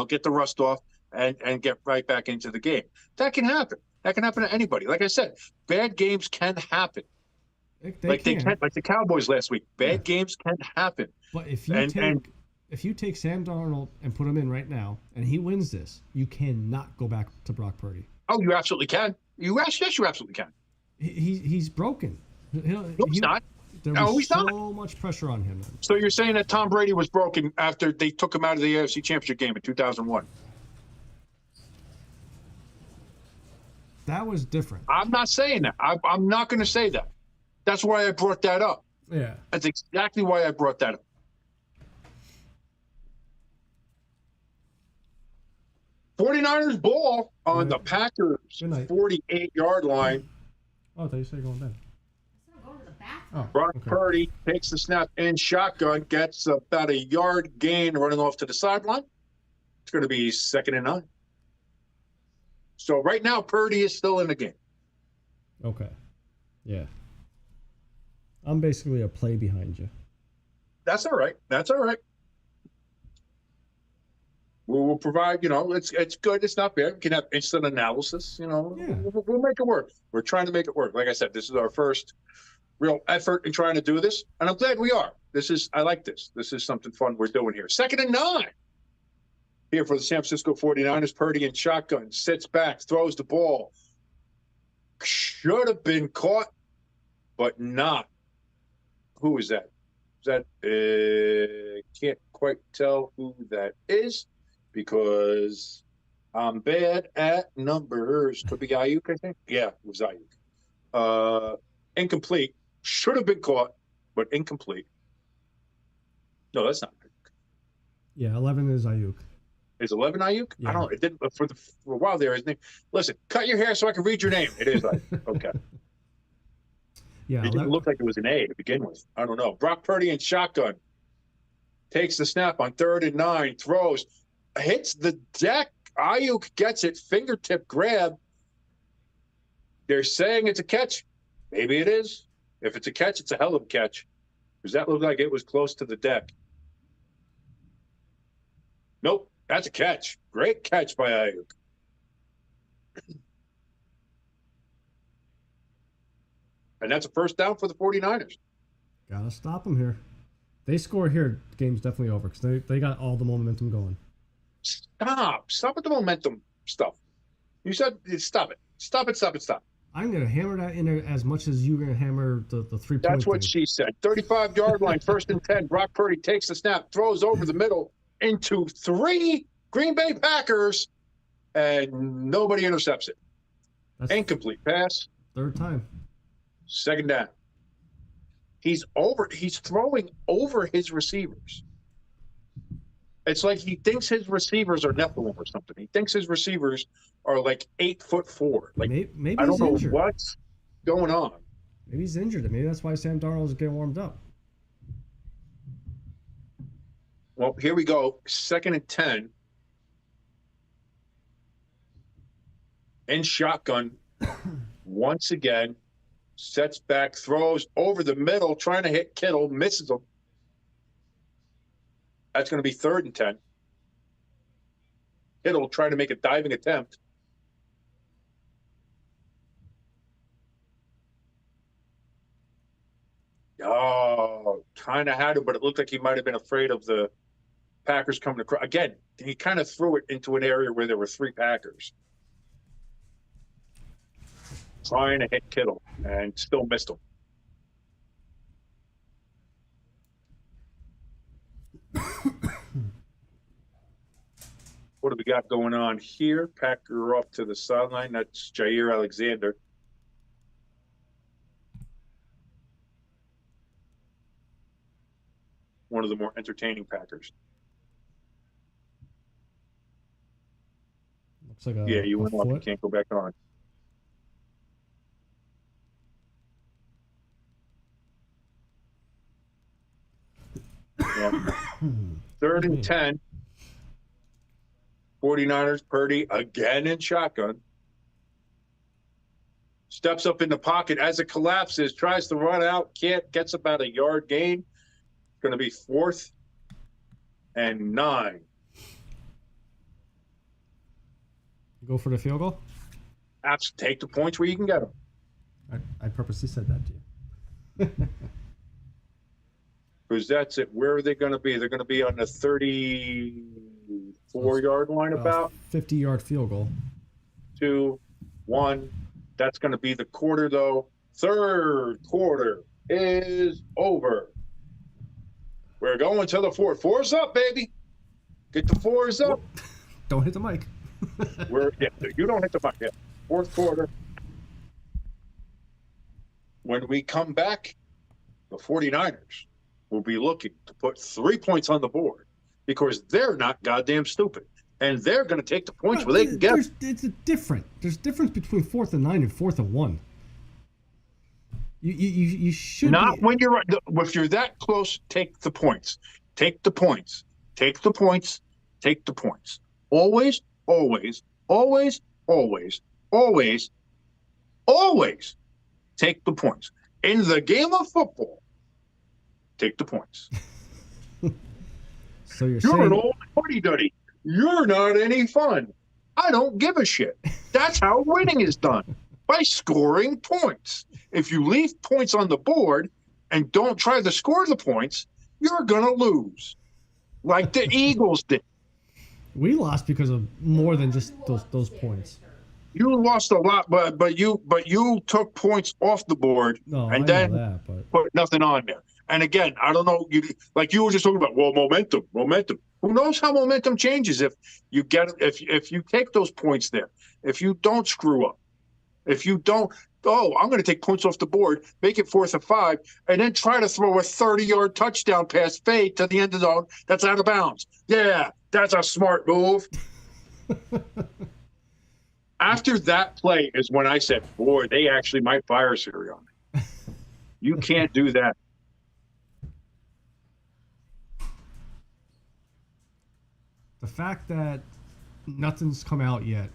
get the rust off and get right back into the game. That can happen. That can happen to anybody. Like I said, bad games can happen. They can, like the Cowboys last week. Bad games can happen. But if you take Sam Darnold and put him in right now, and he wins this, you cannot go back to Brock Purdy. Oh, you absolutely can. Yes, you absolutely can. He's broken. No, he's not. There was so much pressure on him. So you're saying that Tom Brady was broken after they took him out of the AFC Championship game in 2001? That was different. I'm not saying that. I'm not going to say that. That's why I brought that up. Yeah. That's exactly why I brought that up. '49ers ball on the Packers 48-yard line. Oh, I thought you said going down. Going to the bathroom. Brock Purdy takes the snap in shotgun, gets about a yard gain running off to the sideline. It's going to be 2nd and 9. So right now, Purdy is still in the game. Okay. Yeah. I'm basically a play behind you. That's all right. That's all right. We'll provide, it's good. It's not bad. We can have instant analysis, We'll make it work. We're trying to make it work. Like I said, this is our first real effort in trying to do this, and I'm glad we are. I like this. This is something fun we're doing here. 2nd and 9 here for the San Francisco 49ers. Purdy in shotgun, sits back, throws the ball. Should have been caught, but not. Who is that? Can't quite tell who that is because I'm bad at numbers. Could be Ayuk, I think. Yeah, it was Ayuk. Incomplete. Should have been caught, but incomplete. No, that's not Ayuk. Yeah, 11 is Ayuk. Is 11 Ayuk? Yeah. I don't know. It did for a while there. His name. Listen, cut your hair so I can read your name. It is Ayuk. Okay. Yeah, it didn't look like it was an A to begin with. I don't know. Brock Purdy in shotgun. Takes the snap on 3rd and 9. Throws. Hits the deck. Ayuk gets it. Fingertip grab. They're saying it's a catch. Maybe it is. If it's a catch, it's a hell of a catch. Does that look like it was close to the deck? Nope. That's a catch. Great catch by Ayuk. And that's a first down for the 49ers. Gotta stop them here. They score here, the game's definitely over because they got all the momentum going. Stop with the momentum stuff. You said stop it. Stop. I'm going to hammer that in there as much as you're going to hammer the 3-point. That's what she said. 35-yard line, 1st and 10. Brock Purdy takes the snap, throws over the middle into 3. Green Bay Packers, and nobody intercepts it. That's Incomplete pass. third time. Second down. He's throwing over his receivers. It's like he thinks his receivers are Nephilim or something. He thinks his receivers are like 8'4". Like Maybe I don't he's know injured. what's going on. Maybe he's injured. Maybe that's why Sam Darnold's getting warmed up. Well, here we go. 2nd and 10. In shotgun. Once again. Sets back, throws over the middle, trying to hit Kittle, misses him. That's going to be 3rd and 10. Kittle trying to make a diving attempt. Oh, kind of had it, but it looked like he might have been afraid of the Packers coming across. Again, he kind of threw it into an area where there were 3 Packers. Trying to hit Kittle and still missed him. What do we got going on here? Packer off to the sideline. That's Jair Alexander. One of the more entertaining Packers. Looks like a Yeah, you a went off. You foot. can't go back on. Yeah. 3rd and 10. 49ers, Purdy again in shotgun. Steps up in the pocket as it collapses, tries to run out, can't, gets about a yard gain. It's going to be 4th and 9. Go for the field goal? Take the points where you can get them. I purposely said that to you. Because that's it. Where are they going to be? They're going to be on the 34-yard line about. 50-yard field goal. 2, 1. That's going to be the quarter, though. 3rd quarter is over. We're going to the 4th. 4's up, baby. Get the 4's up. Don't hit the mic. You don't hit the mic yet. 4th quarter. When we come back, the 49ers will be looking to put 3 points on the board because they're not goddamn stupid. And they're going to take the points where they can get them. It's different. There's difference between 4th and 9 and 4th and 1. You should Not when you're right. If you're that close, take the points. Take the points. Take the points. Take the points. Always, always, always, always, always, always take the points. In the game of football, take the points. So you're You're saying an old fuddy-duddy. You're not any fun. I don't give a shit. That's how winning is done, by scoring points. If you leave points on the board and don't try to score the points, you're going to lose, like the Eagles did. we lost because of more than just those points. You lost a lot, but you took points off the board No, and I then know that, but put nothing on there. And again, I don't know. You were just talking about, well, momentum. Who knows how momentum changes if you take those points there? If you don't screw up, if you don't, I'm going to take points off the board, make it 4th and 5, and then try to throw a 30-yard touchdown pass fade to the end of the zone that's out of bounds. Yeah, that's a smart move. After that play is when I said, boy, they actually might fire Sirianni. You can't do that. the fact that nothing's come out yet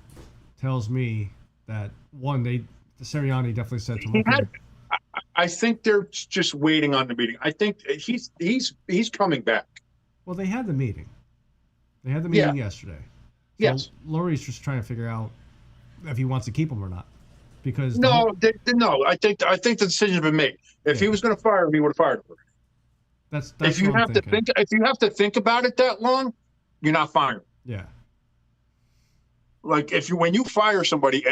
tells me that the Sirianni definitely said to him, okay, I think they're just waiting on the meeting. I think he's coming back. well, they had the meeting. They had the meeting yesterday. So Yes. Lurie's just trying to figure out if he wants to keep him or not. Because No. I think the decision's been made. If he was going to fire him, he would have fired him. that's If you what I'm have to thinking. if you have to think about it that long, you're not firing. Yeah. Like when you fire somebody,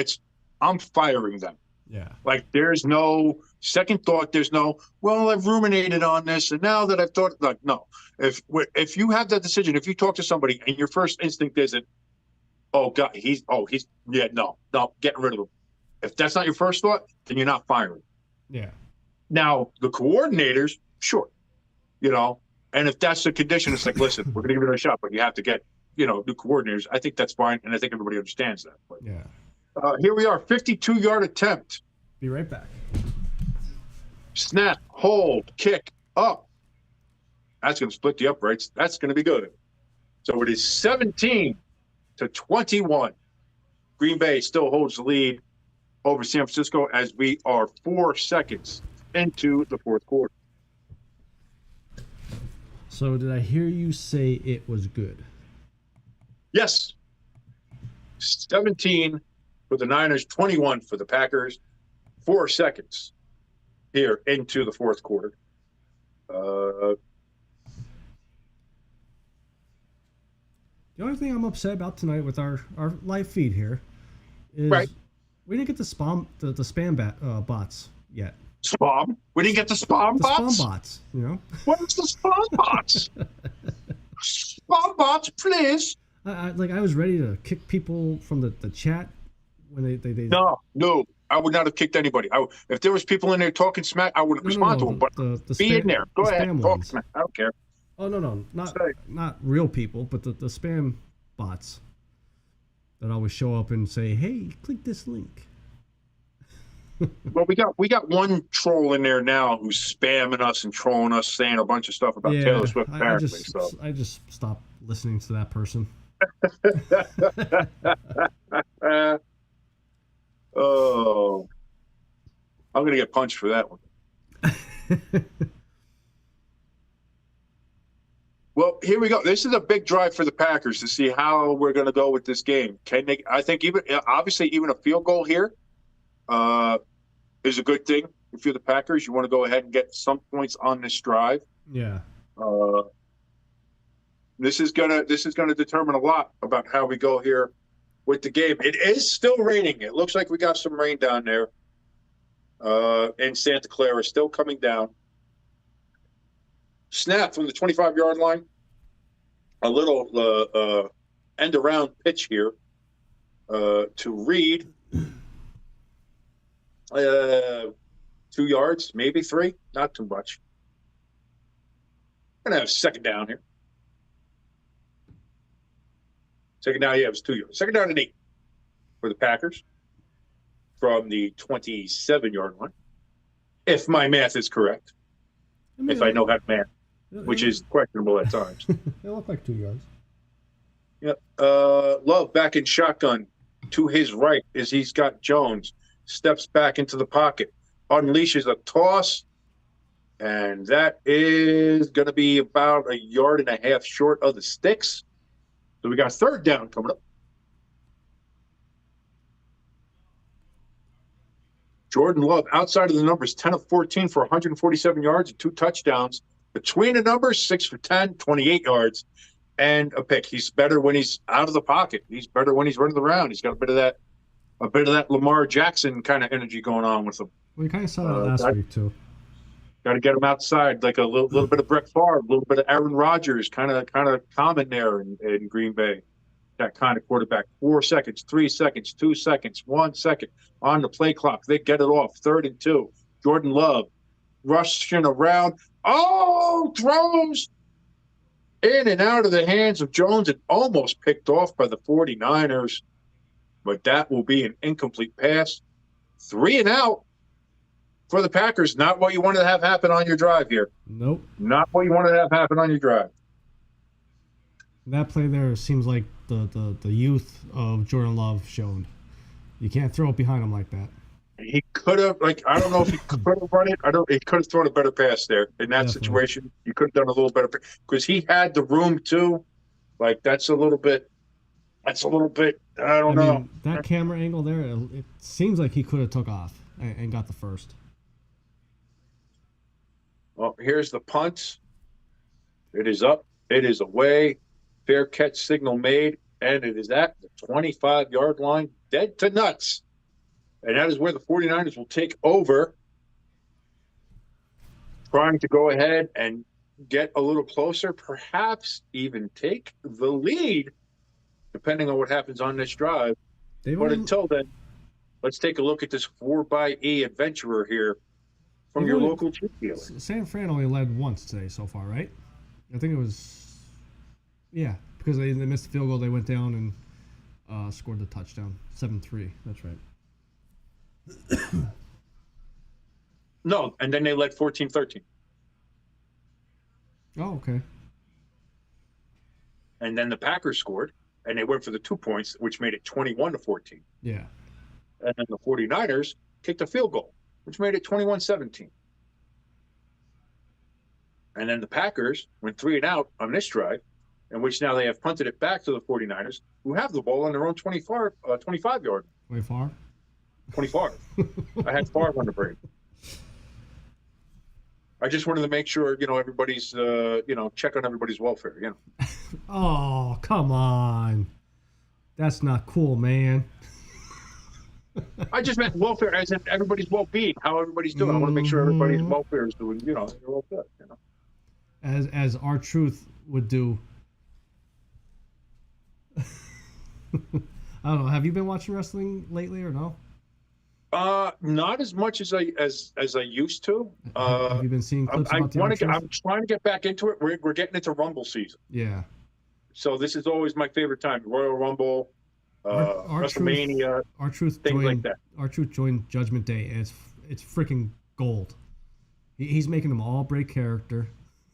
I'm firing them. Yeah. Like there's no second thought. There's no, well, I've ruminated on this, and now that I've thought, like, no. If you have that decision, if you talk to somebody and your first instinct isn't, oh God, yeah, no, getting rid of him. If that's not your first thought, then you're not firing. Yeah. Now the coordinators, sure, you know, and if that's the condition, it's like, listen, we're going to give it a shot, but you have to get, you know, new coordinators. I think that's fine, and I think everybody understands that. But, Yeah. here we are, 52-yard attempt. Be right back. Snap, hold, kick, up. That's going to split the uprights. That's going to be good. So it is 17-21. Green Bay still holds the lead over San Francisco as we are 4 seconds into the fourth quarter. So did I hear you say it was good? Yes. 17 for the Niners, 21 for the Packers. 4 seconds here into the fourth quarter. The only thing I'm upset about tonight with our live feed here is Right. we didn't get the spam bots yet. Spam? We didn't get the spam The bots? spam bots, you know. What is the spam bots? Spam bots, please. I was ready to kick people from the chat when they No, I would not have kicked anybody. If there was people in there talking smack, I wouldn't respond to them. But the be in there. Go ahead, spam talk ones. smack. I don't care. Oh no, Say. not real people, but the spam bots that always show up and say, "Hey, click this link." Well, we got one troll in there now who's spamming us and trolling us, saying a bunch of stuff about Taylor Swift. Apparently, I just stopped listening to that person. Oh, I'm gonna get punched for that one. Well, here we go. This is a big drive for the Packers to see how we're going to go with this game. Can they? I think even a field goal here is a good thing. If you're the Packers, you want to go ahead and get some points on this drive. Yeah. This is gonna determine a lot about how we go here with the game. It is still raining. It looks like we got some rain down there in Santa Clara, still coming down. Snap from the 25-yard line. A little end around pitch here to Reed. 2 yards, maybe 3, not too much. Gonna have second down here. Second down, yeah, it was 2 yards. Second down and 8 for the Packers from the 27-yard line, if my math is correct. If I know how to math, which is questionable at times. They look like 2 yards. Yep. Love back in shotgun to his right as he's got Jones. Steps back into the pocket, unleashes a toss, and that is going to be about 1.5 yards short of the sticks. So we got third down coming up. Jordan Love, outside of the numbers, 10 of 14 for 147 yards and 2 touchdowns. Between the numbers, 6 for 10, 28 yards, and a pick. He's better when he's out of the pocket. He's better when he's running around. He's got a bit of that Lamar Jackson kind of energy going on with him. We kind of saw that last week too. Got to get him outside, like a little bit of Brett Favre, a little bit of Aaron Rodgers, kind of common there in Green Bay. That kind of quarterback. 4 seconds, 3 seconds, 2 seconds, 1 second on the play clock. They get it off. 3rd and 2. Jordan Love rushing around. Oh, throws in and out of the hands of Jones and almost picked off by the 49ers. But that will be an incomplete pass. 3 and out for the Packers. Not what you wanted to have happen on your drive here. Nope. Not what you wanted to have happen on your drive. That play there seems like the youth of Jordan Love shown. You can't throw it behind him like that. He could have, I don't know if he could have run it. He could have thrown a better pass there in that situation. He could have done a little better because he had the room too. That's a little bit. I don't know. Mean, that camera angle there, it seems like he could have took off and got the first. Well, here's the punt. It is up. It is away. Fair catch signal made, and it is at the 25-yard line, dead to nuts. And that is where the 49ers will take over, trying to go ahead and get a little closer, perhaps even take the lead, depending on what happens on this drive. They've But only, until then, let's take a look at this 4x adventurer here from they've your only local Jeep dealer. San Fran only led once today so far, right? I think it was, yeah, because they missed the field goal. They went down and scored the touchdown, 7-3. That's right. No, and then they led 14-13. Oh, okay. And then the Packers scored, and they went for the 2 points, which made it 21-14. Yeah. And then the 49ers kicked a field goal, which made it 21-17. And then the Packers went 3 and out on this drive, in which now they have punted it back to the 49ers, who have the ball on their own 25-yard. Way far. 25. I had Favre on the brain. I just wanted to make sure, everybody's, check on everybody's welfare, Oh, come on. That's not cool, man. I just meant welfare as in everybody's well-being, how everybody's doing. I want to make sure everybody's welfare is doing, they're all good, As R-Truth would do. I don't know. Have you been watching wrestling lately or no? Not as much as I used to. Have you been seeing clips about the R-Truth? I'm trying to get back into it. We're getting into Rumble season. Yeah. So this is always my favorite time. Royal Rumble, WrestleMania, R-Truth things joined, like that. R-Truth joined Judgment Day, and it's freaking gold. He's making them all break character.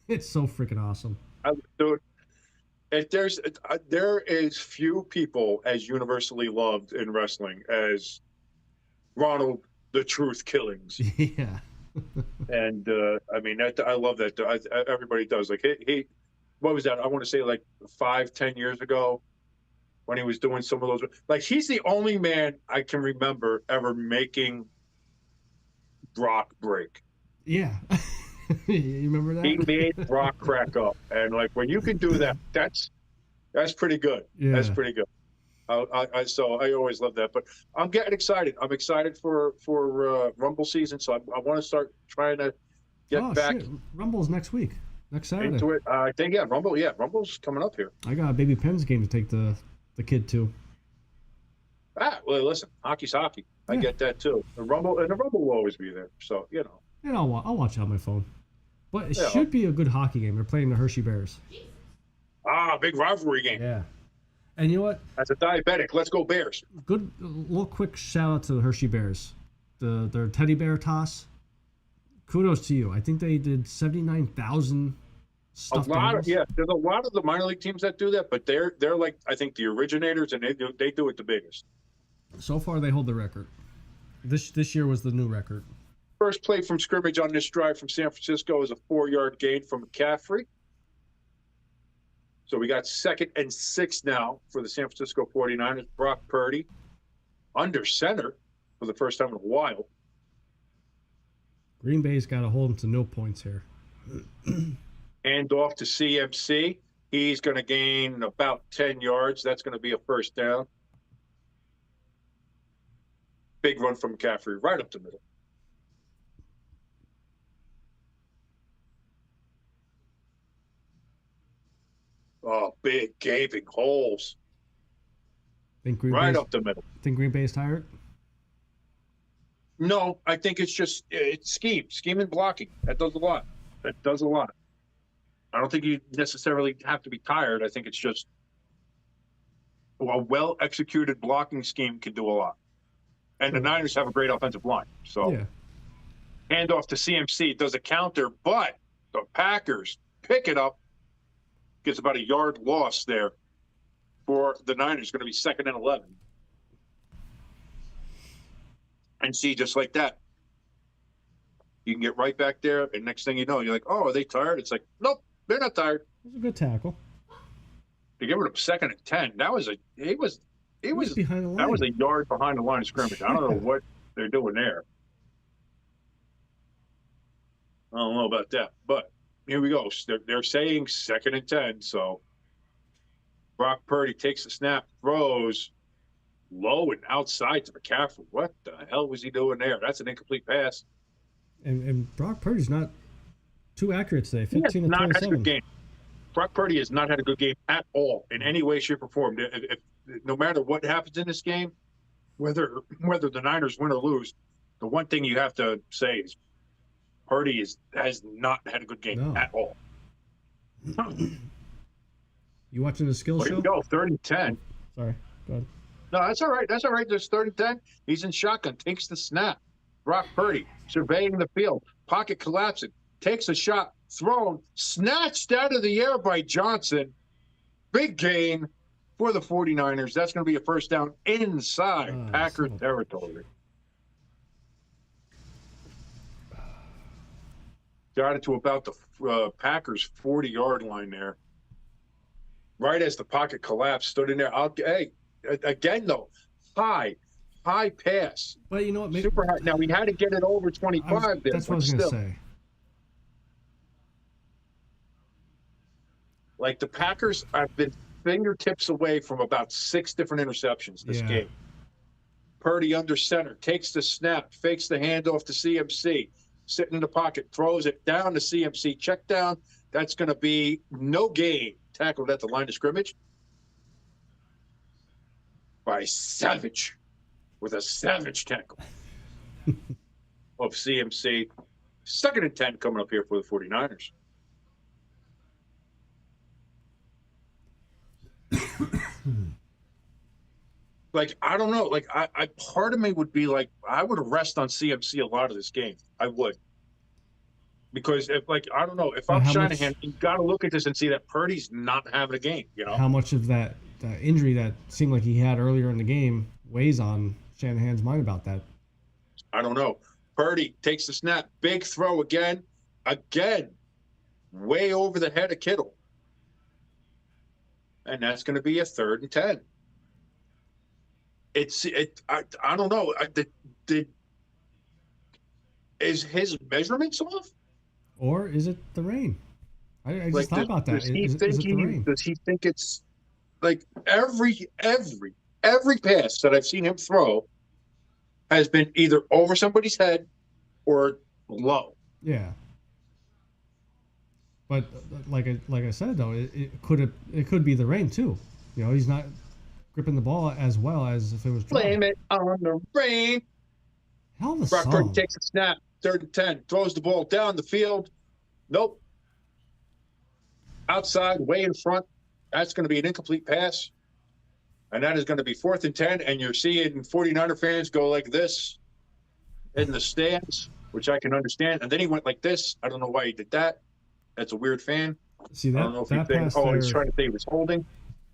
It's so freaking awesome. Dude, there is few people as universally loved in wrestling as Ronald the Truth Killings. Yeah. And I mean, I love that. Everybody does. Like he, what was that? I want to say like 5-10 years ago, when he was doing some of those. Like he's the only man I can remember ever making Brock break. Yeah. You remember that? He made Brock crack up, and like when you can do that, that's pretty good. Yeah. That's pretty good. So I always love that. But I'm getting excited. I'm excited for Rumble season. So I want to start trying to get back. Shit. Rumble's next week, next Saturday. Into it. I think Rumble's coming up here. I got a baby Penn's game to take the kid to. Well, listen, hockey's hockey. I get that too. The Rumble will always be there. So And I'll watch it on my phone. But it should be a good hockey game. They're playing the Hershey Bears. Big rivalry game. Yeah. And you know what? As a diabetic, let's go Bears. Good little quick shout out to the Hershey Bears. Their teddy bear toss. Kudos to you. I think they did 79,000 stuffed animals. There's a lot of the minor league teams that do that, but they're like I think the originators, and they do it the biggest. So far, they hold the record. This year was the new record. First play from scrimmage on this drive from San Francisco is a 4-yard gain from McCaffrey. So we got 2nd and 6 now for the San Francisco 49ers. Brock Purdy under center for the first time in a while. Green Bay's got to hold them to no points here. Hand off to CMC. He's going to gain about 10 yards. That's going to be a first down. Big run from McCaffrey right up the middle. Oh, big gaping holes. Think up the middle. Think Green Bay's tired? No, I think it's just scheme and blocking. That does a lot. I don't think you necessarily have to be tired. I think it's just a well-executed blocking scheme can do a lot. And the Niners have a great offensive line. So hand off to CMC. Does a counter, but the Packers pick it up. Gets about a yard loss there for the Niners. Going to be 2nd and 11. And see, just like that, you can get right back there. And next thing you know, you're like, oh, are they tired? It's like, nope, they're not tired. It was a good tackle. They give it up 2nd and 10. That was behind the line. That was a yard behind the line of scrimmage. I don't know what they're doing there. I don't know about that, but here we go. They're saying 2nd and 10. So Brock Purdy takes the snap, throws, low and outside to McCaffrey. What the hell was he doing there? That's an incomplete pass. And Brock Purdy's not too accurate today. He has 15 of not had a good 27. game. Brock Purdy has not had a good game at all in any way, shape, or form. No matter what happens in this game, whether the Niners win or lose, the one thing you have to say is Purdy has not had a good game at all. You watching the skills Here show? we go, 3rd and 10. Sorry, go ahead. No, that's all right. That's all right. There's 3rd and 10. He's in shotgun, takes the snap. Brock Purdy surveying the field, pocket collapsing, takes a shot, thrown, snatched out of the air by Johnson. Big gain for the 49ers. That's going to be a first down inside Packers territory. Got it to about the Packers 40-yard line there. Right as the pocket collapsed, stood in there. Hey, again, though, high pass. But you know what? Super high. Now, we had to get it over 25 there. That's what I was going to say. Like, the Packers have been fingertips away from about 6 different interceptions this game. Purdy under center, takes the snap, fakes the handoff to CMC, sitting in the pocket, throws it down to CMC, check down. That's going to be no gain. Tackled at the line of scrimmage by Savage with a savage tackle of CMC. 2nd and 10 coming up here for the 49ers. Like, I don't know. Like, I part of me would be like, I would rest on CMC a lot of this game. I would. Because if, like, I don't know, if I'm Shanahan, you got to look at this and see that Purdy's not having a game. You know, how much of that injury that seemed like he had earlier in the game weighs on Shanahan's mind about that? I don't know. Purdy takes the snap, big throw again, way over the head of Kittle, and that's going to be a 3rd and 10. I don't know. Is his measurements off? Or is it the rain? I just thought about that. Is it the rain? Does he think it's like every pass that I've seen him throw has been either over somebody's head or low? Yeah. But like I said though, it could be the rain too. You know, he's not gripping the ball as well as if it was dry. Blame it on the rain. Hell of a Brock song. Purdy takes a snap, 3rd and 10, throws the ball down the field. Nope. Outside, way in front. That's going to be an incomplete pass. And that is going to be 4th and 10. And you're seeing 49er fans go like this in the stands, which I can understand. And then he went like this. I don't know why he did that. That's a weird fan. See that? I don't know if that he's trying to say he was holding.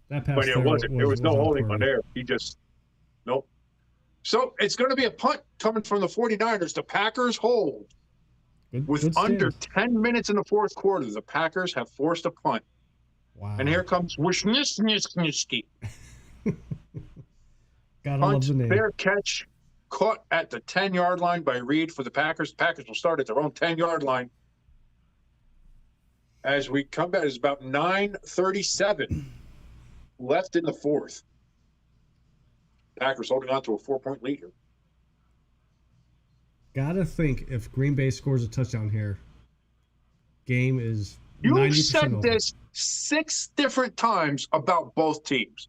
That pass But it wasn't. There was no holding on there. He just, nope. So it's going to be a punt coming from the 49ers. The Packers hold. With under 10 minutes in the 4th quarter, the Packers have forced a punt. Wow. And here comes Wisniewski. Gotta love the name. Fair catch, caught at the 10-yard line by Reed for the Packers. The Packers will start at their own 10-yard line. As we come back, it's about 9:37 left in the 4th. Packers holding on to a 4-point lead here. Gotta think if Green Bay scores a touchdown here, game is 90% You've said over. this 6 different times about both teams.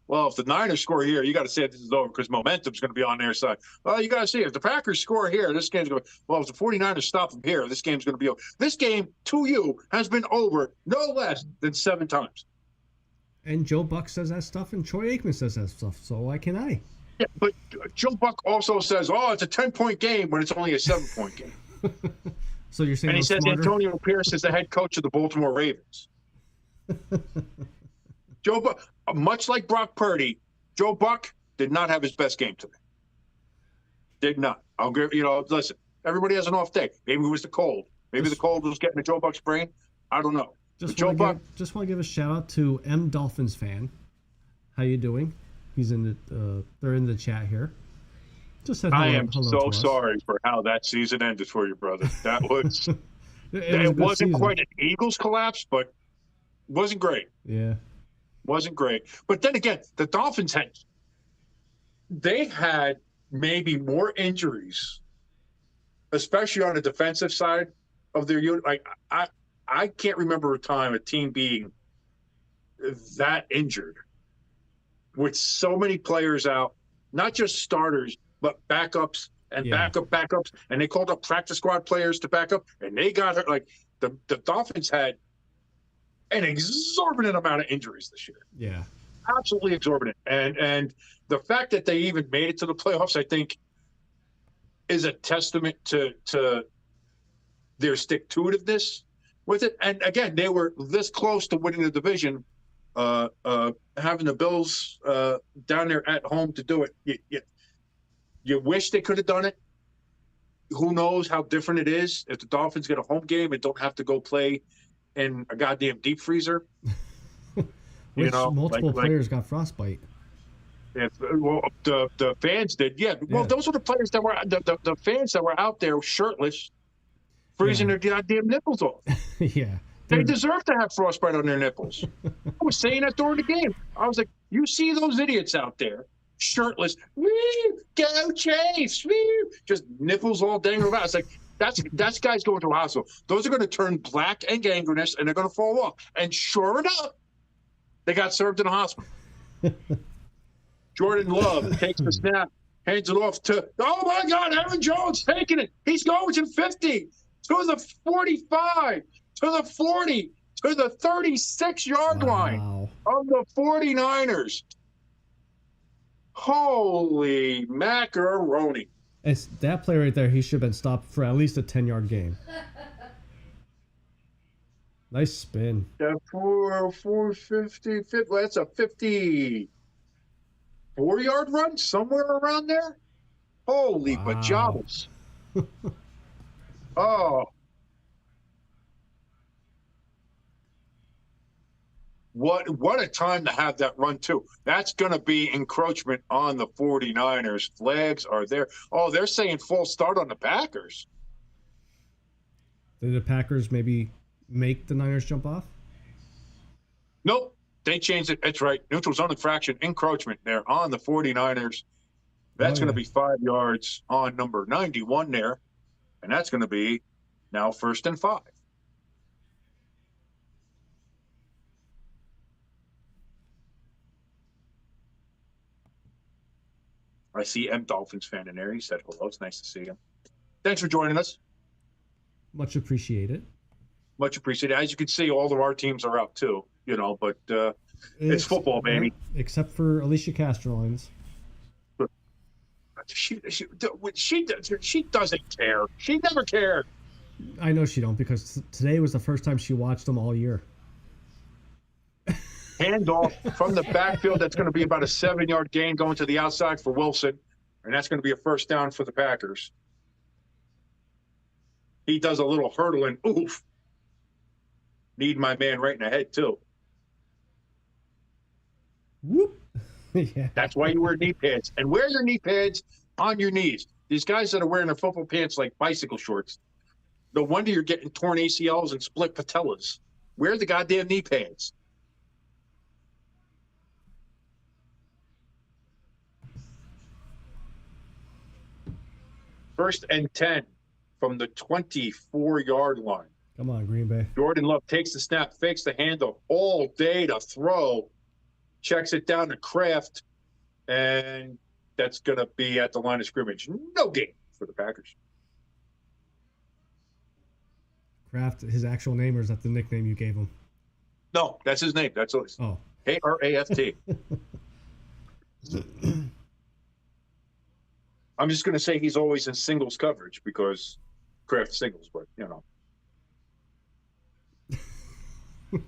Well, if the Niners score here, you got to say this is over because momentum's going to be on their side. Well, you got to see if the Packers score here, this game's going to – well, if the 49ers stop them here, this game's going to be over. This game, to you, has been over no less than 7 times. And Joe Buck says that stuff, and Troy Aikman says that stuff, so why can't I? Yeah, but Joe Buck also says, oh, it's a 10-point game when it's only a 7-point game. So you're saying And he I'm says smarter? Antonio Pierce is the head coach of the Baltimore Ravens. Joe Buck, much like Brock Purdy, Joe Buck did not have his best game today. Did not. I'll give listen, everybody has an off day. Maybe it was the cold. Maybe the cold was getting to Joe Buck's brain. I don't know. Just want to give a shout out to M Dolphins fan. How you doing? He's in the they're in the chat here. Just said hello. I am hello so to us. sorry for how that season ended for you, brother. That was it wasn't quite an Eagles collapse, but wasn't great. Yeah. Wasn't great. But then again, the Dolphins had they had maybe more injuries, especially on the defensive side of their unit. Like I can't remember a time a team being that injured with so many players out, not just starters, but backups and Yeah. backups. And they called up practice squad players to back up, and they got hurt. Like the Dolphins had an exorbitant amount of injuries this year. Yeah. Absolutely exorbitant. And the fact that they even made it to the playoffs, I think, is a testament to their stick-to-itiveness with it. And again, they were this close to winning the division, having the Bills down there at home to do it. You wish they could have done it. Who knows how different it is if the Dolphins get a home game and don't have to go play in a goddamn deep freezer. Which multiple players got frostbite. Well, the fans did, yeah. Well, those were the players that were the fans that were out there shirtless, freezing their goddamn nipples off. Yeah, they deserve to have frostbite on their nipples. I was saying that during the game. I was like, you see those idiots out there shirtless, woo, go Chiefs, woo, just nipples all dangling about. It's like that's guys going to a hospital. Those are going to turn black and gangrenous, and they're going to fall off. And sure enough, they got served in a hospital. Jordan Love takes the snap, hands it off to, oh my God, Aaron Jones taking it. He's going to 50, to the 45, to the 40, to the 36-yard line of the 49ers. Holy macaroni. It's that play right there, he should have been stopped for at least a 10-yard gain. Nice spin. Yeah, 450, that's a 54-yard run, somewhere around there. Holy pajamas. Oh. What a time to have that run, too. That's going to be encroachment on the 49ers. Flags are there. Oh, they're saying false start on the Packers. Did the Packers maybe make the Niners jump off? Nope. They changed it. That's right. Neutral zone infraction, encroachment there on the 49ers. That's going to be 5 yards on number 91 there. And that's going to be now 1st and 5. I see M. Dolphins fan in there. He said hello. It's nice to see him. Thanks for joining us. Much appreciated. Much appreciated. As you can see, all of our teams are out too, but it's football, baby. Except for Alicia Castellan's. She doesn't care. She never cared. I know she don't, because today was the first time she watched them all year. Handoff from the backfield. That's going to be about a 7-yard gain going to the outside for Wilson. And that's going to be a first down for the Packers. He does a little hurdling. Oof. Need my man right in the head, too. Whoop. Yeah. That's why you wear knee pads. And wear your knee pads on your knees. These guys that are wearing their football pants like bicycle shorts, no wonder you're getting torn ACLs and split patellas. Wear the goddamn knee pads. First and 10 from the 24-yard line. Come on, Green Bay. Jordan Love takes the snap, fakes the handoff all day to throw, checks it down to Kraft, and that's going to be at the line of scrimmage. No gain for the Packers. Kraft, his actual name, or is that the nickname you gave him? No, that's his name. That's always Kraft. I'm just going to say he's always in singles coverage because Kraft singles, but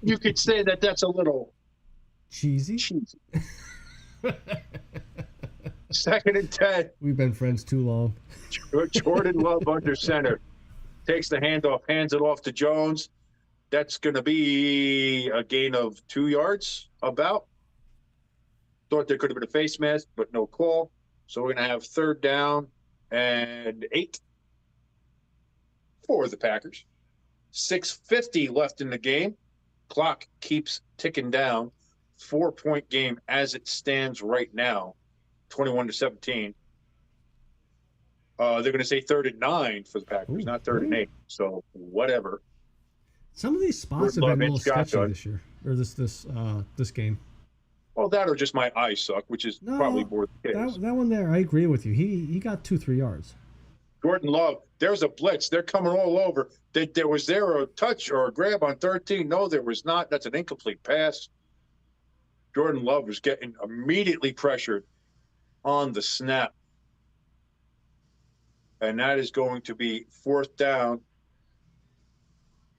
you could say that that's a little cheesy. Second and 10. We've been friends too long. Jordan Love under center. Takes the handoff, hands it off to Jones. That's going to be a gain of 2 yards about. Thought there could have been a face mask, but no call. So we're going to have 3rd down and 8 for the Packers. 6:50 left in the game. Clock keeps ticking down. 4-point game as it stands right now. 21-17. They're going to say 3rd and 9 for the Packers, Ooh, not 3rd and really? 8. So whatever. Some of these spots have Love been a it, little sketchy shotgun. this year, or this game. Well, that or just my eyes suck, which is probably No, more the case. that one there, I agree with you. He got 2-3 yards. Jordan Love, there's a blitz. They're coming all over. Was there a touch or a grab on 13? No, there was not. That's an incomplete pass. Jordan Love was getting immediately pressured on the snap. And that is going to be 4th down.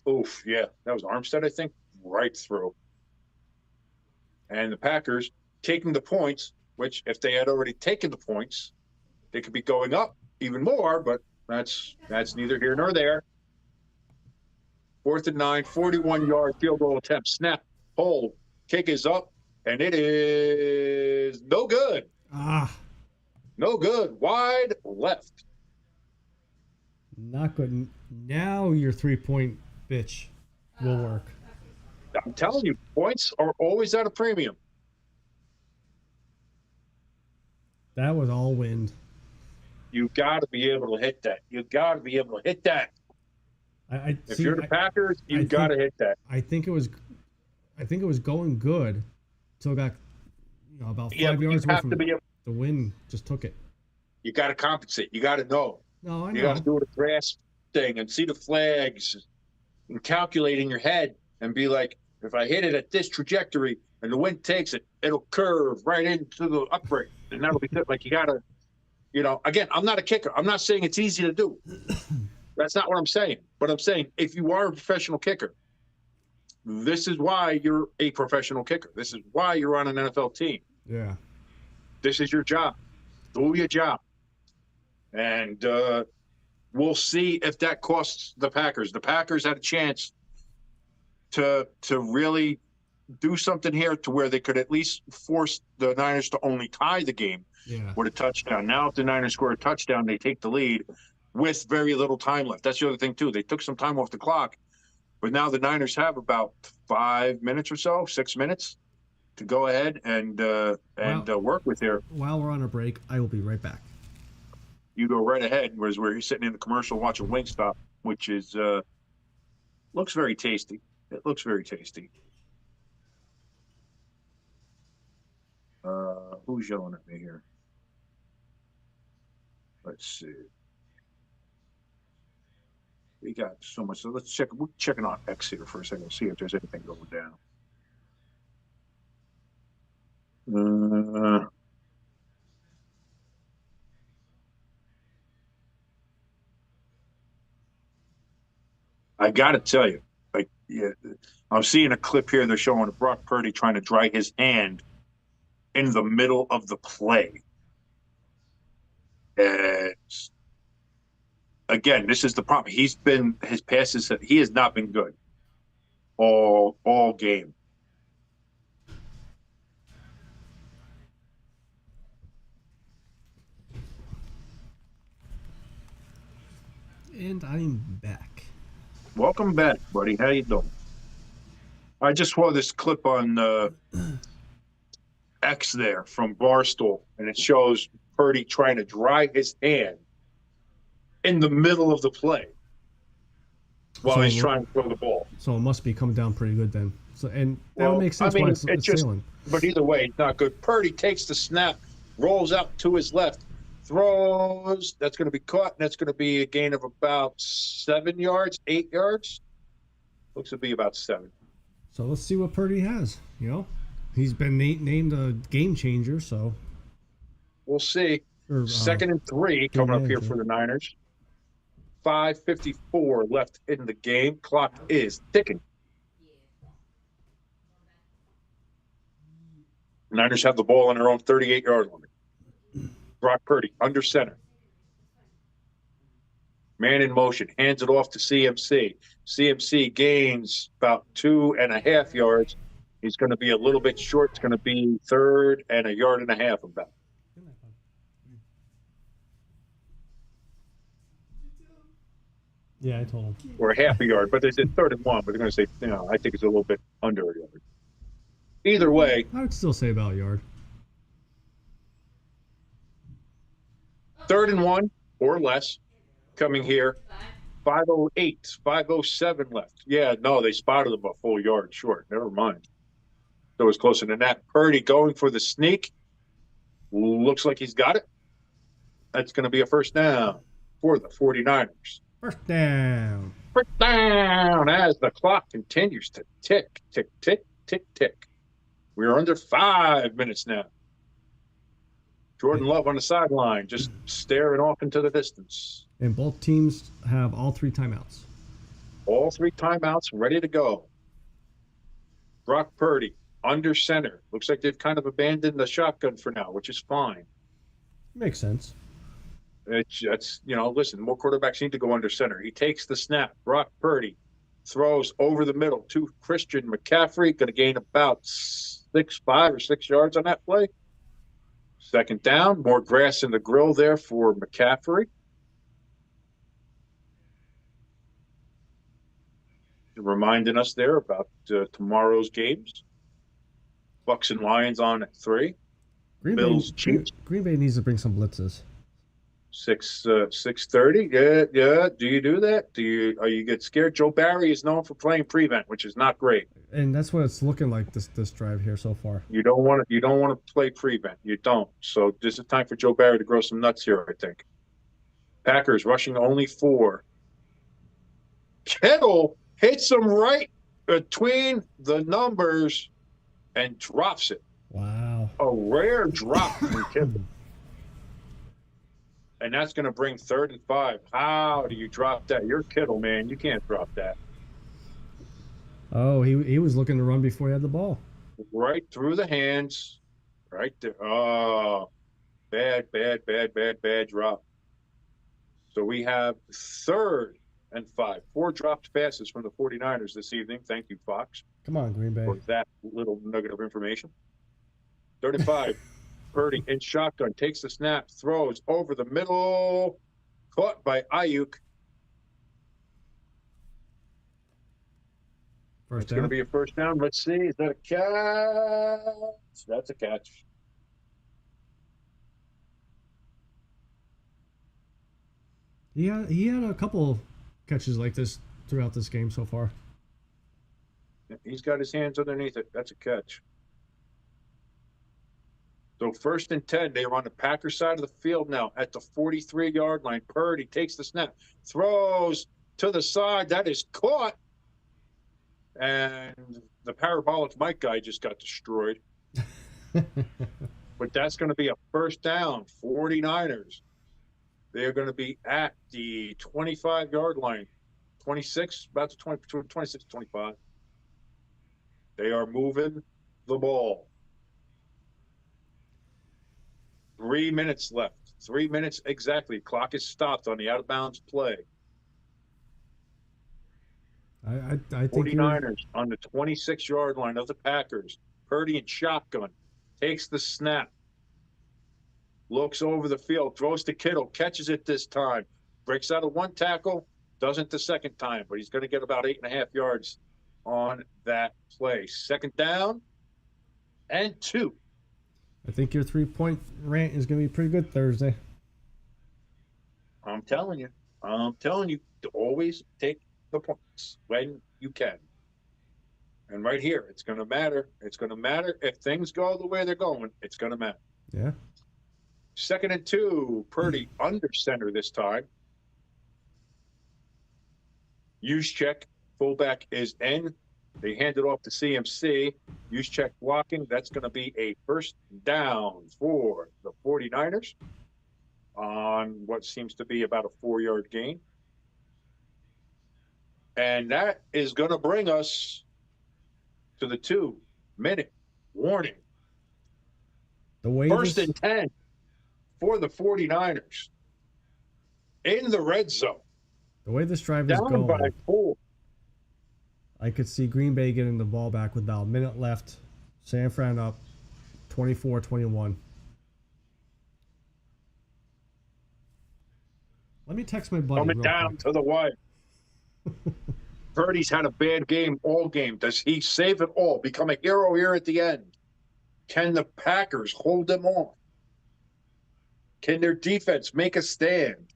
Oof, yeah, that was Armstead, I think, right through. And the Packers taking the points, which if they had already taken the points, they could be going up even more, but that's neither here nor there. 4th and 9, 41-yard field goal attempt. Snap, hold, kick is up, and it is no good. No good. Wide left. Not good. Now your 3-point bitch will work. I'm telling you, points are always at a premium. That was all wind. You got to be able to hit that. You got to be able to hit that. If you're the Packers, you got to hit that. I think it was going good until it got about 5 yards away from the wind. Just took it. You got to compensate. You got to know. No, I know. You got to do the grass thing and see the flags and calculate in your head and be like, if I hit it at this trajectory and the wind takes it, it'll curve right into the upright, and that'll be good. Like you got to, again, I'm not a kicker. I'm not saying it's easy to do. That's not what I'm saying. But I'm saying if you are a professional kicker, this is why you're a professional kicker. This is why you're on an NFL team. Yeah. This is your job. Do your job. And we'll see if that costs the Packers. The Packers had a chance to really do something here to where they could at least force the Niners to only tie the game with a touchdown. Now, if the Niners score a touchdown, they take the lead with very little time left. That's the other thing, too. They took some time off the clock, but now the Niners have about 5 minutes or so, 6 minutes to go ahead and work with here. While we're on a break, I will be right back. You go right ahead, whereas where he's sitting in the commercial watching Wingstop, which is looks very tasty. It looks very tasty. Who's yelling at me here? Let's see. We got so much. So let's check. We're checking on X here for a second. See if there's anything going down. I got to tell you, I'm seeing a clip here. They're showing Brock Purdy trying to dry his hand in the middle of the play. And again, this is the problem. His passes, he has not been good all game. And I'm back. Welcome back, buddy. How you doing? I just saw this clip on X there from Barstool, and it shows Purdy trying to dry his hand in the middle of the play while he's trying to throw the ball. So it must be coming down pretty good then. So that would make sense why it's sailing. But either way, it's not good. Purdy takes the snap, rolls out to his left, throws. That's going to be caught, and that's going to be a gain of about 7 yards, 8 yards. Looks to be about 7. So let's see what Purdy has. He's been named a game changer, so we'll see. 2nd and 3 coming up here for the Niners. 5:54 left in the game. Clock is ticking. Niners have the ball on their own 38-yard line. Brock Purdy under center. Man in motion. Hands it off to CMC. CMC gains about 2.5 yards. He's going to be a little bit short. It's going to be 3rd and 1.5 yards about. Yeah, I told him. Or 0.5 yard, but they said 3rd and 1, but they're going to say, I think it's a little bit under a yard. Either way. I would still say about a yard. 3rd and 1 or less coming here. 5:08, 5:07 left. Yeah, no, they spotted him a full yard short. Never mind. So it was closer than that. Purdy going for the sneak. Looks like he's got it. That's going to be a first down for the 49ers. First down. First down as the clock continues to tick, tick, tick, tick, tick. We are under 5 minutes now. Jordan Love on the sideline, just staring off into the distance. And both teams have all 3 timeouts. All 3 timeouts ready to go. Brock Purdy under center. Looks like they've kind of abandoned the shotgun for now, which is fine. Makes sense. That's listen, more quarterbacks need to go under center. He takes the snap. Brock Purdy throws over the middle to Christian McCaffrey. Going to gain about 5 or 6 yards on that play. Second down, more grass in the grill there for McCaffrey. Reminding us there about tomorrow's games. Bucks and Lions on at 3. Bills Chiefs. Green Bay needs to bring some blitzes. 6:30. Yeah. Do you do that? Are you get scared? Joe Barry is known for playing prevent, which is not great. And that's what it's looking like this drive here so far. You don't want to play prevent. You don't. So this is time for Joe Barry to grow some nuts here, I think. Packers rushing only 4. Kittle hits him right between the numbers and drops it. Wow. A rare drop from Kittle. And that's going to bring 3rd and 5. How do you drop that? You're Kittle, man. You can't drop that. Oh, he was looking to run before he had the ball. Right through the hands. Right there. Oh, bad drop. So we have 3rd and 5. 4 dropped passes from the 49ers this evening. Thank you, Fox. Come on, Green Bay. For that little nugget of information. 3rd and 5. Purdy in shotgun, takes the snap, throws over the middle, caught by Ayuk. It's going to be a first down. Let's see. Is that a catch? That's a catch. He had a couple catches like this throughout this game so far. He's got his hands underneath it. That's a catch. So 1st and 10, they are on the Packers side of the field now at the 43-yard line. Purdy takes the snap, throws to the side. That is caught. And the parabolic mic guy just got destroyed. But that's going to be a first down, 49ers. They're going to be at the 25-yard line, 26, about the 26, 25. They are moving the ball. 3 minutes left. 3 minutes exactly. Clock is stopped on the out-of-bounds play. I think 49ers on the 26-yard line of the Packers. Purdy in shotgun. Takes the snap. Looks over the field. Throws to Kittle. Catches it this time. Breaks out of 1 tackle. Doesn't the second time. But he's going to get about 8.5 yards on that play. 2nd down and 2. I think your 3-point rant is going to be pretty good Thursday. I'm telling you to always take the points when you can. And right here, it's going to matter. It's going to matter if things go the way they're going. It's going to matter. Yeah. 2nd and 2. Purdy under center this time. Juszczyk, fullback, is in. They hand it off to CMC. Juszczyk blocking. That's going to be a first down for the 49ers on what seems to be about a 4-yard gain. And that is going to bring us to the 2-minute warning. The way First and 10 for the 49ers in the red zone. The way this drive is Down going, by 4. I could see Green Bay getting the ball back with about a minute left. San Fran up 24-21. Let me text my buddy. Coming down to the wire. Purdy's had a bad game all game. Does he save it all? Become a hero here at the end? Can the Packers hold them off? Can their defense make a stand?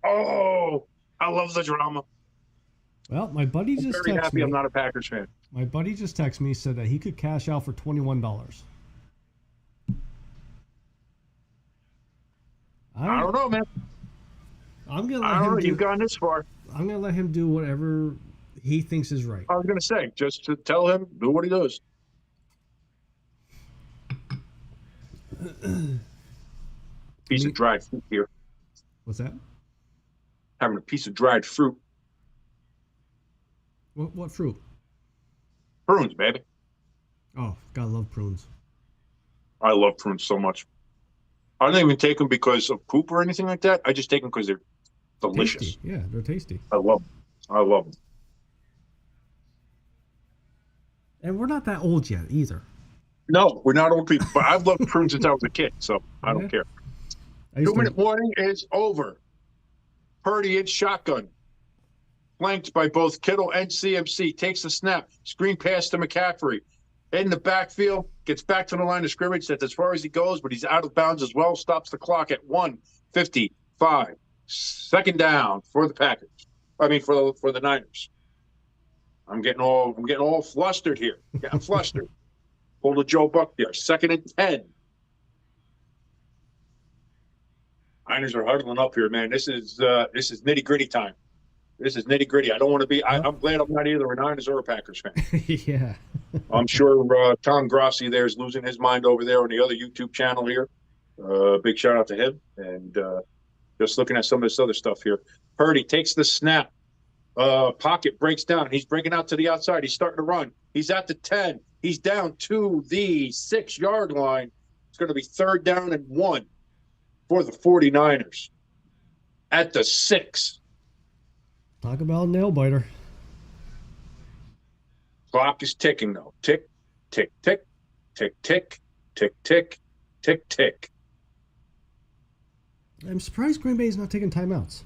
Oh, I love the drama. Well, my buddy I'm just very texted happy me. I'm not a Packers fan. My buddy just texted me, said that he could cash out for $21. I don't know, man. I'm gonna I let don't know. him do. You've gone this far. I'm gonna let him do whatever he thinks is right. I was going to say, just to tell him, do what he does. Piece of dried fruit here. What's that? Having a piece of dried fruit. What fruit? Prunes, baby. Oh, gotta love prunes. I love prunes so much. I don't even take them because of poop or anything like that. I just take them because they're delicious. Tasty. Yeah, they're tasty. I love them. I love them. And we're not that old yet either. No, we're not old people, but I've loved prunes since I was a kid, so I don't care. I used 2-minute warning is over. Purdy in shotgun. Flanked by both Kittle and CMC. Takes the snap. Screen pass to McCaffrey. In the backfield. Gets back to the line of scrimmage. That's as far as he goes, but he's out of bounds as well. Stops the clock at 1:55. Second down for the Packers. I mean, for the Niners. I'm getting all flustered here. Getting flustered. Pulled a Joe Buck there. 2nd and 10. Niners are huddling up here, man. This is nitty gritty time. This is nitty gritty. I don't want to be. I'm glad I'm not either a Niners or a Packers fan. Yeah. I'm sure Tom Grossi there is losing his mind over there on the other YouTube channel here. Big shout out to him. And just looking at some of this other stuff here. Purdy takes the snap. Pocket breaks down. He's breaking out to the outside. He's starting to run. He's at the 10. He's down to the 6-yard line. It's going to be 3rd down and 1 for the 49ers. At the 6. Talk about a nail biter. Clock is ticking, though. Tick, tick, tick, tick, tick, tick, tick, tick, tick. I'm surprised Green Bay is not taking timeouts.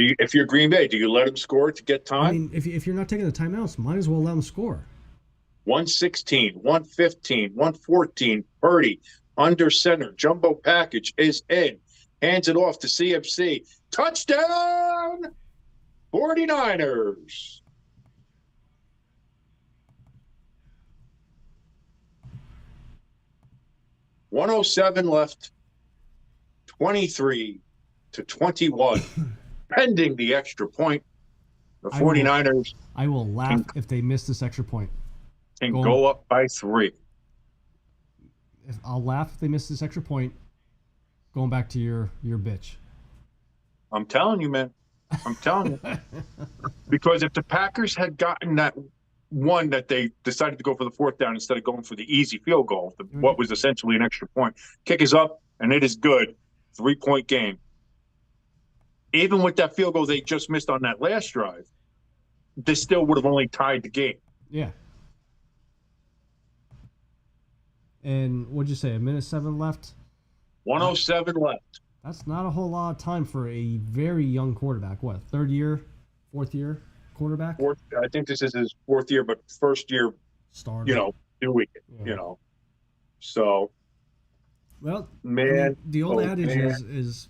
If you're Green Bay, do you let them score to get time? I mean, if you're not taking the timeouts, might as well let them score. 116, 115, 114. Purdy under center. Jumbo package is in. Hands it off to CMC. Touchdown! 49ers. $107 left. 23-21. Pending the extra point. The 49ers I will laugh if they miss this extra point. can go up by 3. I'll laugh if they miss this extra point. Going back to your bitch. I'm telling you, man. I'm telling you. Because if the Packers had gotten that one that they decided to go for the 4th down instead of going for the easy field goal, what was essentially an extra point, kick is up, and it is good. 3-point game. Even with that field goal they just missed on that last drive, they still would have only tied the game. Yeah. And what'd you say? 1:07 left? 107 left. That's not a whole lot of time for a very young quarterback. What, 3rd year, 4th year quarterback? I think this is his 4th year, but 1st year, Starter. doing it, So, well, man, the old adage man. is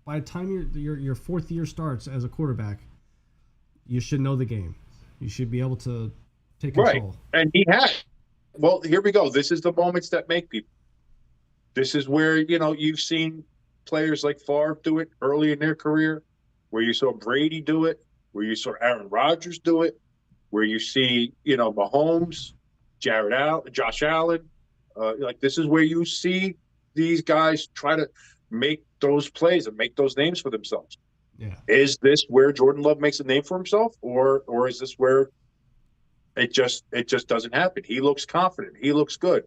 by the time your 4th year starts as a quarterback, you should know the game. You should be able to take control. Right, and he had. Well, here we go. This is the moments that make people. This is where, you've seen players like Favre do it early in their career, where you saw Brady do it, where you saw Aaron Rodgers do it, where you see, Mahomes, Josh Allen. This is where you see these guys try to make those plays and make those names for themselves. Yeah. Is this where Jordan Love makes a name for himself, or is this where it just doesn't happen? He looks confident. He looks good.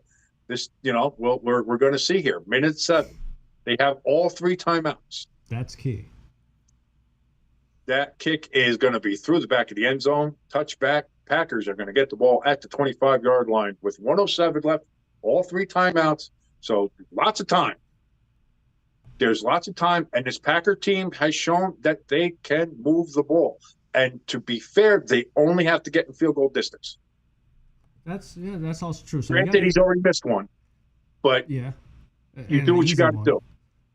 This, we're going to see here. Minute 7. They have all 3 timeouts. That's key. That kick is going to be through the back of the end zone. Touchback. Packers are going to get the ball at the 25-yard line with 1:07 left. All 3 timeouts. So lots of time. There's lots of time, and this Packer team has shown that they can move the ball. And to be fair, they only have to get in field goal distance. That's also true. So Granted, he's already missed one. but Yeah. you And do an what you easy got to one. do.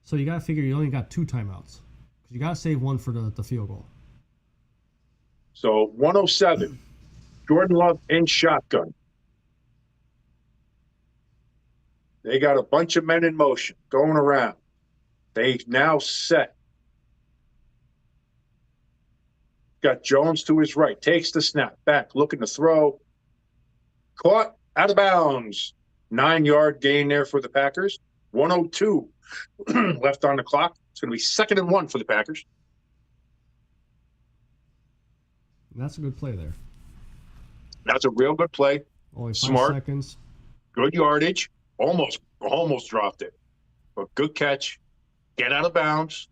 So you got to figure you only got 2 timeouts. Because you got to save one for the field goal. So 107, Jordan Love in shotgun. They got a bunch of men in motion going around. They now set. Got Jones to his right, takes the snap, back, looking to throw. Caught out of bounds. 9-yard gain there for the Packers. 102 left on the clock. It's going to be 2nd and 1 for the Packers. And that's a good play there. That's a real good play. Only 5 Smart. seconds. Good yardage. Almost dropped it. But good catch. Get out of bounds.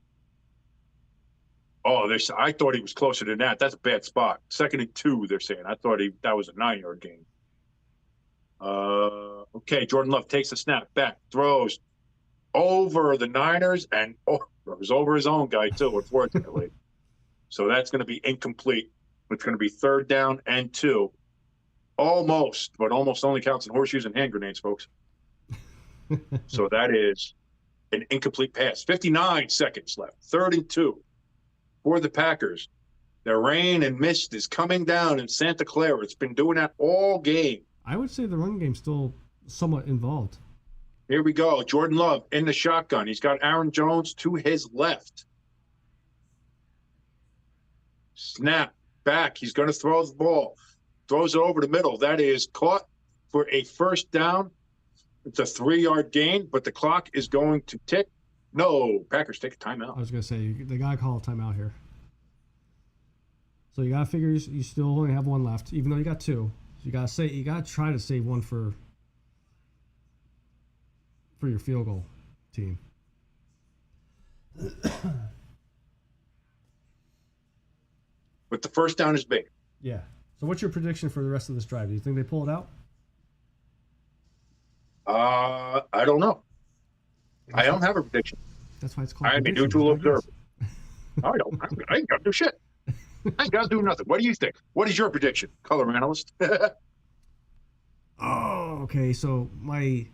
Oh, I thought he was closer than that. That's a bad spot. 2nd and 2, they're saying. I thought that was a 9-yard gain. Okay, Jordan Love takes the snap, back, throws over the Niners, and throws over his own guy too, unfortunately. So that's going to be incomplete. It's going to be 3rd down and 2. Almost, but almost only counts in horseshoes and hand grenades, folks. So that is an incomplete pass. 59 seconds left. 3rd and 2 for the Packers. The rain and mist is coming down in Santa Clara. It's been doing that all game. I would say the run game's still somewhat involved. Here we go. Jordan Love in the shotgun. He's got Aaron Jones to his left. Snap, back. He's going to throw the ball. Throws it over the middle. That is caught for a 1st down. It's a 3-yard gain, but the clock is going to tick. No, Packers take a timeout. I was going to say, they got to call a timeout here. So you got to figure you still only have 1 left, even though you got 2. So you got to try to save 1 for your field goal team. But the 1st down is big. Yeah. So what's your prediction for the rest of this drive? Do you think they pull it out? I don't know. I don't have a prediction. That's why it's called I'm a predictions, neutral I guess. observer. I ain't got to do shit. I ain't got to do nothing. What do you think? What is your prediction, color analyst? Oh, okay. So my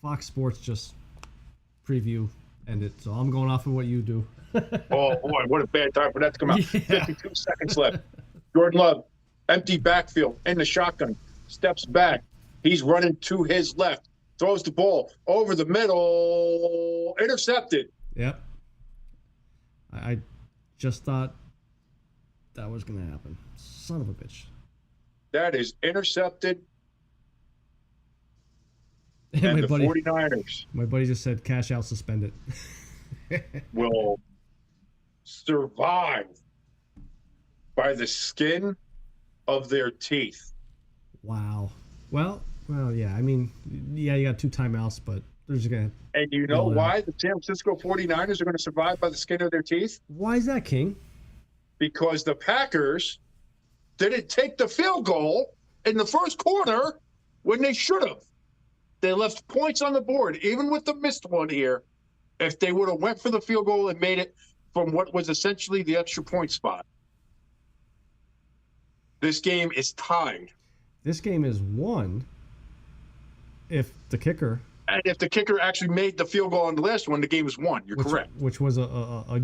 Fox Sports just preview ended, so I'm going off of what you do. Oh, boy, what a bad time for that to come out. Yeah. 52 seconds left. Jordan Love, empty backfield in the shotgun, steps back. He's running to his left, throws the ball over the middle, intercepted. Yep. I just thought that was going to happen. Son of a bitch. That is intercepted. And And my the buddy, 49ers my buddy just said cash out suspended. will survive by the skin of their teeth. Wow. Well, yeah. I mean, yeah, you got 2 timeouts, but they're just going to. And you know why the San Francisco 49ers are going to survive by the skin of their teeth? Why is that, King? Because the Packers didn't take the field goal in the 1st quarter when they should have. They left points on the board, even with the missed one here. If they would have went for the field goal and made it from what was essentially the extra point spot, this game is tied. This game is won if the kicker, And if the kicker actually made the field goal on the last one, the game is won. You're correct. which was a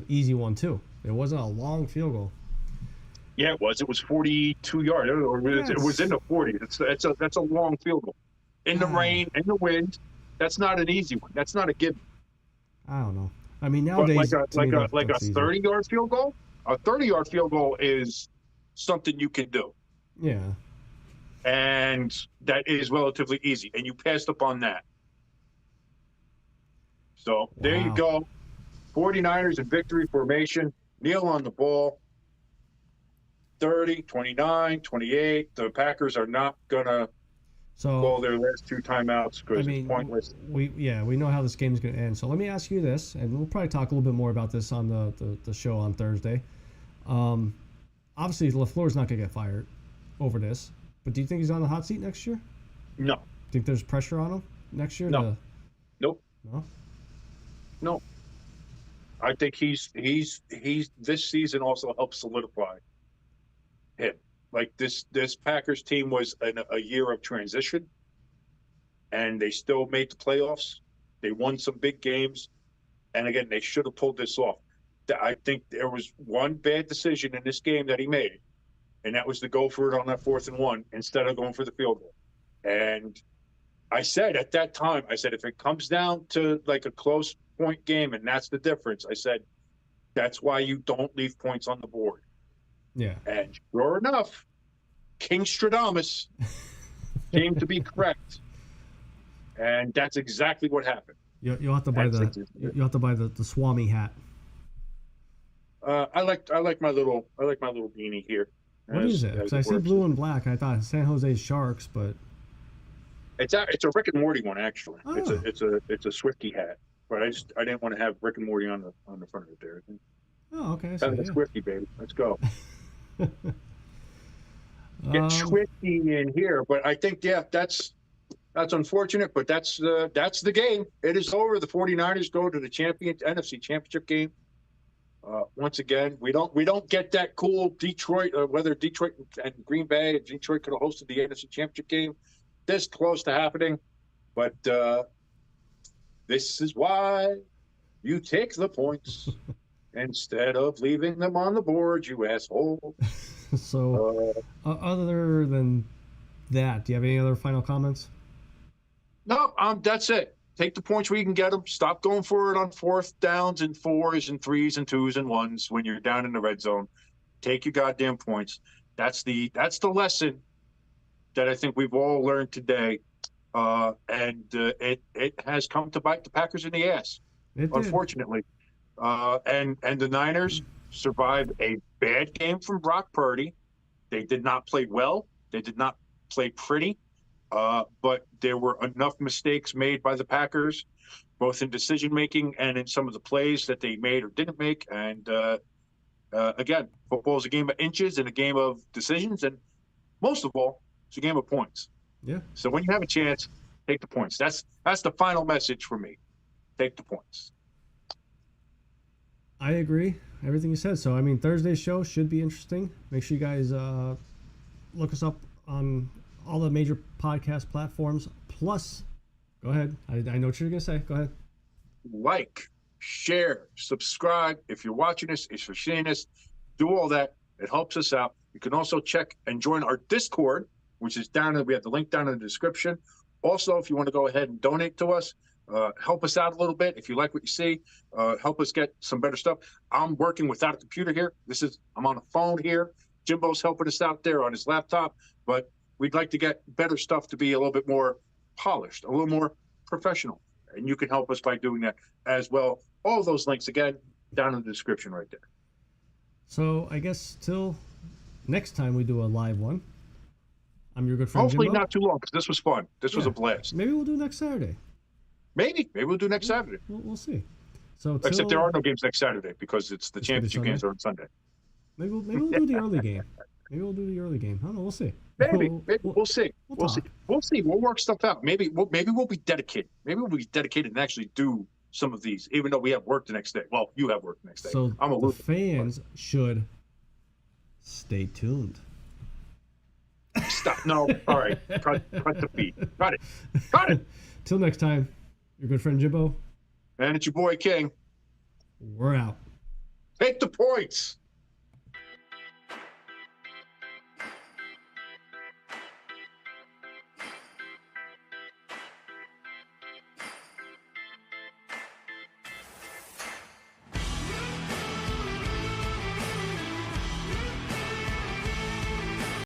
easy one too. It wasn't a long field goal. Yeah, it was. It was 42 yards. It was in the 40s. That's a long field goal. In the rain, in the wind. That's not an easy one. That's not a given. I don't know. I mean, But nowadays, like a that's easy. 30-yard field goal. A 30-yard field goal is something you can do, Yeah. and that is relatively easy. And you passed up on that. So there you Wow. go. 49ers in victory formation. Kneel on the ball. 30, 29, 28. The Packers are not gonna call their last 2 timeouts because it's pointless. we know how this game is going to end. So let me ask you this, and we'll probably talk a little bit more about this on the show on Thursday. Obviously, LaFleur's not going to get fired over this, but do you think he's on the hot seat next year? No. Think there's pressure on him next year? No. Nope. No. No. I think he's this season also helped solidify him. Like this Packers team was a year of transition. and they still made the playoffs. They won some big games, and again, they should have pulled this off. I think there was one bad decision in this game that he made, and that was to go for it on that 4th and 1 instead of going for the field goal. And I said at that time, I said, if it comes down to like a close point game and that's the difference, I said, that's why you don't leave points on the board. Yeah. And sure enough, King Stradamus came to be correct. And that's exactly what happened. You'll have to buy the Swami hat. I like my little beanie here. What is it? Because I see blue and black. I thought San Jose Sharks, but it's a Rick and Morty one actually. Oh. It's a Swifty hat, but I didn't want to have Rick and Morty on the front of it there. Oh, okay. That's yeah. Swifty, baby. Let's go. Get Swifty in here, but I think that's unfortunate, but that's the game. It is over. The 49ers go to the NFC Championship game. Once again, we don't get that cool Detroit, whether Detroit and Green Bay and Detroit could have hosted the NFC Championship game. This close to happening, but this is why you take the points instead of leaving them on the board, you asshole. So, other than that, do you have any other final comments? No, that's it. Take the points where you can get them. Stop going for it on 4th downs and 4s and 3s and 2s and 1s when you're down in the red zone. Take your goddamn points. That's the lesson that I think we've all learned today, and it has come to bite the Packers in the ass, unfortunately. And the Niners survived a bad game from Brock Purdy. They did not play well. They did not play pretty. But there were enough mistakes made by the Packers, both in decision-making and in some of the plays that they made or didn't make. And again, football is a game of inches and a game of decisions. And most of all, it's a game of points. Yeah. So when you have a chance, take the points. That's the final message for me. Take the points. I agree. Everything you said. So, I mean, Thursday's show should be interesting. Make sure you guys look us up on all the major podcast platforms. Plus, go ahead. I know what you're going to say. Go ahead. Like, share, subscribe. If you're watching us, if you're seeing us, do all that. It helps us out. You can also check and join our Discord, which is down there. We have the link down in the description. Also, if you want to go ahead and donate to us, help us out a little bit. If you like what you see, help us get some better stuff. I'm working without a computer here. I'm on a phone here. Jimbo's helping us out there on his laptop, but we'd like to get better stuff to be a little bit more polished, a little more professional. And you can help us by doing that as well. All those links, again, down in the description right there. So I guess till next time we do a live one, I'm your good friend Hopefully Jimbo. not too long, because this was fun. This was a blast. Maybe we'll do next Saturday. Maybe we'll do next Saturday. We'll see. So Except there are no games next Saturday because it's the championship games are on Sunday. Maybe we'll do the early game. Maybe we'll do the early game. I don't know. We'll see. Maybe we'll see. We'll see. We'll see. We'll work stuff out. Maybe we'll be dedicated. Maybe we'll be dedicated and actually do some of these, even though we have work the next day. Well, you have work the next day. So I'm a the loser, fans should stay tuned. Stop. No. All right. Cut the feed. Got it. Till next time, your good friend Jimbo. And it's your boy King. We're out. Take the points.